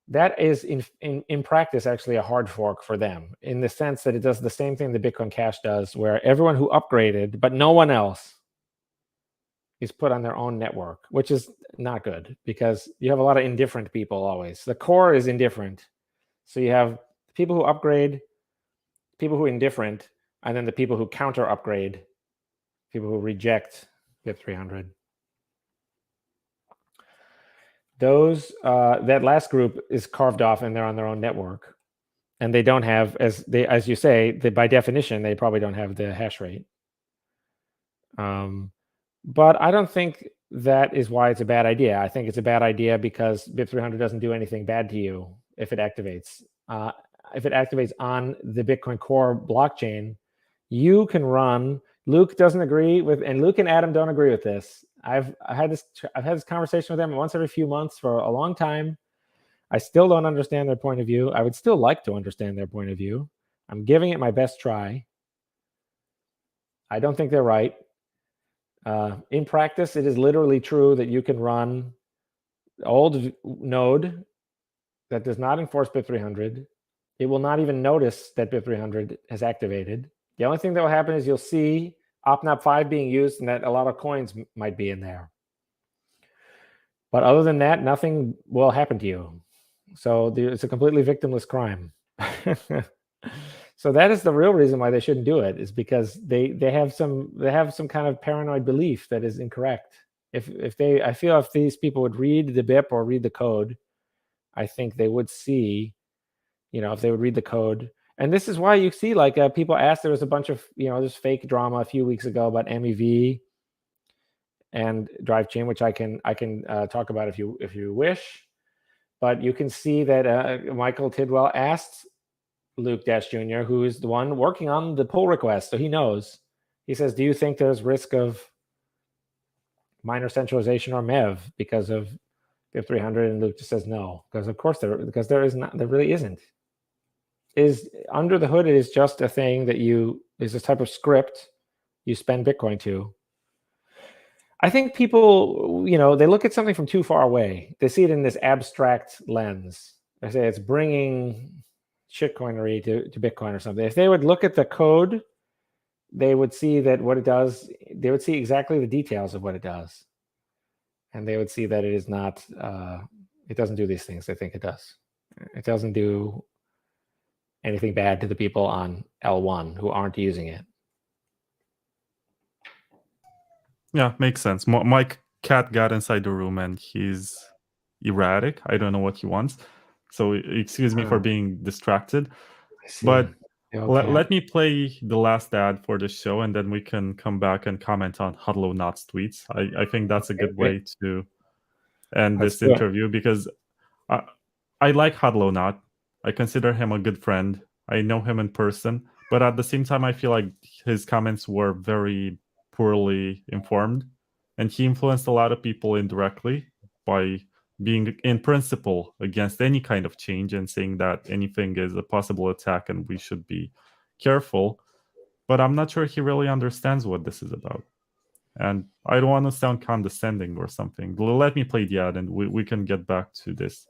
that is in practice actually a hard fork for them, in the sense that it does the same thing the Bitcoin Cash does, where everyone who upgraded but no one else is put on their own network, which is not good, because you have a lot of indifferent people always. The core is indifferent. So you have people who upgrade, people who are indifferent, and then the people who counter upgrade, people who reject BIP 300. Those that last group is carved off and they're on their own network, and they don't have, as you say, by definition they probably don't have the hash rate. But I don't think that is why it's a bad idea. I think it's a bad idea because BIP 300 doesn't do anything bad to you if it activates. If it activates on the Bitcoin Core blockchain, you can run. Luke doesn't agree with, and Luke and Adam don't agree with this. I've had this conversation with them once every few months for a long time. I still don't understand their point of view. I would still like to understand their point of view. I'm giving it my best try. I don't think they're right. In practice, it is literally true that you can run old node that does not enforce BIP 300. It will not even notice that BIP 300 has activated. The only thing that will happen is you'll see OpNap 5 being used and that a lot of coins might be in there. But other than that, nothing will happen to you. So it's a completely victimless crime. So that is the real reason why they shouldn't do it, is because they have some kind of paranoid belief that is incorrect. I feel if these people would read the BIP or read the code, I think they would see, if they would read the code. And this is why you see people asked, there was a bunch of, there's fake drama a few weeks ago about MEV and Drivechain, which I can talk about if you wish. But you can see that Michael Tidwell asked Luke Dash Jr., who is the one working on the pull request, so he knows. He says, do you think there's risk of minor centralization or MEV because of BIP 300? And Luke just says no, because of course there really isn't. Is under the hood, it is just a thing that is a type of script you spend Bitcoin to. I think people, they look at something from too far away. They see it in this abstract lens. They say it's bringing shitcoinery to Bitcoin or something. If they would look at the code, they would see that what it does, they would see exactly the details of what it does. And they would see that it is not, it doesn't do these things they think it does. It doesn't do anything bad to the people on L1 who aren't using it. Yeah, makes sense. My cat got inside the room and he's erratic. I don't know what he wants. So excuse me for being distracted. But let me play the last ad for the show, and then we can come back and comment on Huddle-O-Not's tweets. I think that's a good way to end this interview, because I like Huddle-O-Not. I consider him a good friend. I know him in person. But at the same time, I feel like his comments were very poorly informed. And he influenced a lot of people indirectly by being in principle against any kind of change and saying that anything is a possible attack and we should be careful. But I'm not sure he really understands what this is about. And I don't want to sound condescending or something. Let me play the ad and we can get back to this.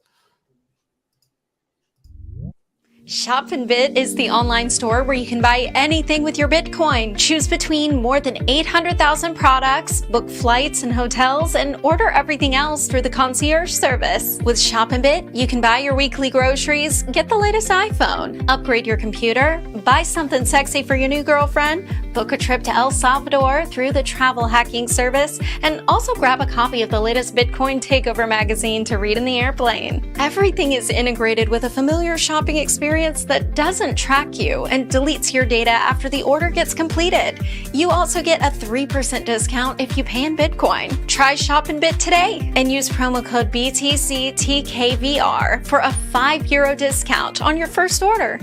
Shop&Bit is the online store where you can buy anything with your Bitcoin. Choose between more than 800,000 products, book flights and hotels, and order everything else through the concierge service. With Shop&Bit, you can buy your weekly groceries, get the latest iPhone, upgrade your computer, buy something sexy for your new girlfriend, book a trip to El Salvador through the travel hacking service, and also grab a copy of the latest Bitcoin Takeover magazine to read in the airplane. Everything is integrated with a familiar shopping experience that doesn't track you and deletes your data after the order gets completed. You also get a 3% discount if you pay in Bitcoin. Try Shop&Bit today and use promo code BTCTKVR for a €5 discount on your first order.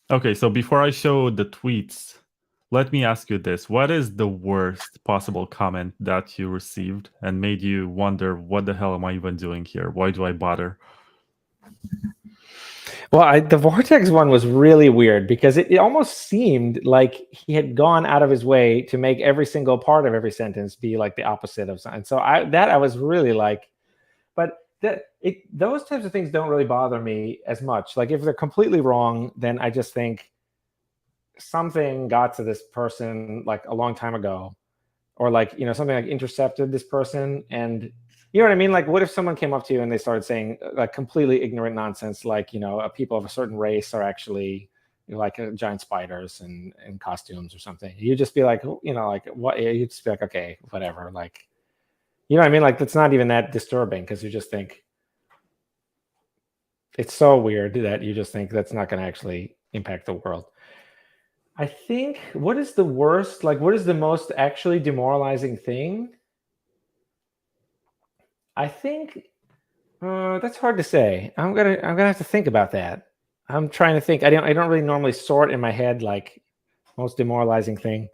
Okay, so before I show the tweets, let me ask you this. What is the worst possible comment that you received and made you wonder, what the hell am I even doing here? Why do I bother? Well, the Vortex one was really weird because it almost seemed like he had gone out of his way to make every single part of every sentence be like the opposite of something. So I was really like, but those types of things don't really bother me as much. Like if they're completely wrong, then I just think something got to this person like a long time ago, or like, something like intercepted this person. And you know what I mean? Like, what if someone came up to you and they started saying like completely ignorant nonsense, like, people of a certain race are actually like giant spiders and costumes or something. You just be like, like what? You just be like, okay, whatever. Like, you know what I mean? Like, that's not even that disturbing, because you just think it's so weird that you just think that's not going to actually impact the world. I think, what is the worst? Like, what is the most actually demoralizing thing? I think that's hard to say. I'm gonna have to think about that. I'm trying to think. I don't really normally sort in my head like most demoralizing thing.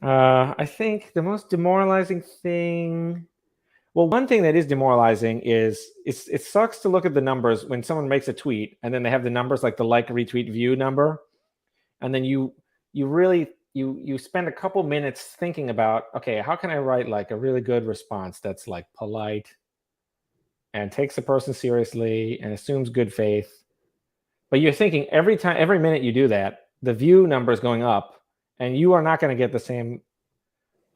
I think the most demoralizing thing. Well, one thing that is demoralizing is it sucks to look at the numbers when someone makes a tweet and then they have the numbers like the like, retweet, view number, and then you really you spend a couple minutes thinking about, okay, how can I write like a really good response that's like polite and takes the person seriously and assumes good faith. But you're thinking every minute you do that, the view number is going up, and you are not going to get the same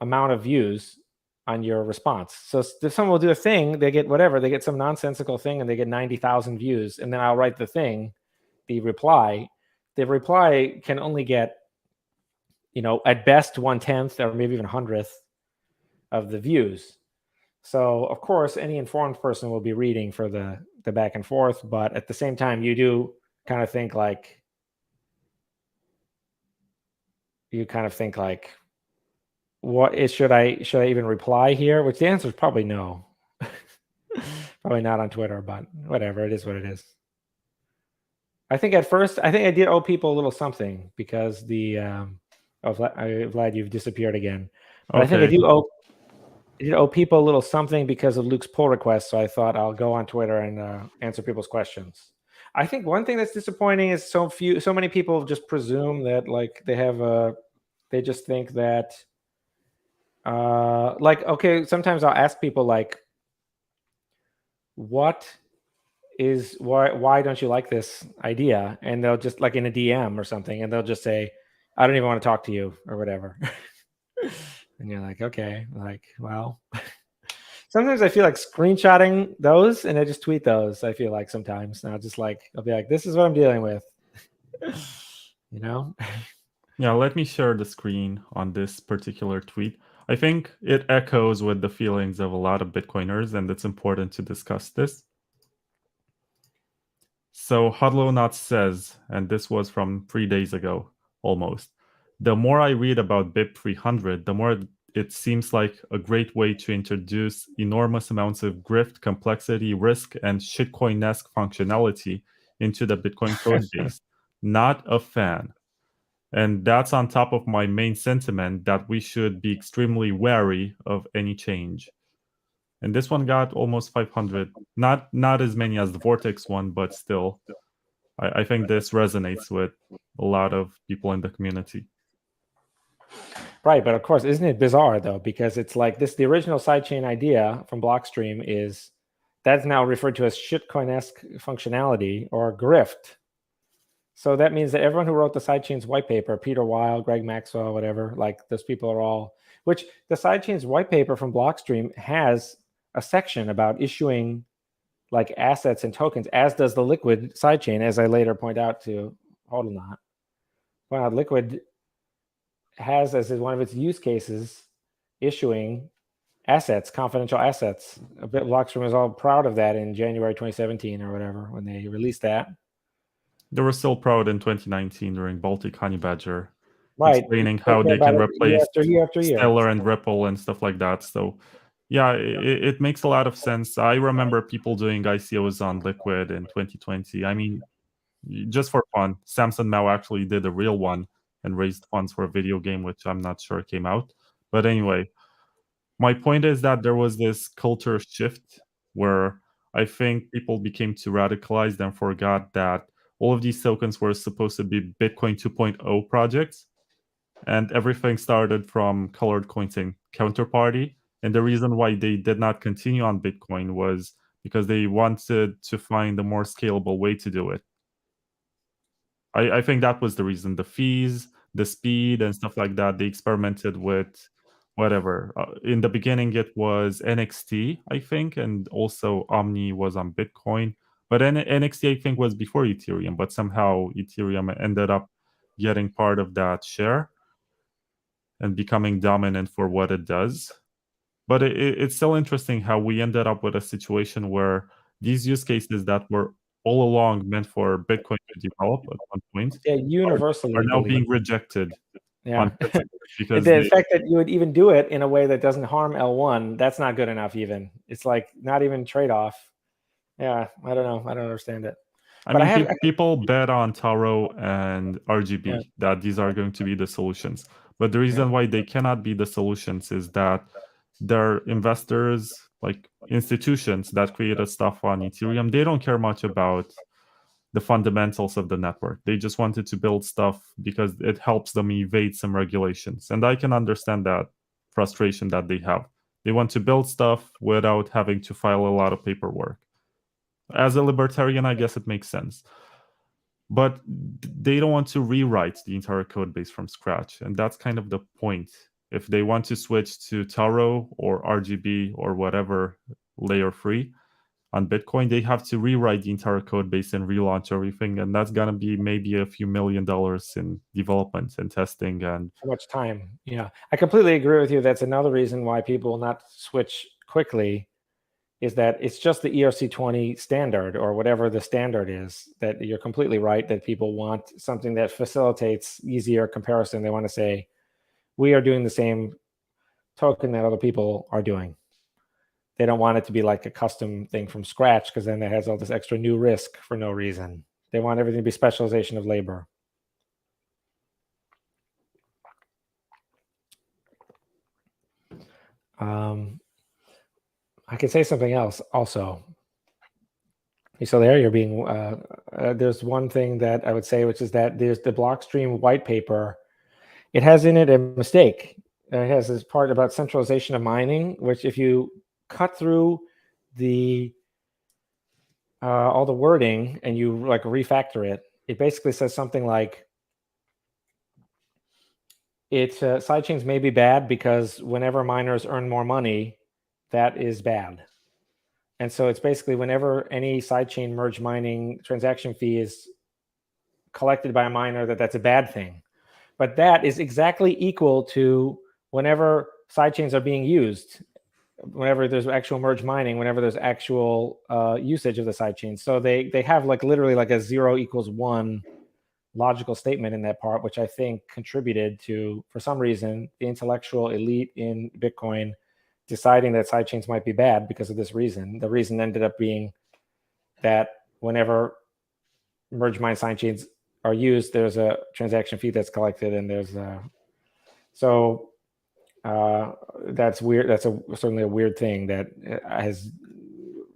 amount of views on your response. So if someone will do a thing, they get some nonsensical thing and they get 90,000 views, and then I'll write the thing, the reply. The reply can only get, at best 1/10 or maybe even 100th of the views. So of course, any informed person will be reading for the back and forth, but at the same time, you do kind of think like, should I even reply here? Which the answer is probably no. Probably not on Twitter, but whatever, it is what it is. I think at first, I did owe people a little something because Vlad, you've disappeared again. But I think I did owe people a little something because of Luke's pull request. So I thought I'll go on Twitter and answer people's questions. I think one thing that's disappointing is so many people just presume that like they just think that okay, sometimes I'll ask people like, why don't you like this idea? And they'll just like in a DM or something, and they'll just say, I don't even want to talk to you or whatever. And you're like, okay, like, well, sometimes I feel like screenshotting those and I just tweet those. I feel like sometimes, and I'll be like, this is what I'm dealing with. Yeah, let me share the screen on this particular tweet. I think it echoes with the feelings of a lot of Bitcoiners, and it's important to discuss this. So Hodlonaut says, and this was from 3 days ago, almost, the more I read about BIP 300, the more it seems like a great way to introduce enormous amounts of grift, complexity, risk, and shitcoin-esque functionality into the Bitcoin code base. Not a fan. And that's on top of my main sentiment that we should be extremely wary of any change. And this one got almost 500. Not as many as the Vortex one, but still, I think this resonates with a lot of people in the community. Right, but of course, isn't it bizarre though? Because it's like the original sidechain idea from Blockstream that's now referred to as shitcoin-esque functionality or grift. So that means that everyone who wrote the sidechains white paper, Peter Weil, Greg Maxwell, whatever, like those people are all, which the sidechains white paper from Blockstream has a section about issuing like assets and tokens, as does the Liquid sidechain, as I later point out to Hodlonaut. Liquid has as one of its use cases issuing assets, confidential assets. Blockstream was all proud of that in January 2017 or whatever when they released that. They were still proud in 2019 during Baltic Honey Badger, right, explaining how they can replace year after year. Stellar and Ripple and stuff like that. So yeah, it makes a lot of sense. I remember people doing ICOs on Liquid in 2020. I mean, just for fun. Samson Mao actually did a real one and raised funds for a video game, which I'm not sure came out. But anyway, my point is that there was this culture shift where I think people became too radicalized and forgot that all of these tokens were supposed to be Bitcoin 2.0 projects. And everything started from colored coins and counterparty. And the reason why they did not continue on Bitcoin was because they wanted to find a more scalable way to do it. I think that was the reason. The fees, the speed, and stuff like that. They experimented with whatever. In the beginning, it was NXT, I think, and also Omni was on Bitcoin. But NXT, I think, was before Ethereum, but somehow Ethereum ended up getting part of that share and becoming dominant for what it does. But it's still interesting how we ended up with a situation where these use cases that were all along meant for Bitcoin to develop at one point universally are now being rejected. Yeah, because the fact that you would even do it in a way that doesn't harm L1, that's not good enough. Even it's like not even trade-off. Yeah, I don't know. I don't understand it. People bet on Taro and RGB that these are going to be the solutions. But the reason why they cannot be the solutions is that they're investors, like institutions that created stuff on Ethereum. They don't care much about the fundamentals of the network. They just wanted to build stuff because it helps them evade some regulations. And I can understand that frustration that they have. They want to build stuff without having to file a lot of paperwork. As a libertarian, I guess it makes sense. But they don't want to rewrite the entire code base from scratch. And that's kind of the point. If they want to switch to Taro or RGB or whatever layer 3 on Bitcoin, they have to rewrite the entire code base and relaunch everything. And that's going to be maybe a few $1 million in development and testing. And so much time. Yeah, I completely agree with you. That's another reason why people will not switch quickly, is that it's just the ERC20 standard or whatever the standard is. That you're completely right that people want something that facilitates easier comparison. They want to say, we are doing the same token that other people are doing. They don't want it to be like a custom thing from scratch, because then it has all this extra new risk for no reason. They want everything to be specialization of labor. I could say something else also. So there you're being, there's one thing that I would say, which is that there's the Blockstream white paper. It has in it a mistake. It has this part about centralization of mining, which if you cut through the all the wording and you like refactor it, it basically says something like, sidechains may be bad because whenever miners earn more money, that is bad. And so it's basically whenever any sidechain merge mining transaction fee is collected by a miner, that's a bad thing. But that is exactly equal to whenever sidechains are being used, whenever there's actual merge mining, whenever there's actual usage of the sidechain. So they have like literally like a 0 = 1 logical statement in that part, which I think contributed to, for some reason, the intellectual elite in Bitcoin deciding that sidechains might be bad because of this reason. The reason ended up being that whenever merge mine sidechains are used, there's a transaction fee that's collected, and there's that's weird. That's certainly a weird thing that has,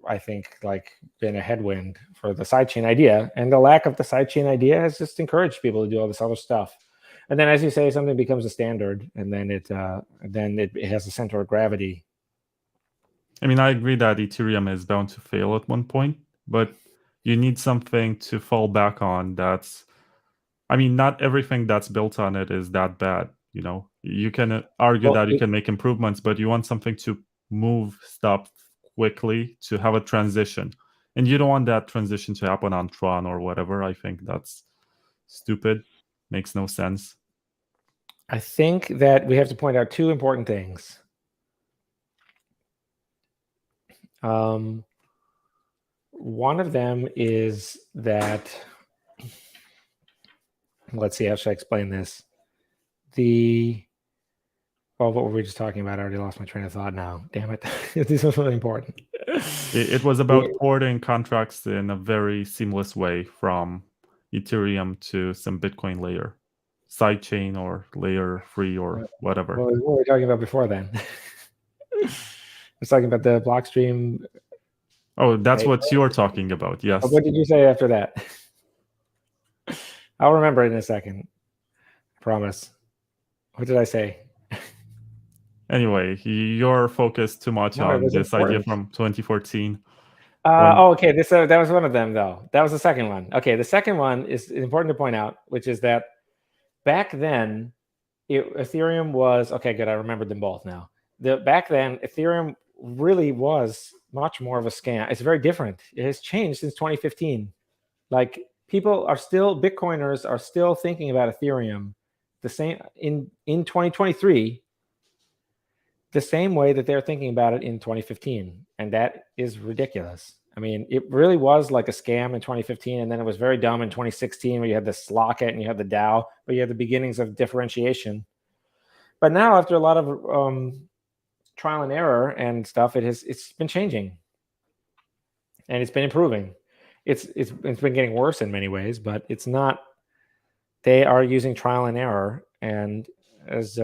I think, like been a headwind for the sidechain idea, and the lack of the sidechain idea has just encouraged people to do all this other stuff. And then, as you say, something becomes a standard, and then it has a center of gravity. I mean, I agree that Ethereum is bound to fail at one point, but you need something to fall back on. I mean, not everything that's built on it is that bad. You know, you can argue that you can make improvements, but you want something to move stuff quickly, to have a transition. And you don't want that transition to happen on Tron or whatever. I think that's stupid. Makes no sense. I think that we have to point out two important things. One of them is that, let's see, how should I explain this? What were we just talking about? I already lost my train of thought now. Damn it. This is really important. It was about porting contracts in a very seamless way from Ethereum to some Bitcoin layer, sidechain or layer 3 or whatever. What were we talking about before then? I was talking about the Blockstream. Oh, that's what you're talking about. Yes. What did you say after that? I'll remember it in a second. I promise. What did I say? Anyway, you're focused too much on this idea from 2014. Okay. That was one of them, though. That was the second one. Okay, the second one is important to point out, which is that back then, Ethereum was okay. Good, I remembered them both now. Back then, Ethereum really was much more of a scam. It's very different. It has changed since 2015. Like Bitcoiners are still thinking about Ethereum the same in 2023. The same way that they're thinking about it in 2015. And that is ridiculous. I mean, it really was like a scam in 2015. And then it was very dumb in 2016, where you had the Slockit and you had the DAO, but you had the beginnings of differentiation. But now, after a lot of trial and error and stuff, it's been changing. And it's been improving. It's been getting worse in many ways, but it's not. They are using trial and error, and as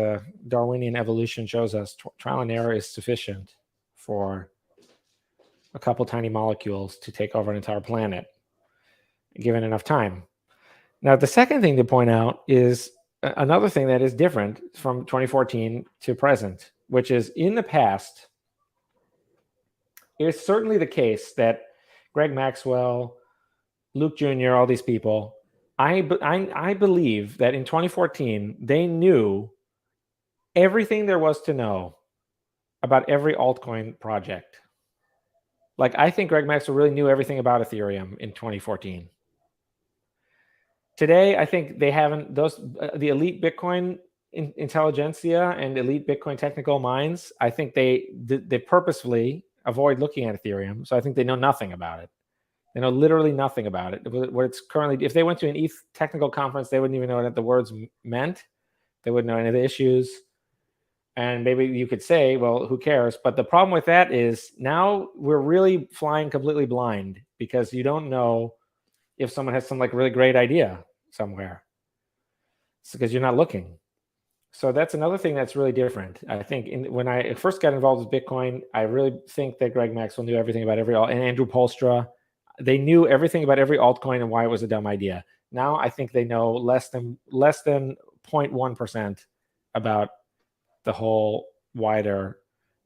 Darwinian evolution shows us, trial and error is sufficient for a couple tiny molecules to take over an entire planet. given enough time. Now, the second thing to point out is another thing that is different from 2014 to present, which is in the past, it's certainly the case that Greg Maxwell, Luke Jr., all these people, I believe that in 2014, they knew everything there was to know about every altcoin project. Like, I think Greg Maxwell really knew everything about Ethereum in 2014. Today, I think they haven't, the elite Bitcoin intelligentsia and elite Bitcoin technical minds, I think they purposefully avoid looking at Ethereum. So I think they know nothing about it. They know literally nothing about it. What it's currently, if they went to an ETH technical conference, they wouldn't even know what the words meant. They wouldn't know any of the issues. And maybe you could say, well, who cares? But the problem with that is now we're really flying completely blind because you don't know if someone has some like really great idea somewhere. It's because you're not looking. So that's another thing that's really different. I think when I first got involved with Bitcoin, I really think that Greg Maxwell knew everything about and Andrew Polstra, they knew everything about every altcoin and why it was a dumb idea. Now I think they know less than 0.1% about the whole wider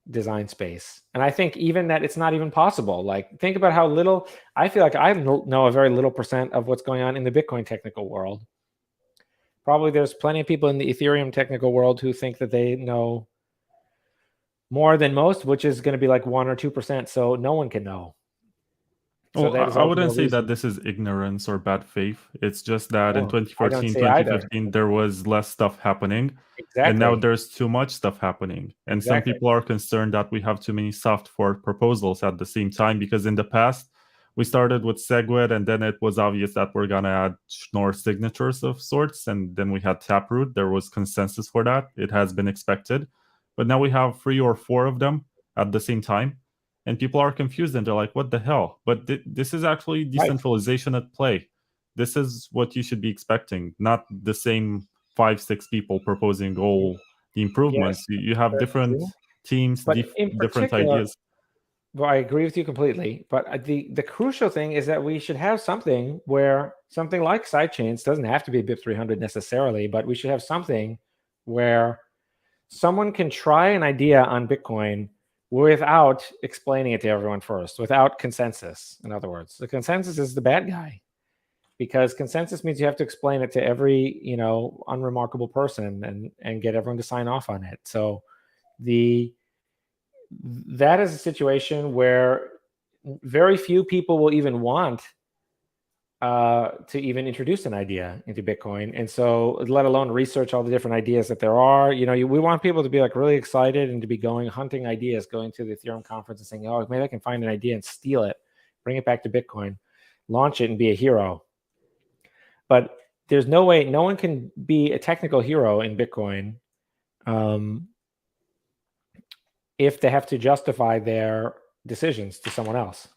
design space. And I think even that it's not even possible. Like, think about how little, I feel like I know a very little percent of what's going on in the Bitcoin technical world. Probably there's plenty of people in the Ethereum technical world who think that they know more than most, which is going to be like 1 or 2%. So no one can know. So Well, that is I wouldn't say reason. that this is ignorance or bad faith. It's just that in No, I don't 2014, say either. 2015, there was less stuff happening. Exactly. And now there's too much stuff happening. And Exactly. some people are concerned that we have too many soft fork proposals at the same time, because in the past, we started with SegWit, and then it was obvious that we're going to add Schnorr signatures of sorts. And then we had Taproot. There was consensus for that. It has been expected. But now we have 3 or 4 of them at the same time. And people are confused and they're like, what the hell? But this is actually decentralization at play. This is what you should be expecting, not the same 5-6 people proposing all the improvements. Yes, You have different teams, but in different particular, ideas. Well, I agree with you completely. But the crucial thing is that we should have something where something like sidechains doesn't have to be BIP 300 necessarily, but we should have something where someone can try an idea on Bitcoin without explaining it to everyone first, without consensus. In other words, the consensus is the bad guy, because consensus means you have to explain it to every, unremarkable person and get everyone to sign off on it. So that is a situation where very few people will even want to even introduce an idea into Bitcoin. And so let alone research all the different ideas that there are. We want people to be like really excited and to be hunting ideas, going to the Ethereum conference and saying, oh, maybe I can find an idea and steal it, bring it back to Bitcoin, launch it and be a hero. But there's no way, no one can be a technical hero in Bitcoin if they have to justify their decisions to someone else.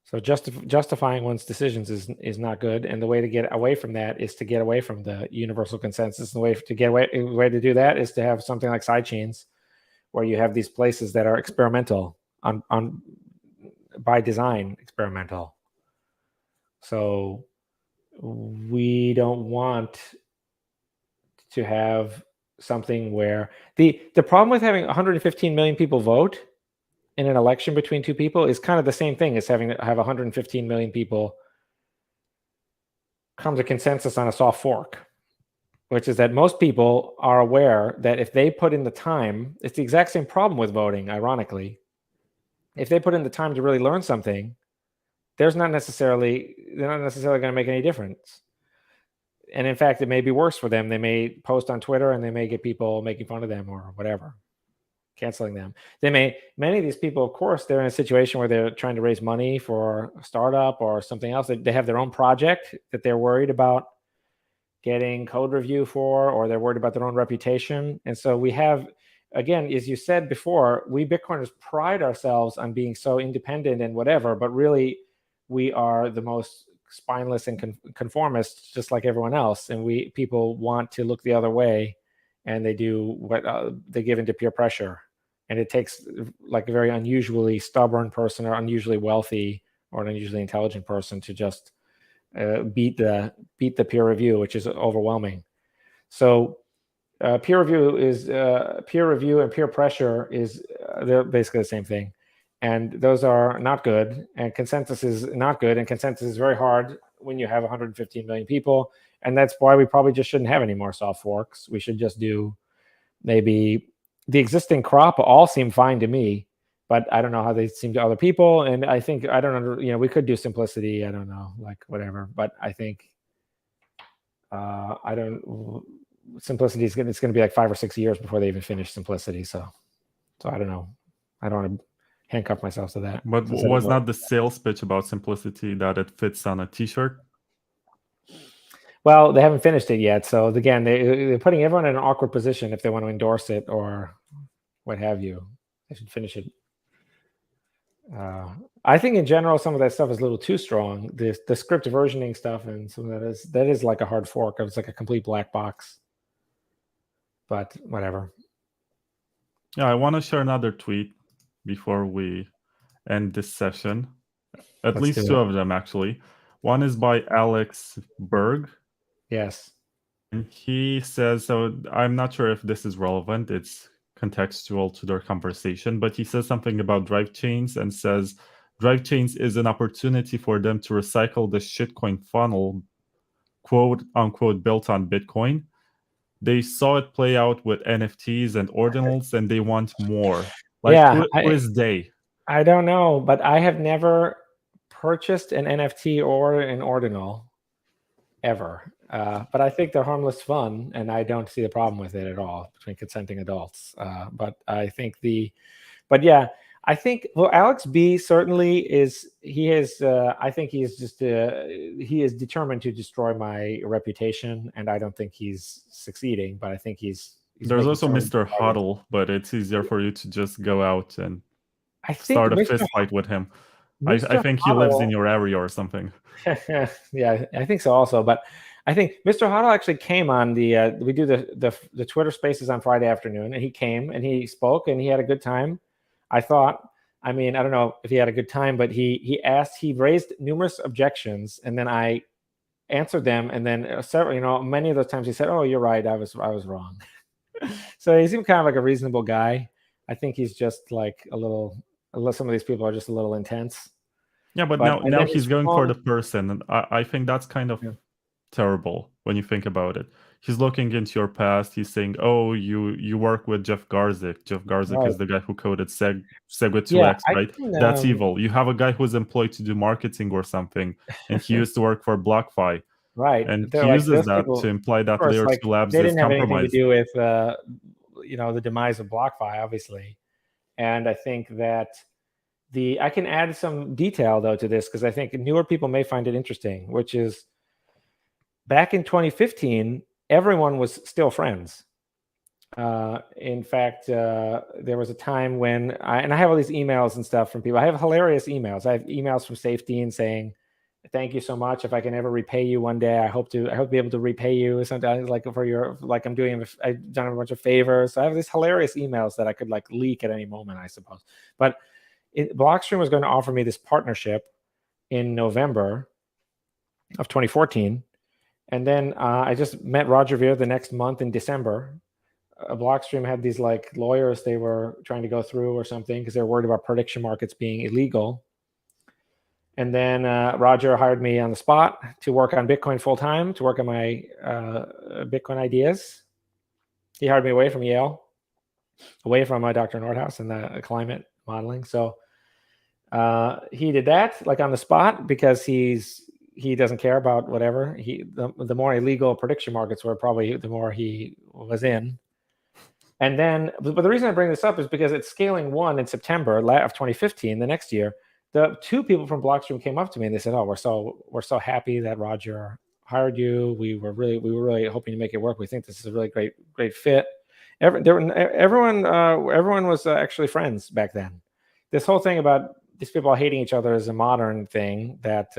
So justifying one's decisions is not good, and the way to get away from that is to get away from the universal consensus. The way to do that is to have something like sidechains, where you have these places that are experimental on by design experimental. So we don't want to have something where the problem with having 115 million people vote in an election between two people is kind of the same thing as have 115 million people come to consensus on a soft fork, which is that most people are aware that if they put in the time, it's the exact same problem with voting, ironically. If they put in the time to really learn something, they're not necessarily going to make any difference. And in fact, it may be worse for them. They may post on Twitter and they may get people making fun of them or whatever, canceling them. Many of these people, of course, they're in a situation where they're trying to raise money for a startup or something else. They have their own project that they're worried about getting code review for, or they're worried about their own reputation. And so we have, again, as you said before, we Bitcoiners pride ourselves on being so independent and whatever, but really we are the most spineless and conformist, just like everyone else. And people want to look the other way, and they do what they give into peer pressure. And it takes like a very unusually stubborn person or unusually wealthy or an unusually intelligent person to just beat the peer review, which is overwhelming. So peer review and peer pressure is they're basically the same thing, and those are not good. And consensus is not good, and consensus is very hard when you have 115 million people. And that's why we probably just shouldn't have any more soft forks. We should just do maybe the existing crop all seem fine to me, but I don't know how they seem to other people. And I think I don't know. We could do simplicity. I don't know, like whatever. But I think I don't. Simplicity is it's going to be like 5 or 6 years before they even finish simplicity. So I don't know. I don't want to handcuff myself to that. But was not the sales pitch about simplicity that it fits on a T-shirt? Well, they haven't finished it yet. So again, they're putting everyone in an awkward position if they want to endorse it or what have you. They should finish it. I think in general, some of that stuff is a little too strong. The script versioning stuff and some of that is like a hard fork. It's like a complete black box. But whatever. Yeah, I want to share another tweet before we end this session. At least two of them, actually. One is by Alex Berg. Yes. And he says, so I'm not sure if this is relevant. It's contextual to their conversation, but he says something about Drivechains and says, Drivechains is an opportunity for them to recycle the shitcoin funnel, quote unquote, built on Bitcoin. They saw it play out with NFTs and ordinals, and they want more. Like, yeah, who is they? I don't know, but I have never purchased an NFT or an ordinal ever. But I think they're harmless fun, and I don't see the problem with it at all between consenting adults. But I think I think Alex B certainly is. He is. I think he is just. He is determined to destroy my reputation, and I don't think he's succeeding. But I think he's There's also Mr. Huddle, but it's easier for you to just go out and start a fist fight with him. I think he lives in your area or something. Yeah, I think so also. But I think Mr. Huddle actually came on the. We do the Twitter Spaces on Friday afternoon, and he came and he spoke and he had a good time. I thought. I mean, I don't know if he had a good time, but he raised numerous objections, and then I answered them, and then several, many of those times he said, "Oh, you're right, I was wrong." So he seemed kind of like a reasonable guy. I think he's just like some of these people are just a little intense. Yeah, but now he's going for the person, and I think that's kind of terrible when you think about it. He's looking into your past. He's saying, "Oh, you work with Jeff Garzik. Jeff Garzik is the guy who coded SegWit2x, right? That's evil. You have a guy who's employed to do marketing or something, and he used to work for BlockFi, right? And he uses that to imply that Layer 2 Labs they is didn't have compromised. anything to do with the demise of BlockFi, obviously. And I think that I can add some detail though to this because I think newer people may find it interesting, which is back in 2015, everyone was still friends. In fact, there was a time when I have all these emails and stuff from people. I have hilarious emails. I have emails from S14 saying, "Thank you so much. If I can ever repay you one day, I hope to be able to repay you sometimes like I've done a bunch of favors." So I have these hilarious emails that I could like leak at any moment, I suppose. But Blockstream was going to offer me this partnership in November of 2014. And then I just met Roger Ver the next month in December. Blockstream had these like lawyers they were trying to go through or something because they're worried about prediction markets being illegal. And then Roger hired me on the spot to work on Bitcoin full time, to work on my Bitcoin ideas. He hired me away from Yale, away from Dr. Nordhaus and the climate modeling. So he did that like on the spot because he doesn't care about whatever. The more illegal prediction markets were, probably the more he was in. And then, but the reason I bring this up is because it's scaling 1 in September of 2015, the next year. The two people from Blockstream came up to me and they said, "Oh, we're so happy that Roger hired you. We were really hoping to make it work. We think this is a really great fit." Everyone was actually friends back then. This whole thing about these people hating each other is a modern thing that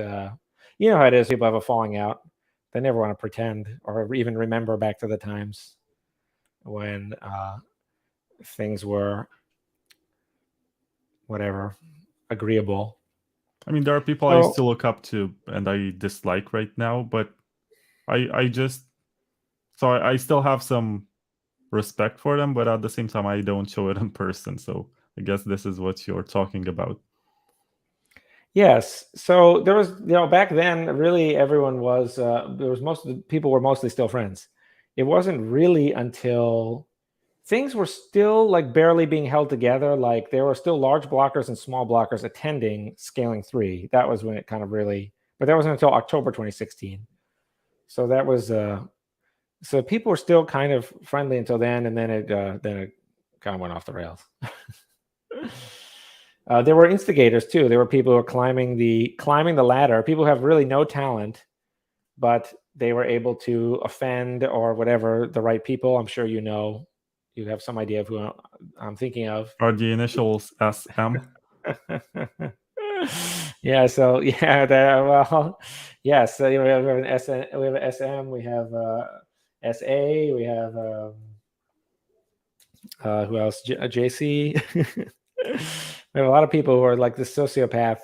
you know how it is. People have a falling out. They never want to pretend or even remember back to the times when things were whatever agreeable. I mean, there are people I used to look up to and I dislike right now, but I just so I still have some respect for them, but at the same time, I don't show it in person. So I guess this is what you're talking about. Yes. So there was, back then, really everyone was, most of the people were mostly still friends. It wasn't really until things were still like barely being held together. Like there were still large blockers and small blockers attending Scaling 3. That was when it kind of really, but that wasn't until October 2016. So that was, so people were still kind of friendly until then. And then it kind of went off the rails. There were instigators too. There were people who were climbing the ladder. People who have really no talent, but they were able to offend or whatever the right people. I'm sure you have some idea of who I'm thinking of. Are the initials SM? Yeah. So yeah. Well, yes. So we have an SN, we have an SM. We have SA. We have who else? JC. We have a lot of people who are like the sociopath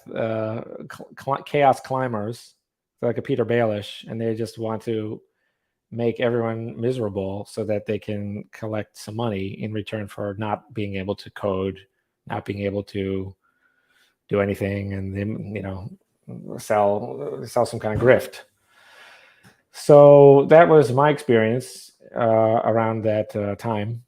chaos climbers, like a Peter Baelish, and they just want to make everyone miserable so that they can collect some money in return for not being able to code, not being able to do anything, and then sell some kind of grift. So that was my experience around that time.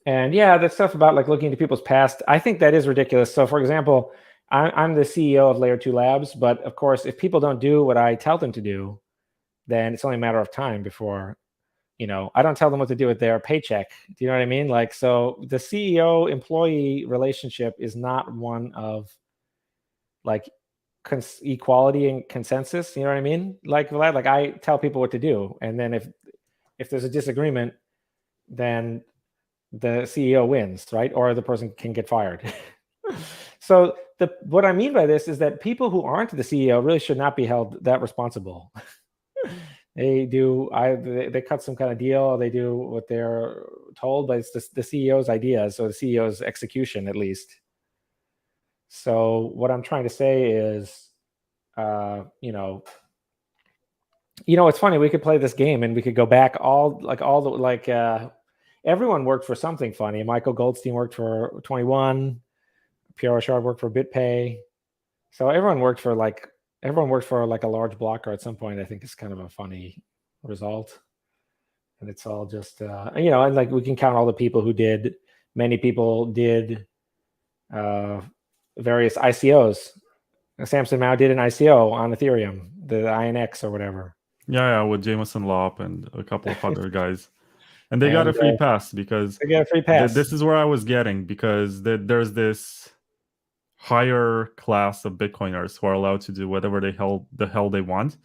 And yeah, that stuff about like looking into people's past, I think that is ridiculous. So for example, I'm the CEO of Layer 2 Labs, but of course, if people don't do what I tell them to do, then it's only a matter of time before, I don't tell them what to do with their paycheck. Do you know what I mean? Like, so the CEO employee relationship is not one of like equality and consensus. You know what I mean? Like I tell people what to do. And then if there's a disagreement, then the CEO wins, right? Or the person can get fired. So what I mean by this is that people who aren't the CEO really should not be held that responsible. They cut some kind of deal, or they do what they're told, but it's the CEO's ideas or the CEO's execution, at least. So what I'm trying to say is, it's funny. We could play this game and we could go back everyone worked for something funny. Michael Goldstein worked for 21. Pierre Rochard worked for BitPay. So everyone worked for like a large blocker at some point. I think it's kind of a funny result. And it's all just, and like we can count all the people who did. Many people did various ICOs. Samson Mao did an ICO on Ethereum, the INX or whatever. Yeah, with Jameson Lopp and a couple of other guys. And they got a free pass because they got a free pass. This is where I was getting, because there's this higher class of Bitcoiners who are allowed to do whatever the hell they want.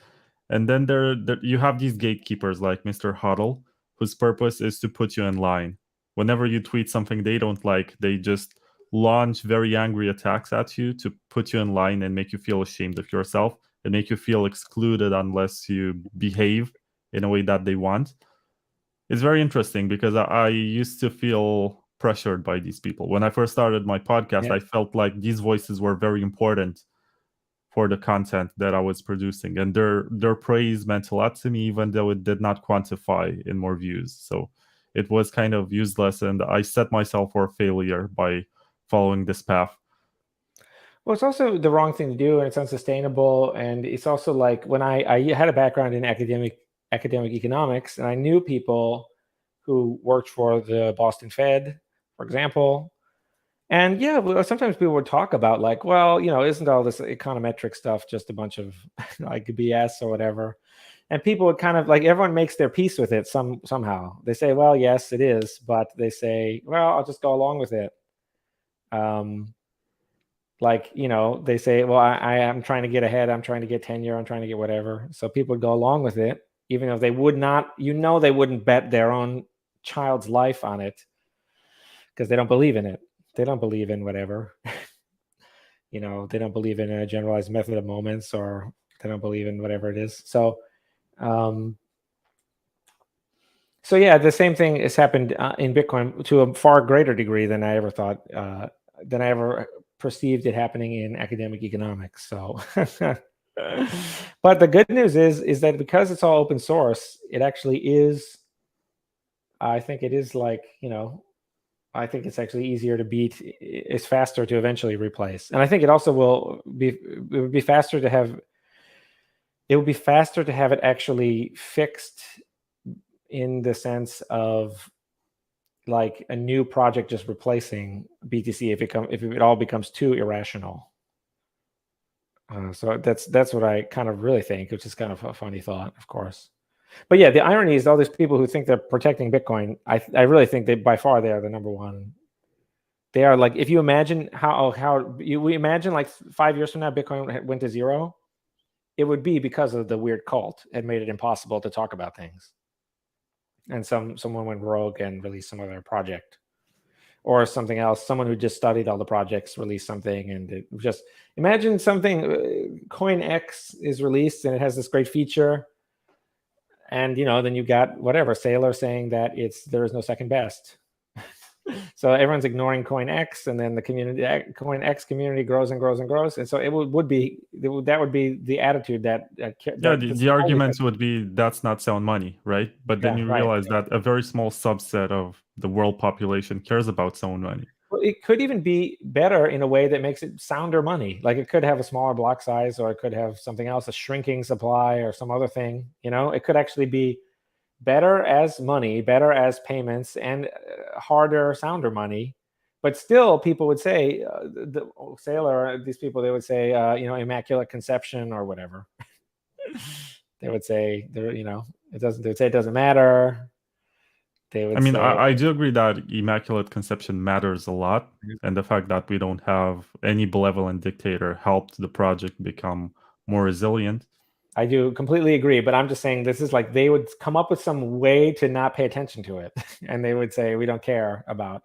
And then there you have these gatekeepers like Mr. Huddle, whose purpose is to put you in line. Whenever you tweet something they don't like, they just launch very angry attacks at you to put you in line and make you feel ashamed of yourself and make you feel excluded unless you behave in a way that they want. It's very interesting because I used to feel pressured by these people. When I first started my podcast, I felt like these voices were very important for the content that I was producing, and their praise meant a lot to me, even though it did not quantify in more views. So it was kind of useless, and I set myself for failure by following this path. Well, it's also the wrong thing to do, and it's unsustainable. And it's also like when I had a background in academic economics, and I knew people who worked for the Boston Fed, for example. And yeah, sometimes people would talk about like, well, isn't all this econometric stuff just a bunch of like BS or whatever? And people would kind of like, everyone makes their peace with it somehow. They say, well, yes, it is, but they say, well, I'll just go along with it. They say, well, I am trying to get ahead. I'm trying to get tenure. I'm trying to get whatever. So people would go along with it, even though they would not, they wouldn't bet their own child's life on it because they don't believe in it. They don't believe in whatever. They don't believe in a generalized method of moments, or they don't believe in whatever it is. So yeah, the same thing has happened in Bitcoin to a far greater degree than I ever thought, than I ever perceived it happening in academic economics. So, but the good news is that because it's all open source, it actually is. I think it is like, I think it's actually easier to beat. It's faster to eventually replace, and I think it also will be. It would be faster to have. It would be faster to have it actually fixed, in the sense of like a new project just replacing BTC if it all becomes too irrational. So that's what I kind of really think, which is kind of a funny thought, of course. But yeah, the irony is all these people who think they're protecting Bitcoin, I really think they by far they are the number one. They are like, if you imagine we imagine like 5 years from now Bitcoin went to zero, it would be because of the weird cult had made it impossible to talk about things. And someone went rogue and released some other project or something else. Someone who just studied all the projects released something, and it just imagine something. Coin X is released and it has this great feature, and then you got whatever Saylor saying that there is no second best. So everyone's ignoring Coin X, and then the Coin X community grows and grows and grows, and so that would be the attitude that the arguments would be that's not sound money, right? But then you realize that a very small subset of the world population cares about sound money. Well, it could even be better in a way that makes it sounder money. Like it could have a smaller block size, or it could have something else, a shrinking supply or some other thing. It could actually be better as money, better as payments, and harder, sounder money. But still, people would say, the Saylor, these people, they would say, immaculate conception or whatever. They would say, it doesn't. They would say it doesn't matter. They would. I do agree that immaculate conception matters a lot, and the fact that we don't have any benevolent dictator helped the project become more resilient. I do completely agree, but I'm just saying this is like they would come up with some way to not pay attention to it, and they would say we don't care about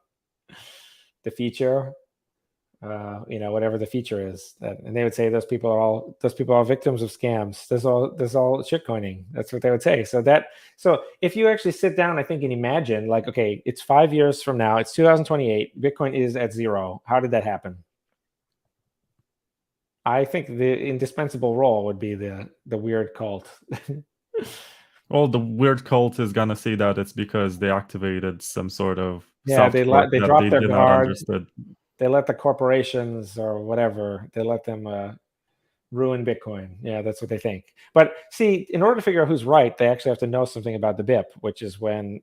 the feature, whatever the feature is. And they would say those people are victims of scams. There's all shitcoining. That's what they would say. So if you actually sit down, I think, and imagine, like, okay, it's 5 years from now, it's 2028, Bitcoin is at zero. How did that happen? I think the indispensable role would be the weird cult. Well, the weird cult is gonna say that it's because they activated some sort of they dropped their guard. They let the corporations or whatever, they let them ruin Bitcoin. Yeah, that's what they think. But see, in order to figure out who's right, they actually have to know something about the BIP, which is when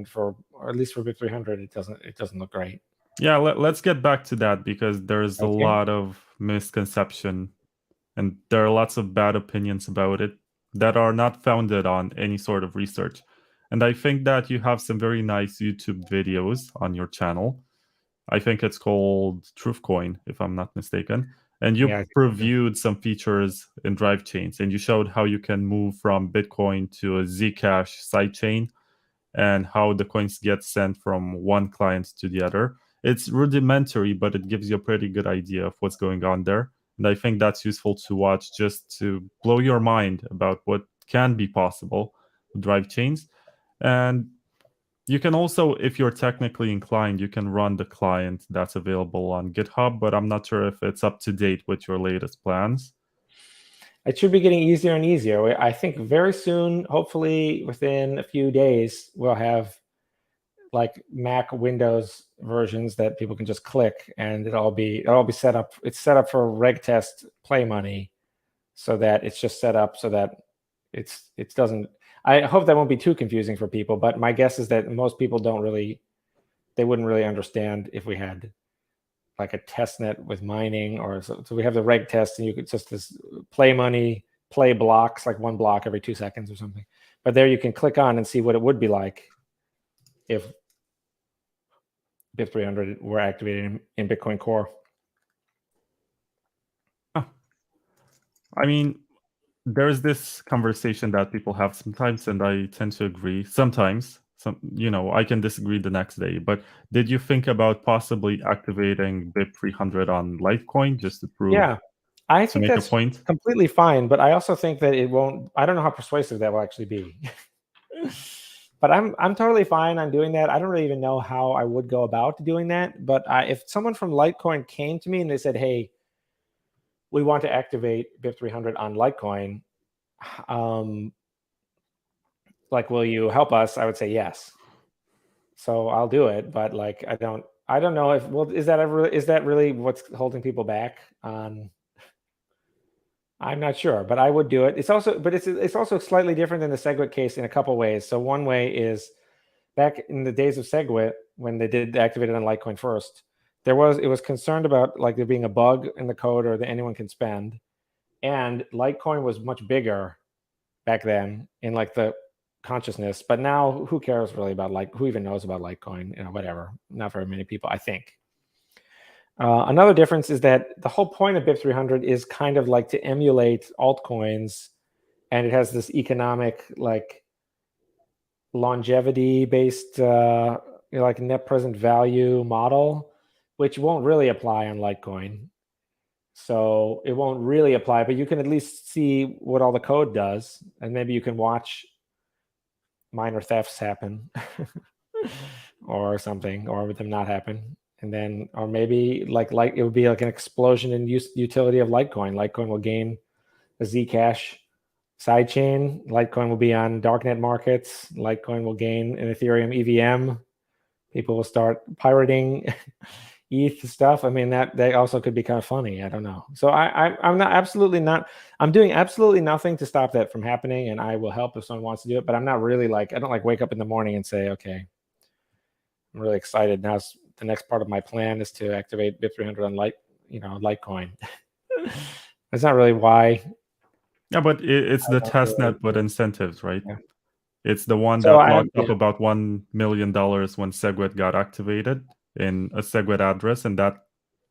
for, or at least for BIP 300, it doesn't look great. Yeah, let's get back to that, because there's a lot of misconception and there are lots of bad opinions about it that are not founded on any sort of research. And I think that you have some very nice YouTube videos on your channel. I think it's called Truthcoin, if I'm not mistaken. And you previewed some features in Drivechains, and you showed how you can move from Bitcoin to a Zcash sidechain and how the coins get sent from one client to the other. It's rudimentary, but it gives you a pretty good idea of what's going on there. And I think that's useful to watch just to blow your mind about what can be possible with Drivechains. And you can also, if you're technically inclined, you can run the client that's available on GitHub, but I'm not sure if it's up to date with your latest plans. It should be getting easier and easier. I think very soon, hopefully within a few days, we'll have like Mac, Windows versions that people can just click, and it'll be set up. It's set up for reg test play money, so that it's just set up so that it doesn't. I hope that won't be too confusing for people, but my guess is that most people they wouldn't really understand if we had like a test net with mining, or so we have the reg test, and you could just this play money, play blocks, like one block every 2 seconds or something. But there you can click on and see what it would be like if BIP 300 were activated in Bitcoin Core. I mean, there's this conversation that people have sometimes, and I tend to agree. Sometimes, I can disagree the next day. But did you think about possibly activating BIP 300 on Litecoin just to prove? Yeah, I think make that's a point? Completely fine. But I also think that it won't. I don't know how persuasive that will actually be. But I'm totally fine on doing that. I don't really even know how I would go about doing that. But if someone from Litecoin came to me and they said, "Hey, we want to activate BIP 300 on Litecoin, like, will you help us?" I would say yes. So I'll do it. But like, I don't know if, well, is that really what's holding people back on? I'm not sure, but I would do it. It's also slightly different than the SegWit case in a couple ways. So one way is, back in the days of SegWit, when they did activate it on Litecoin first, it was concerned about like there being a bug in the code or that anyone can spend, and Litecoin was much bigger back then in like the consciousness. But now, who cares really about who even knows about Litecoin? Whatever. Not very many people, I think. Another difference is that the whole point of BIP 300 is kind of like to emulate altcoins, and it has this economic, like, longevity-based, like net present value model, which won't really apply on Litecoin. So it won't really apply, but you can at least see what all the code does, and maybe you can watch minor thefts happen or something, or them not happen. And then, or maybe like it would be like an explosion in utility of Litecoin. Litecoin will gain a Zcash sidechain. Litecoin will be on darknet markets. Litecoin will gain an Ethereum EVM. People will start pirating ETH stuff. I mean, that also could be kind of funny. I don't know. So I'm doing absolutely nothing to stop that from happening, and I will help if someone wants to do it. But I'm not really I don't like wake up in the morning and say, okay, I'm really excited. Now the next part of my plan is to activate BIP 300 on Litecoin. That's not really why. Yeah, but it's the testnet with incentives, right? Yeah. It's the one that locked up about $1 million when SegWit got activated in a SegWit address, and that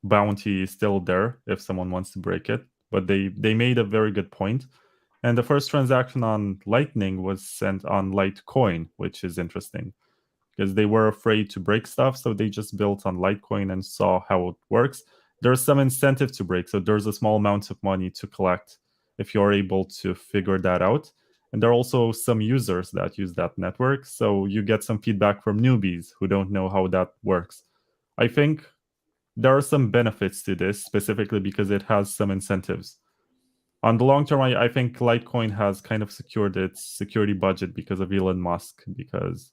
bounty is still there if someone wants to break it. But they made a very good point. And the first transaction on Lightning was sent on Litecoin, which is interesting, because they were afraid to break stuff, so they just built on Litecoin and saw how it works. There's some incentive to break, so there's a small amount of money to collect if you're able to figure that out. And there are also some users that use that network, so you get some feedback from newbies who don't know how that works. I think there are some benefits to this, specifically because it has some incentives. On the long term, I think Litecoin has kind of secured its security budget because of Elon Musk, because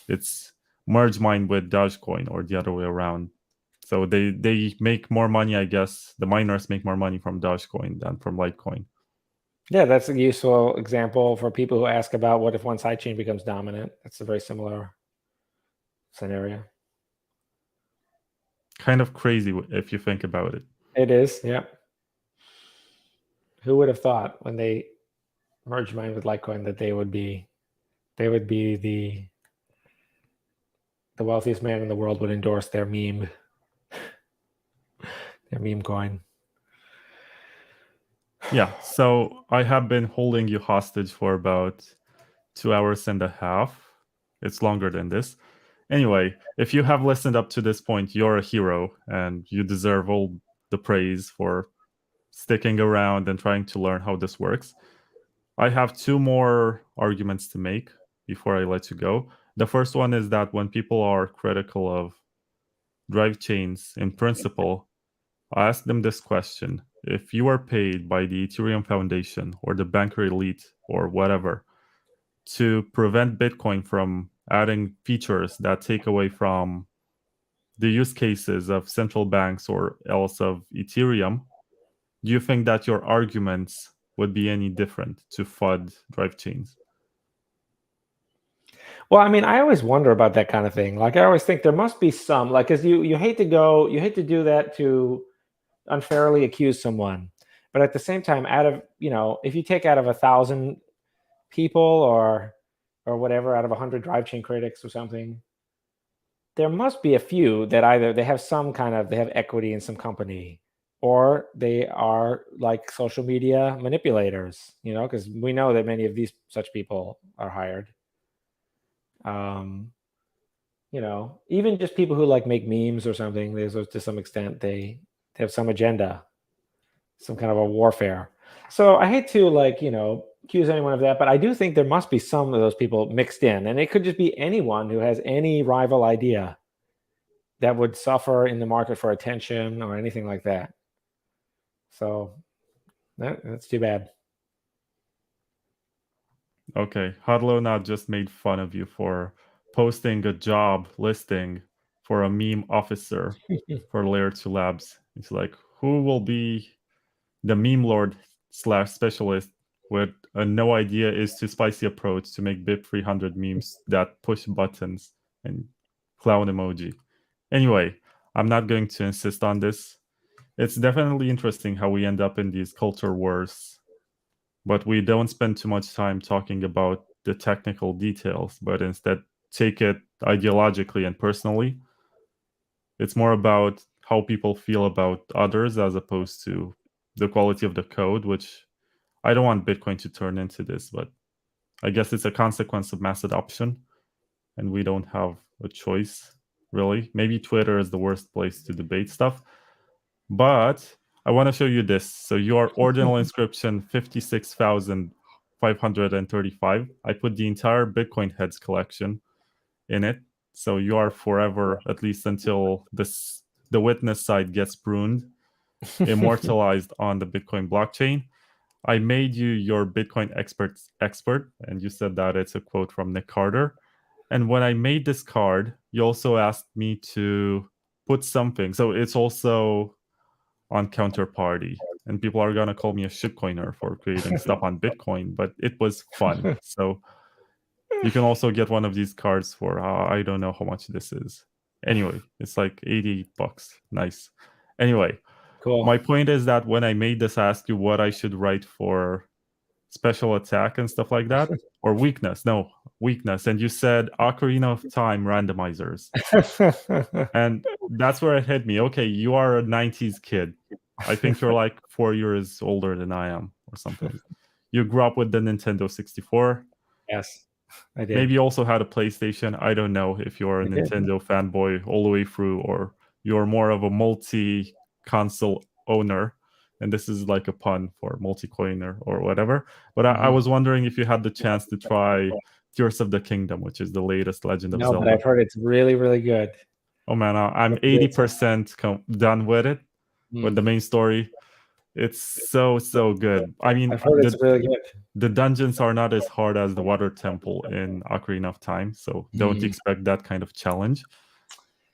it's merge mined with Dogecoin or the other way around. So they make more money, I guess. The miners make more money from Dogecoin than from Litecoin. Yeah, that's a useful example for people who ask about what if one sidechain becomes dominant. That's a very similar scenario. Kind of crazy if you think about it. It is, yeah. Who would have thought when they merged mine with Litecoin that they would be the wealthiest man in the world would endorse their meme coin. Yeah, so I have been holding you hostage for about 2 hours and a half. It's longer than this. Anyway, if you have listened up to this point, you're a hero and you deserve all the praise for sticking around and trying to learn how this works. I have 2 more arguments to make before I let you go. The first one is that when people are critical of drive chains in principle, I ask them this question. If you are paid by the Ethereum Foundation or the banker elite or whatever to prevent Bitcoin from adding features that take away from the use cases of central banks or else of Ethereum, do you think that your arguments would be any different to FUD drive chains? Well, I mean, I always wonder about that kind of thing. Like, I always think there must be some, like, because you hate to do that to unfairly accuse someone, but at the same time, if you take out of 1,000 people or whatever, out of 100 drive chain critics or something, there must be a few that either they have equity in some company, or they are like social media manipulators, because we know that many of these such people are hired. Even just people who like make memes or something, there's to some extent they have some agenda, some kind of a warfare. So I hate to accuse anyone of that, but I do think there must be some of those people mixed in, and it could just be anyone who has any rival idea that would suffer in the market for attention or anything like that. So that's too bad. Okay, Hadlona just made fun of you for posting a job listing for a meme officer for Layer 2 Labs. It's like, who will be the meme lord / specialist with a no idea is too spicy approach to make BIP 300 memes that push buttons and clown emoji. Anyway, I'm not going to insist on this. It's definitely interesting how we end up in these culture wars, but we don't spend too much time talking about the technical details, but instead take it ideologically and personally. It's more about how people feel about others as opposed to the quality of the code, which I don't want Bitcoin to turn into this, but I guess it's a consequence of mass adoption, and we don't have a choice, really. Maybe Twitter is the worst place to debate stuff, but I want to show you this. So your ordinal inscription 56,535. I put the entire Bitcoin heads collection in it. So you are forever, at least until the witness side gets pruned, immortalized on the Bitcoin blockchain. I made you your Bitcoin expert, and you said that it's a quote from Nick Carter. And when I made this card, you also asked me to put something. So it's also on Counterparty. And people are going to call me a shitcoiner for creating stuff on Bitcoin, but it was fun. So you can also get one of these cards for, I don't know how much this is. Anyway, it's like $80. Nice. Anyway, Cool. my point is that when I made this, I asked you what I should write for special attack and stuff like that, or weakness. No, weakness. And you said Ocarina of Time randomizers. And that's where it hit me. Okay, you are a 90s kid. I think you're like 4 years older than I am or something. You grew up with the Nintendo 64. Yes, I did. Maybe you also had a PlayStation. I don't know if you're a Nintendo fanboy all the way through, or you're more of a multi-console owner. And this is like a pun for multi-coiner or whatever. But I was wondering if you had the chance to try Tears of the Kingdom, which is the latest Legend of No, Zelda. but I've heard it's really, really good. Oh man, I'm 80% done with it, with the main story. It's so good. I mean, I've heard it's really good. the dungeons are not as hard as the Water Temple in Ocarina of Time, so don't expect that kind of challenge.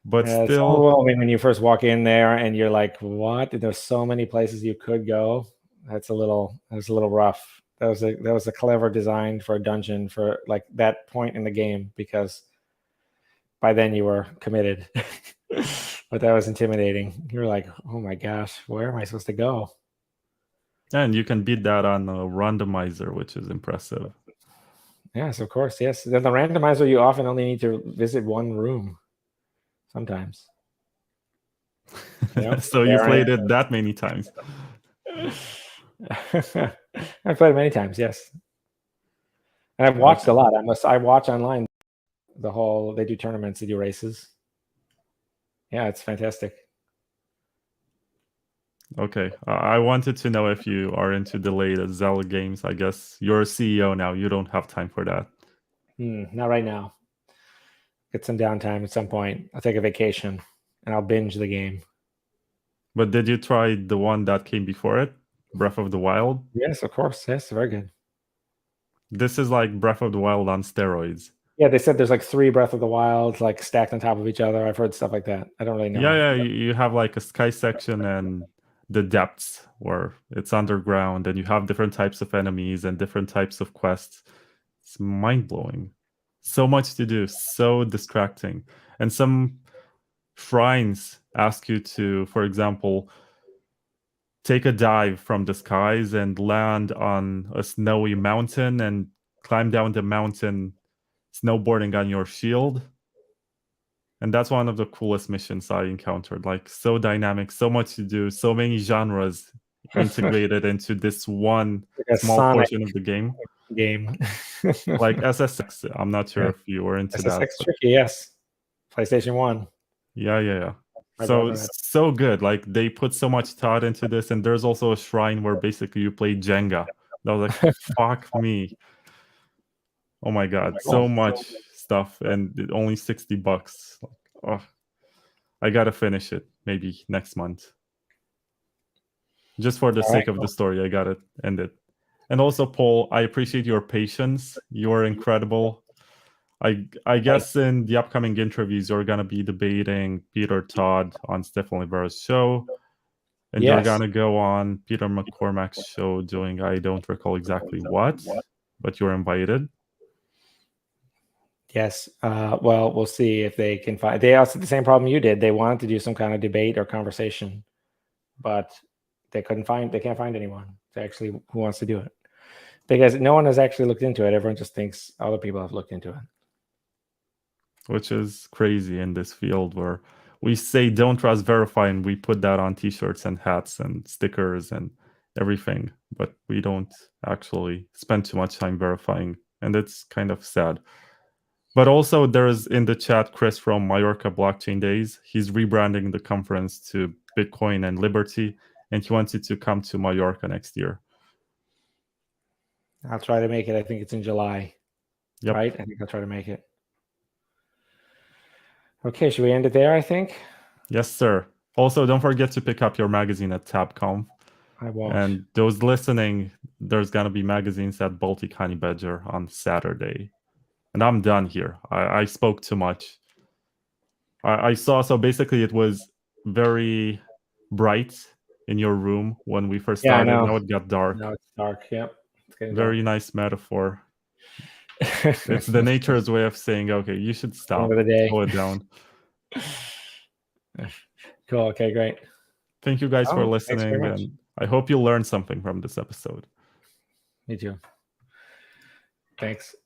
But It's still, overwhelming when you first walk in there and you're like, "What? There's so many places you could go." That's a little rough. That was a clever design for a dungeon for like that point in the game, because by then you were committed. But that was intimidating. You were like, "Oh my gosh, where am I supposed to go?" and you can beat that on a randomizer, which is impressive. Yes, of course. Yes. Then the randomizer, you often only need to visit one room. Sometimes. So you played it that many times. I've played it many times, yes. And I've watched a lot. I watch online they do tournaments, they do races. Yeah, it's fantastic. Okay. I wanted to know if you are into the latest Zelda games. I guess you're a CEO now. You don't have time for that. Not right now. Get some downtime at some point. I'll take a vacation and I'll binge the game. But did you try the one that came before it? Breath of the Wild? Yes, of course. Yes, very good. This is like Breath of the Wild on steroids. Yeah, they said there's like 3 Breath of the Wild like stacked on top of each other. I've heard stuff like that. I don't really know. Yeah, you have like a sky section and the depths where it's underground, and you have different types of enemies and different types of quests. It's mind-blowing. So much to do, so distracting. And some shrines ask you to, for example, take a dive from the skies and land on a snowy mountain and climb down the mountain snowboarding on your shield. And that's one of the coolest missions I encountered. Like, so dynamic, so much to do, so many genres integrated into this one like small Sonic portion of the game. Like SSX. I'm not sure if you were into SSX that. tricky, yes. PlayStation 1. Yeah. My So brother had- so good. Like, they put so much thought into this, and there's also a shrine where basically you play Jenga I was like, fuck me. Oh my god, so much stuff and only $60. Oh, I gotta finish it maybe next month. Just for the sake of the story, I gotta end it. And also, Paul, I appreciate your patience. You're incredible. I guess in the upcoming interviews, you're gonna be debating Peter Todd on Stephen Oliver's show. And you're gonna go on Peter McCormack's show doing I don't recall exactly what, but you're invited. Yes. Well, we'll see if they can find. They also had the same problem you did. They wanted to do some kind of debate or conversation, but they couldn't find. They can't find anyone to actually who wants to do it because no one has actually looked into it. Everyone just thinks other people have looked into it, which is crazy in this field where we say don't trust, verify, and we put that on T-shirts and hats and stickers and everything, but we don't actually spend too much time verifying, and it's kind of sad. But also there's in the chat Chris from Mallorca Blockchain Days. He's rebranding the conference to Bitcoin and Liberty, and he wants you to come to Mallorca next year. I'll try to make it. I think it's in July. Yep. Right? I think I'll try to make it. Okay, should we end it there, I think? Yes, sir. Also, don't forget to pick up your magazine at TabConf. I won't. And those listening, there's going to be magazines at Baltic Honey Badger on Saturday. And I'm done here. I spoke too much. I saw, so basically it was very bright in your room when we first started. Now it got dark. Now it's dark, yep. It's getting very dark. Nice metaphor. It's the nature's way of saying, okay, you should stop. Slow it down. Cool, okay, great. Thank you guys for listening, and I hope you learned something from this episode. Me too. Thanks.